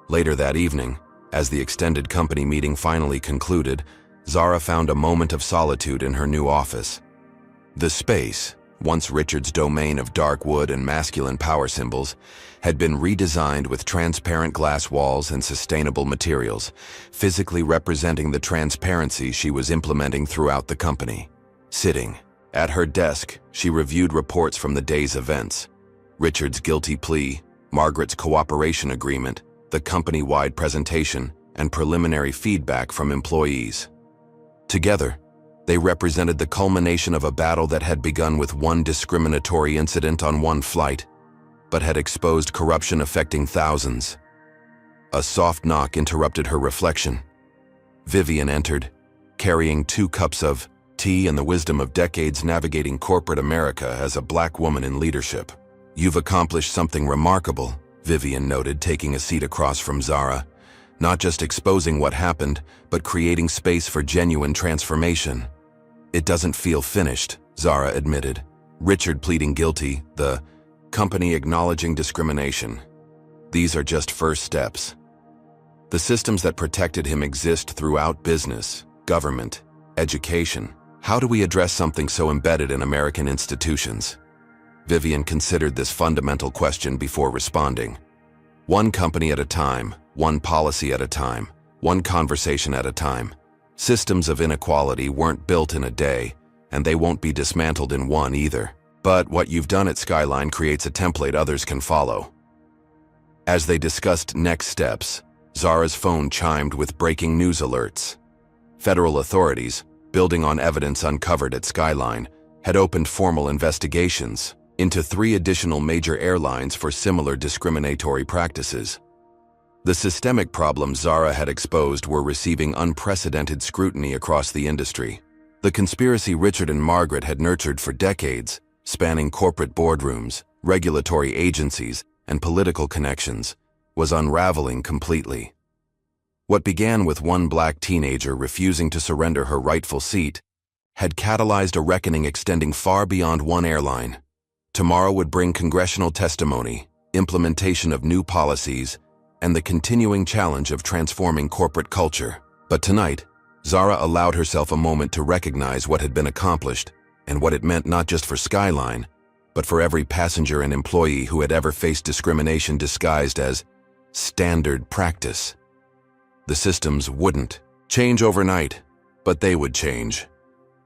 Later that evening, as the extended company meeting finally concluded, Zara found a moment of solitude in her new office. The space, once Richard's domain of dark wood and masculine power symbols, had been redesigned with transparent glass walls and sustainable materials, physically representing the transparency she was implementing throughout the company. Sitting At her desk, she reviewed reports from the day's events: Richard's guilty plea, Margaret's cooperation agreement, the company-wide presentation, and preliminary feedback from employees. Together, they represented the culmination of a battle that had begun with one discriminatory incident on one flight, but had exposed corruption affecting thousands. A soft knock interrupted her reflection. Vivian entered, carrying 2 cups of tea and the wisdom of decades navigating corporate America as a Black woman in leadership. "You've accomplished something remarkable," Vivian noted, taking a seat across from Zara. "Not just exposing what happened, but creating space for genuine transformation." "It doesn't feel finished," Zara admitted. "Richard pleading guilty, the company acknowledging discrimination. These are just first steps. The systems that protected him exist throughout business, government, education. How do we address something so embedded in American institutions?" Vivian considered this fundamental question before responding. "One company at a time, one policy at a time, one conversation at a time. Systems of inequality weren't built in a day, and they won't be dismantled in one either. But what you've done at Skyline creates a template others can follow." As they discussed next steps, Zara's phone chimed with breaking news alerts. Federal authorities, building on evidence uncovered at Skyline, had opened formal investigations into 3 additional major airlines for similar discriminatory practices. The systemic problems Zara had exposed were receiving unprecedented scrutiny across the industry. The conspiracy Richard and Margaret had nurtured for decades, spanning corporate boardrooms, regulatory agencies, and political connections, was unraveling completely. What began with one Black teenager refusing to surrender her rightful seat had catalyzed a reckoning extending far beyond one airline. Tomorrow would bring congressional testimony, implementation of new policies, and the continuing challenge of transforming corporate culture. But tonight, Zara allowed herself a moment to recognize what had been accomplished and what it meant not just for Skyline, but for every passenger and employee who had ever faced discrimination disguised as standard practice. The systems wouldn't change overnight, but they would change.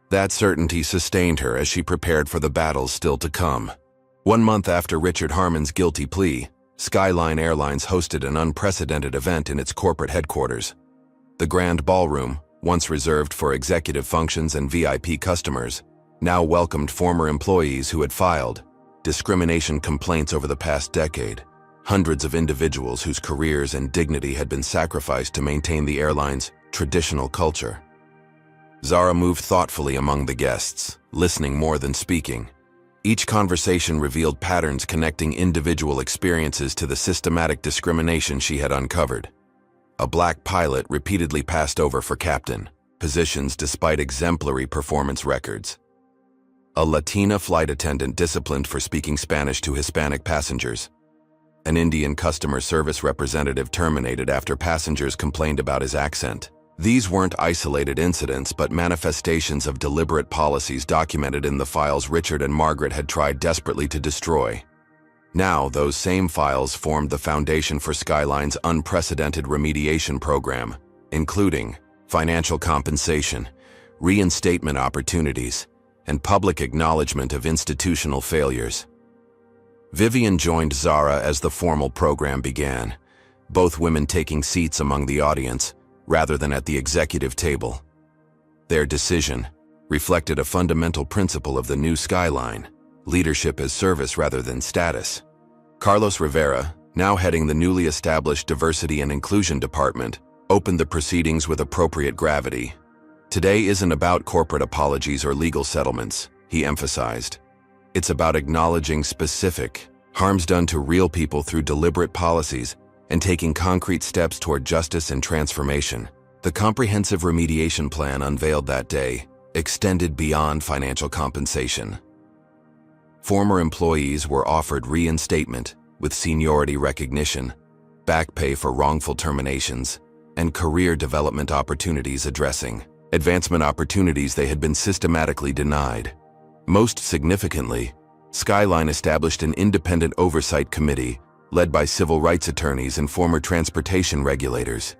That certainty sustained her as she prepared for the battles still to come. 1 month after Richard Harmon's guilty plea, Skyline Airlines hosted an unprecedented event in its corporate headquarters. The Grand Ballroom, once reserved for executive functions and VIP customers, now welcomed former employees who had filed discrimination complaints over the past decade. Hundreds of individuals whose careers and dignity had been sacrificed to maintain the airline's traditional culture. Zara moved thoughtfully among the guests, listening more than speaking. Each conversation revealed patterns connecting individual experiences to the systematic discrimination she had uncovered. A Black pilot repeatedly passed over for captain positions despite exemplary performance records. A Latina flight attendant disciplined for speaking Spanish to Hispanic passengers. An Indian customer service representative terminated after passengers complained about his accent. These weren't isolated incidents, but manifestations of deliberate policies documented in the files Richard and Margaret had tried desperately to destroy. Now, those same files formed the foundation for Skyline's unprecedented remediation program, including financial compensation, reinstatement opportunities, and public acknowledgement of institutional failures. Vivian joined Zara as the formal program began, both women taking seats among the audience, rather than at the executive table. Their decision reflected a fundamental principle of the new Skyline: leadership as service rather than status. Carlos Rivera, now heading the newly established Diversity and Inclusion Department, opened the proceedings with appropriate gravity. "Today isn't about corporate apologies or legal settlements," he emphasized. "It's about acknowledging specific harms done to real people through deliberate policies and taking concrete steps toward justice and transformation." The comprehensive remediation plan unveiled that day extended beyond financial compensation. Former employees were offered reinstatement with seniority recognition, back pay for wrongful terminations, and career development opportunities addressing advancement opportunities they had been systematically denied. Most significantly, Skyline established an independent oversight committee led by civil rights attorneys and former transportation regulators.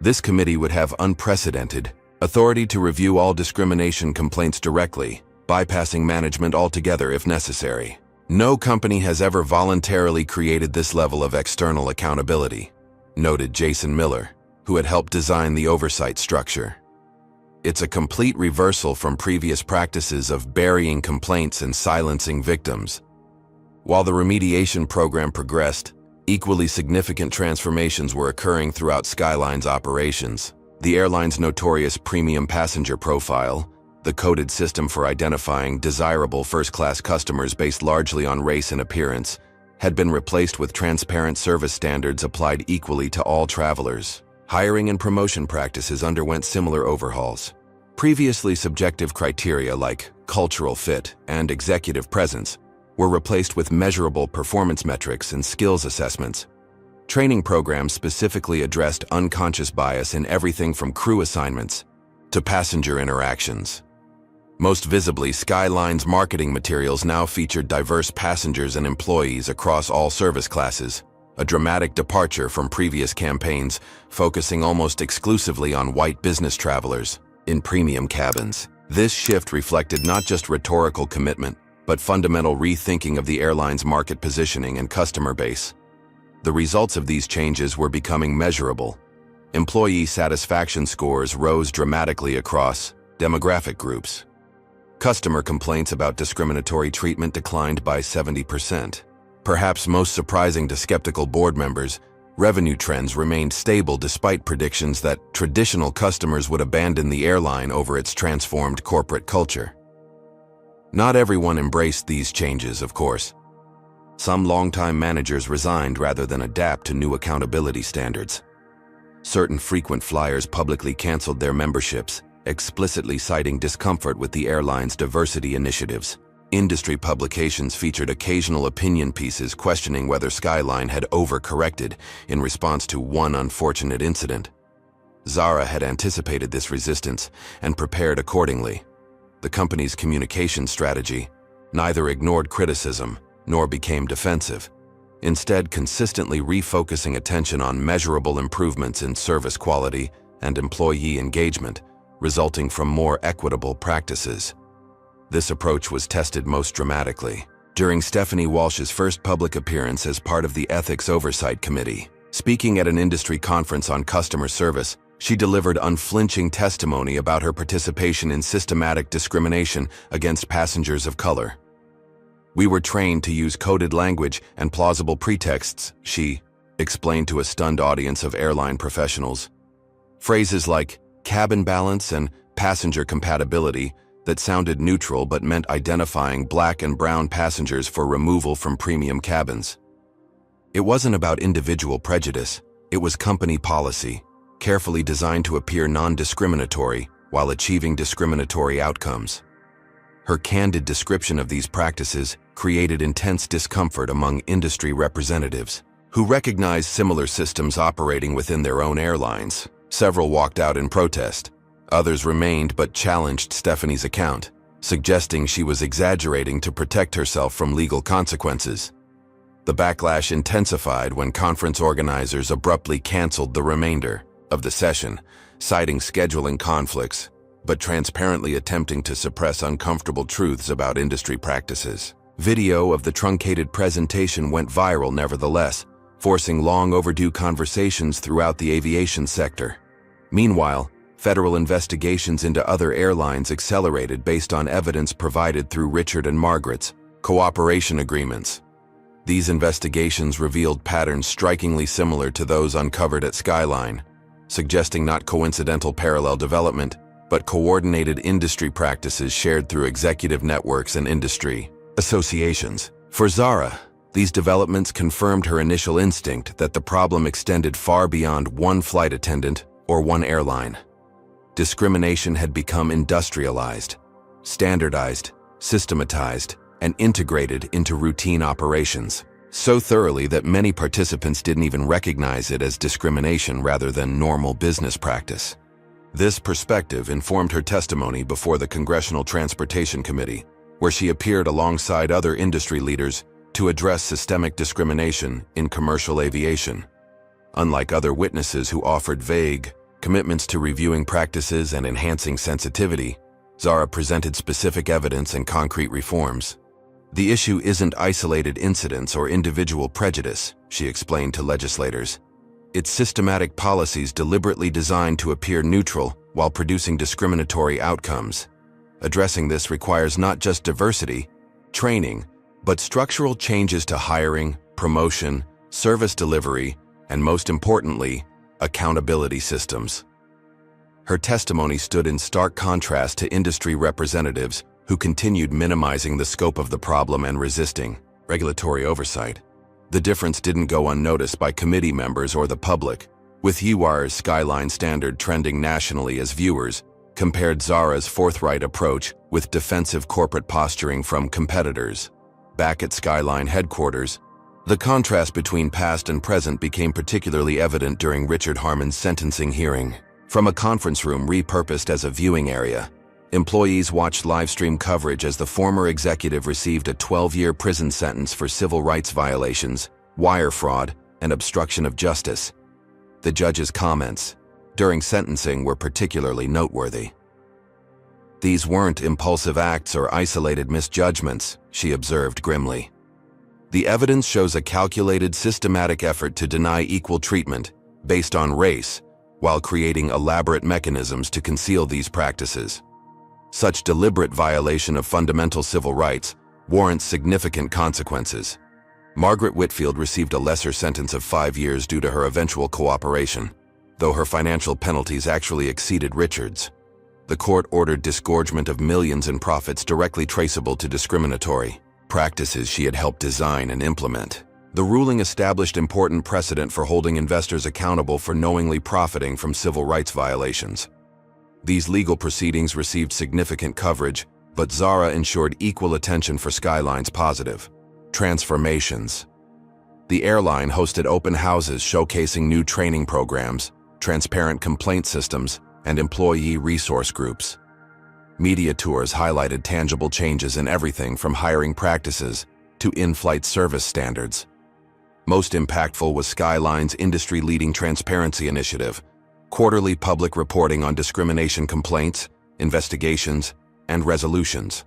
This committee would have unprecedented authority to review all discrimination complaints directly, bypassing management altogether if necessary. No company has ever voluntarily created this level of external accountability, noted Jason Miller, who had helped design the oversight structure. It's a complete reversal from previous practices of burying complaints and silencing victims. While the remediation program progressed, equally significant transformations were occurring throughout Skyline's operations. The airline's notorious premium passenger profile, the coded system for identifying desirable first-class customers based largely on race and appearance, had been replaced with transparent service standards applied equally to all travelers. Hiring and promotion practices underwent similar overhauls. Previously subjective criteria like cultural fit and executive presence were replaced with measurable performance metrics and skills assessments. Training programs specifically addressed unconscious bias in everything from crew assignments to passenger interactions. Most visibly, Skyline's marketing materials now featured diverse passengers and employees across all service classes, a dramatic departure from previous campaigns focusing almost exclusively on white business travelers in premium cabins. This shift reflected not just rhetorical commitment, but fundamental rethinking of the airline's market positioning and customer base. The results of these changes were becoming measurable. Employee satisfaction scores rose dramatically across demographic groups. Customer complaints about discriminatory treatment declined by 70%. Perhaps most surprising to skeptical board members, revenue trends remained stable despite predictions that traditional customers would abandon the airline over its transformed corporate culture. Not everyone embraced these changes, of course. Some longtime managers resigned rather than adapt to new accountability standards. Certain frequent flyers publicly canceled their memberships, explicitly citing discomfort with the airline's diversity initiatives. Industry publications featured occasional opinion pieces questioning whether Skyline had overcorrected in response to one unfortunate incident. Zara had anticipated this resistance and prepared accordingly. The company's communication strategy neither ignored criticism nor became defensive, instead consistently refocusing attention on measurable improvements in service quality and employee engagement, resulting from more equitable practices. This approach was tested most dramatically during Stephanie Walsh's first public appearance as part of the Ethics Oversight Committee. Speaking at an industry conference on customer service, she delivered unflinching testimony about her participation in systematic discrimination against passengers of color. "We were trained to use coded language and plausible pretexts," she explained to a stunned audience of airline professionals. Phrases like cabin balance and passenger compatibility that sounded neutral but meant identifying black and brown passengers for removal from premium cabins. It wasn't about individual prejudice, it was company policy, carefully designed to appear non-discriminatory while achieving discriminatory outcomes. Her candid description of these practices created intense discomfort among industry representatives, who recognized similar systems operating within their own airlines. Several walked out in protest. Others remained but challenged Stephanie's account, suggesting she was exaggerating to protect herself from legal consequences. The backlash intensified when conference organizers abruptly canceled the remainder of the session, citing scheduling conflicts, but transparently attempting to suppress uncomfortable truths about industry practices. Video of the truncated presentation went viral nevertheless, forcing long overdue conversations throughout the aviation sector. Meanwhile, federal investigations into other airlines accelerated based on evidence provided through Richard and Margaret's cooperation agreements. These investigations revealed patterns strikingly similar to those uncovered at Skyline, suggesting not coincidental parallel development, but coordinated industry practices shared through executive networks and industry associations. For Zara, these developments confirmed her initial instinct that the problem extended far beyond one flight attendant or one airline. Discrimination had become industrialized, standardized, systematized, and integrated into routine operations, so thoroughly that many participants didn't even recognize it as discrimination rather than normal business practice. This perspective informed her testimony before the Congressional Transportation Committee, where she appeared alongside other industry leaders to address systemic discrimination in commercial aviation. Unlike other witnesses who offered vague commitments to reviewing practices and enhancing sensitivity, Zara presented specific evidence and concrete reforms. The issue isn't isolated incidents or individual prejudice, she explained to legislators. It's systematic policies deliberately designed to appear neutral while producing discriminatory outcomes. Addressing this requires not just diversity, training, but structural changes to hiring, promotion, service delivery, and most importantly, accountability systems. Her testimony stood in stark contrast to industry representatives who continued minimizing the scope of the problem and resisting regulatory oversight. The difference didn't go unnoticed by committee members or the public, with UR's Skyline standard trending nationally as viewers compared Zara's forthright approach with defensive corporate posturing from competitors. Back at Skyline headquarters, the contrast between past and present became particularly evident during Richard Harmon's sentencing hearing. From a conference room repurposed as a viewing area, employees watched live-stream coverage as the former executive received a 12-year prison sentence for civil rights violations, wire fraud, and obstruction of justice. The judge's comments during sentencing were particularly noteworthy. "These weren't impulsive acts or isolated misjudgments," she observed grimly. "The evidence shows a calculated, systematic effort to deny equal treatment based on race, while creating elaborate mechanisms to conceal these practices. Such deliberate violation of fundamental civil rights warrants significant consequences." Margaret Whitfield received a lesser sentence of 5 years due to her eventual cooperation, though her financial penalties actually exceeded Richard's. The court ordered disgorgement of millions in profits directly traceable to discriminatory practices she had helped design and implement. The ruling established important precedent for holding investors accountable for knowingly profiting from civil rights violations. These legal proceedings received significant coverage, but Zara ensured equal attention for Skyline's positive transformations. The airline hosted open houses showcasing new training programs, transparent complaint systems, and employee resource groups. Media tours highlighted tangible changes in everything from hiring practices to in-flight service standards. Most impactful was Skyline's industry-leading transparency initiative, quarterly public reporting on discrimination complaints, investigations, and resolutions.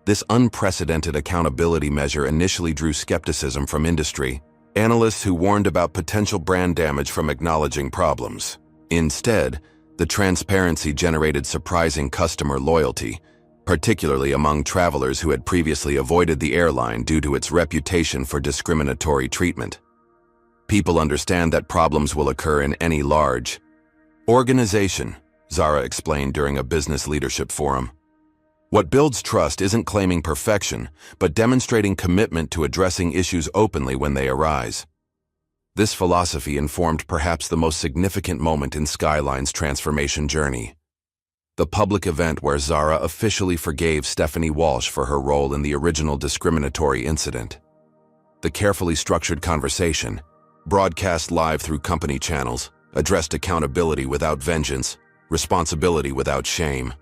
This unprecedented accountability measure initially drew skepticism from industry analysts who warned about potential brand damage from acknowledging problems. Instead, the transparency generated surprising customer loyalty, particularly among travelers who had previously avoided the airline due to its reputation for discriminatory treatment. "People understand that problems will occur in any large organization," Zara explained during a business leadership forum. "What builds trust isn't claiming perfection, but demonstrating commitment to addressing issues openly when they arise." This philosophy informed perhaps the most significant moment in Skyline's transformation journey: the public event where Zara officially forgave Stephanie Walsh for her role in the original discriminatory incident. The carefully structured conversation, broadcast live through company channels, addressed accountability without vengeance, responsibility without shame.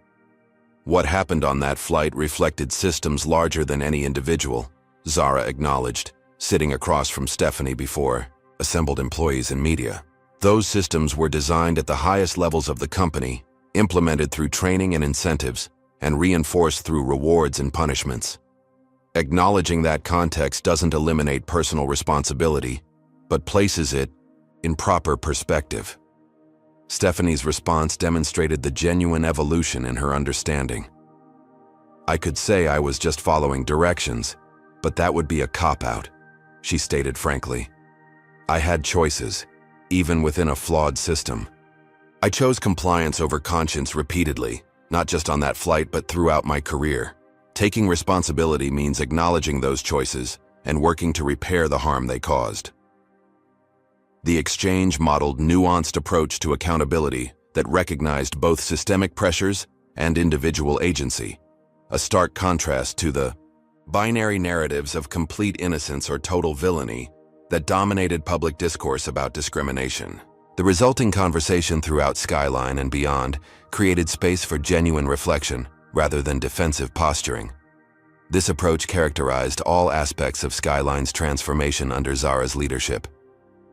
What happened on that flight reflected systems larger than any individual, Zara acknowledged, sitting across from Stephanie before assembled employees and media. Those systems were designed at the highest levels of the company, implemented through training and incentives, and reinforced through rewards and punishments. Acknowledging that context doesn't eliminate personal responsibility, but places it in proper perspective. Stephanie's response demonstrated the genuine evolution in her understanding. "I could say I was just following directions, but that would be a cop-out," she stated frankly. "I had choices, even within a flawed system. I chose compliance over conscience repeatedly, not just on that flight but throughout my career. Taking responsibility means acknowledging those choices and working to repair the harm they caused." The exchange modeled nuanced approach to accountability that recognized both systemic pressures and individual agency, a stark contrast to the binary narratives of complete innocence or total villainy that dominated public discourse about discrimination. The resulting conversation throughout Skyline and beyond created space for genuine reflection rather than defensive posturing. This approach characterized all aspects of Skyline's transformation under Zara's leadership.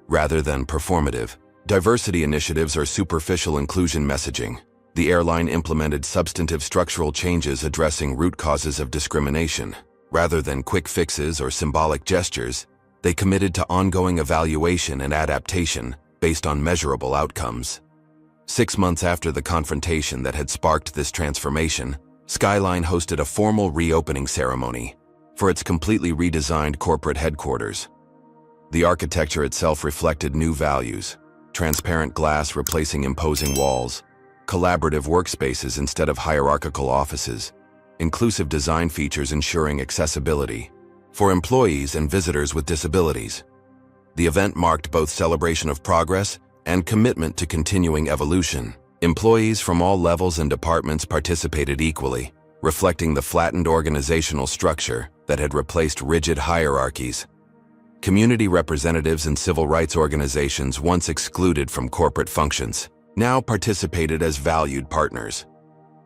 Rather than performative, diversity initiatives or superficial inclusion messaging, The airline implemented substantive structural changes addressing root causes of discrimination. Rather than quick fixes or symbolic gestures, they committed to ongoing evaluation and adaptation based on measurable outcomes. 6 months after the confrontation that had sparked this transformation, Skyline hosted a formal reopening ceremony for its completely redesigned corporate headquarters. The architecture itself reflected new values: transparent glass replacing imposing walls, collaborative workspaces instead of hierarchical offices, inclusive design features ensuring accessibility for employees and visitors with disabilities. The event marked both celebration of progress and commitment to continuing evolution. Employees from all levels and departments participated equally, reflecting the flattened organizational structure that had replaced rigid hierarchies. Community representatives and civil rights organizations, once excluded from corporate functions, now participated as valued partners.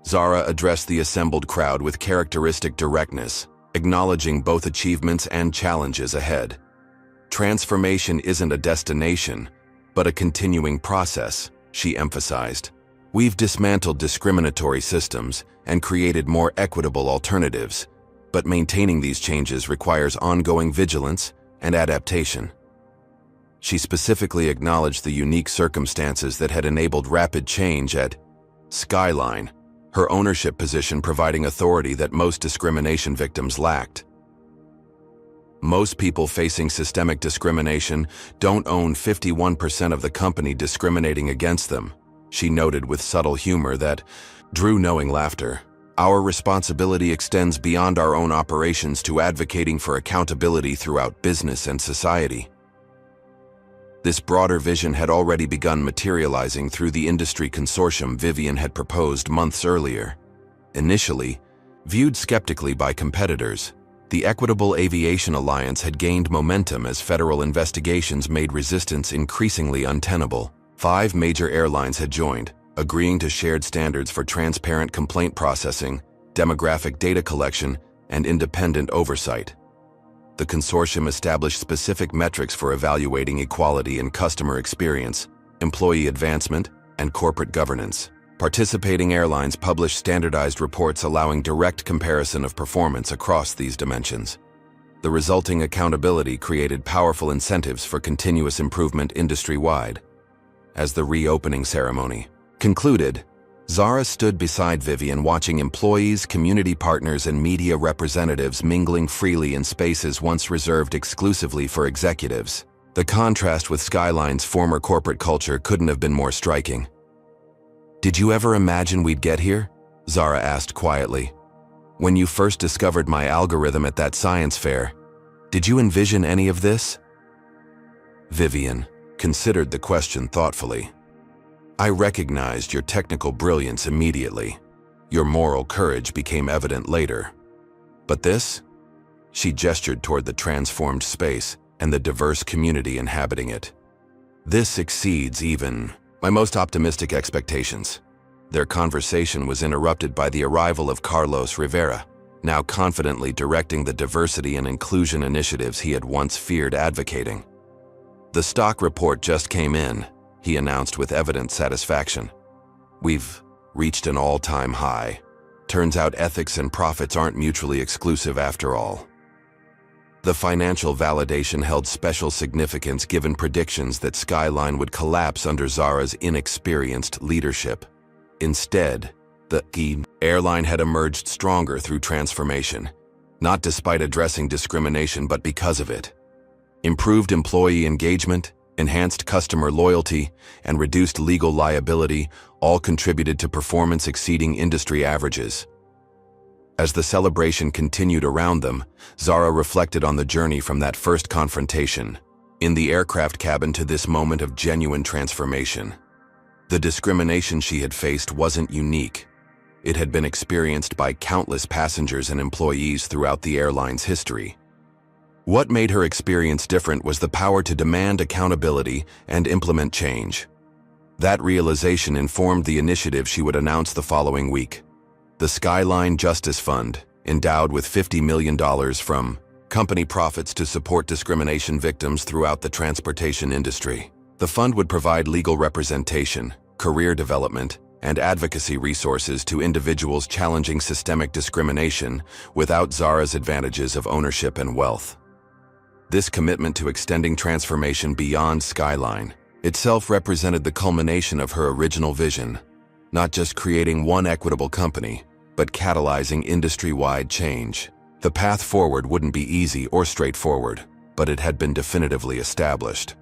Zara addressed the assembled crowd with characteristic directness, acknowledging both achievements and challenges ahead. Transformation isn't a destination, but a continuing process, she emphasized. We've dismantled discriminatory systems and created more equitable alternatives, but maintaining these changes requires ongoing vigilance and adaptation. She specifically acknowledged the unique circumstances that had enabled rapid change at Skyline, her ownership position providing authority that most discrimination victims lacked. Most people facing systemic discrimination don't own 51% of the company discriminating against them, she noted with subtle humor that drew knowing laughter. Our responsibility extends beyond our own operations to advocating for accountability throughout business and society. This broader vision had already begun materializing through the industry consortium Vivian had proposed months earlier. Initially, viewed skeptically by competitors, the Equitable Aviation Alliance had gained momentum as federal investigations made resistance increasingly untenable. 5 major airlines had joined, agreeing to shared standards for transparent complaint processing, demographic data collection, and independent oversight. The consortium established specific metrics for evaluating equality in customer experience, employee advancement, and corporate governance. Participating airlines published standardized reports allowing direct comparison of performance across these dimensions. The resulting accountability created powerful incentives for continuous improvement industry-wide. As the reopening ceremony concluded, Zara stood beside Vivian watching employees, community partners, and media representatives mingling freely in spaces once reserved exclusively for executives. The contrast with Skyline's former corporate culture couldn't have been more striking. "Did you ever imagine we'd get here?" Zara asked quietly. "When you first discovered my algorithm at that science fair, did you envision any of this?" Vivian considered the question thoughtfully. "I recognized your technical brilliance immediately. Your moral courage became evident later. But this?" She gestured toward the transformed space and the diverse community inhabiting it. "This exceeds even my most optimistic expectations." Their conversation was interrupted by the arrival of Carlos Rivera, now confidently directing the diversity and inclusion initiatives he had once feared advocating. "The stock report just came in," he announced with evident satisfaction. "We've reached an all-time high. Turns out ethics and profits aren't mutually exclusive after all." The financial validation held special significance given predictions that Skyline would collapse under Zara's inexperienced leadership. Instead, the airline had emerged stronger through transformation, not despite addressing discrimination but because of it. Improved employee engagement, enhanced customer loyalty, and reduced legal liability all contributed to performance exceeding industry averages. As the celebration continued around them, Zara reflected on the journey from that first confrontation in the aircraft cabin to this moment of genuine transformation. The discrimination she had faced wasn't unique. It had been experienced by countless passengers and employees throughout the airline's history. What made her experience different was the power to demand accountability and implement change. That realization informed the initiative she would announce the following week: the Skyline Justice Fund, endowed with $50 million from company profits to support discrimination victims throughout the transportation industry. The fund would provide legal representation, career development, and advocacy resources to individuals challenging systemic discrimination without Zara's advantages of ownership and wealth. This commitment to extending transformation beyond Skyline itself represented the culmination of her original vision, not just creating one equitable company, but catalyzing industry-wide change. The path forward wouldn't be easy or straightforward, but it had been definitively established.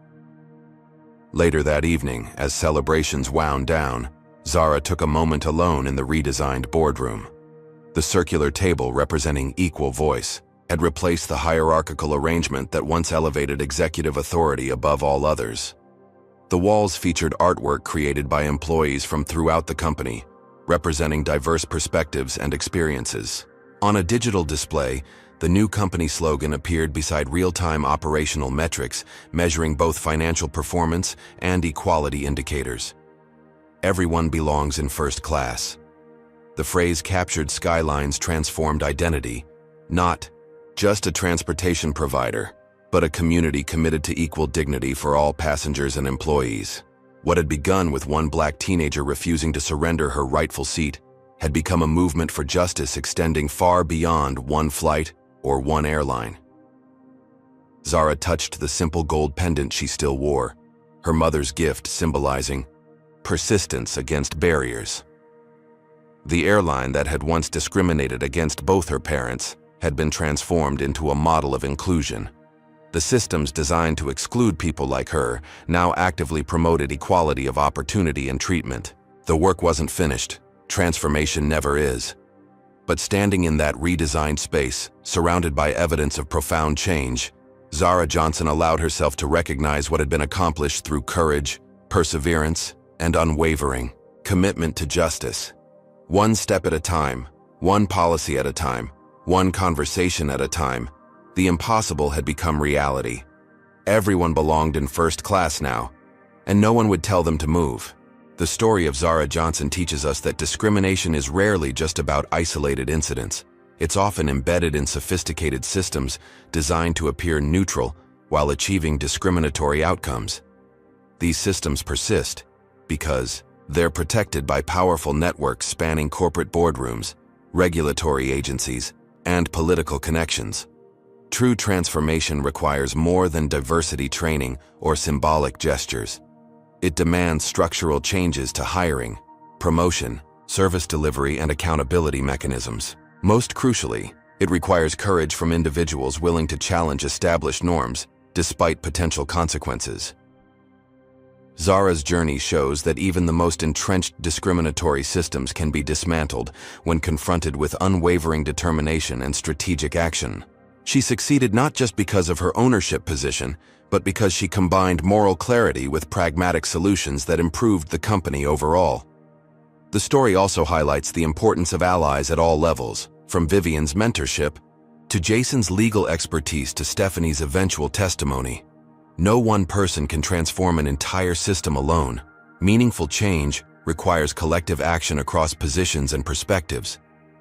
Later that evening, as celebrations wound down, Zara took a moment alone in the redesigned boardroom. The circular table representing equal voice had replaced the hierarchical arrangement that once elevated executive authority above all others. The walls featured artwork created by employees from throughout the company, representing diverse perspectives and experiences. On a digital display, the new company slogan appeared beside real-time operational metrics, measuring both financial performance and equality indicators. Everyone belongs in first class. The phrase captured Skyline's transformed identity, not just a transportation provider, but a community committed to equal dignity for all passengers and employees. What had begun with one black teenager refusing to surrender her rightful seat had become a movement for justice extending far beyond one flight or one airline. Zara touched the simple gold pendant she still wore, her mother's gift symbolizing persistence against barriers. The airline that had once discriminated against both her parents had been transformed into a model of inclusion. The systems designed to exclude people like her now actively promoted equality of opportunity and treatment. The work wasn't finished. Transformation never is. But standing in that redesigned space, surrounded by evidence of profound change, Zara Johnson allowed herself to recognize what had been accomplished through courage, perseverance, and unwavering commitment to justice. One step at a time, one policy at a time, one conversation at a time, the impossible had become reality. Everyone belonged in first class now, and no one would tell them to move. The story of Zara Johnson teaches us that discrimination is rarely just about isolated incidents. It's often embedded in sophisticated systems designed to appear neutral while achieving discriminatory outcomes. These systems persist because they're protected by powerful networks spanning corporate boardrooms, regulatory agencies, and political connections. True transformation requires more than diversity training or symbolic gestures. It demands structural changes to hiring, promotion, service delivery, and accountability mechanisms. Most crucially, it requires courage from individuals willing to challenge established norms, despite potential consequences. Zara's journey shows that even the most entrenched discriminatory systems can be dismantled when confronted with unwavering determination and strategic action. She succeeded not just because of her ownership position, but because she combined moral clarity with pragmatic solutions that improved the company overall. The story also highlights the importance of allies at all levels, from Vivian's mentorship to Jason's legal expertise to Stephanie's eventual testimony. No one person can transform an entire system alone. Meaningful change requires collective action across positions and perspectives.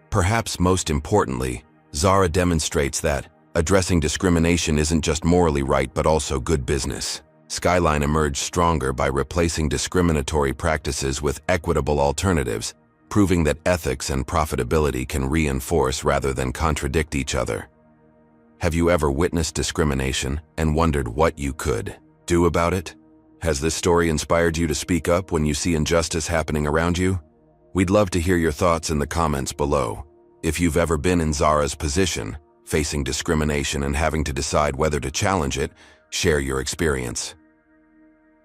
Perhaps most importantly, Zara demonstrates that addressing discrimination isn't just morally right but also good business. Skyline emerged stronger by replacing discriminatory practices with equitable alternatives, proving that ethics and profitability can reinforce rather than contradict each other. Have you ever witnessed discrimination and wondered what you could do about it? Has this story inspired you to speak up when you see injustice happening around you? We'd love to hear your thoughts in the comments below. If you've ever been in Zara's position, facing discrimination and having to decide whether to challenge it, share your experience.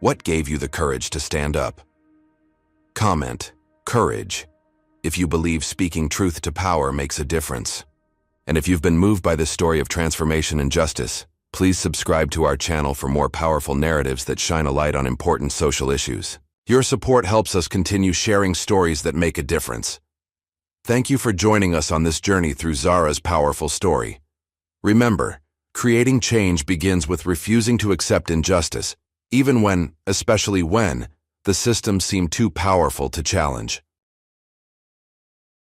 What gave you the courage to stand up? Comment, courage, if you believe speaking truth to power makes a difference. And if you've been moved by this story of transformation and justice, please subscribe to our channel for more powerful narratives that shine a light on important social issues. Your support helps us continue sharing stories that make a difference. Thank you for joining us on this journey through Zara's powerful story. Remember, creating change begins with refusing to accept injustice, even when, especially when, the systems seem too powerful to challenge.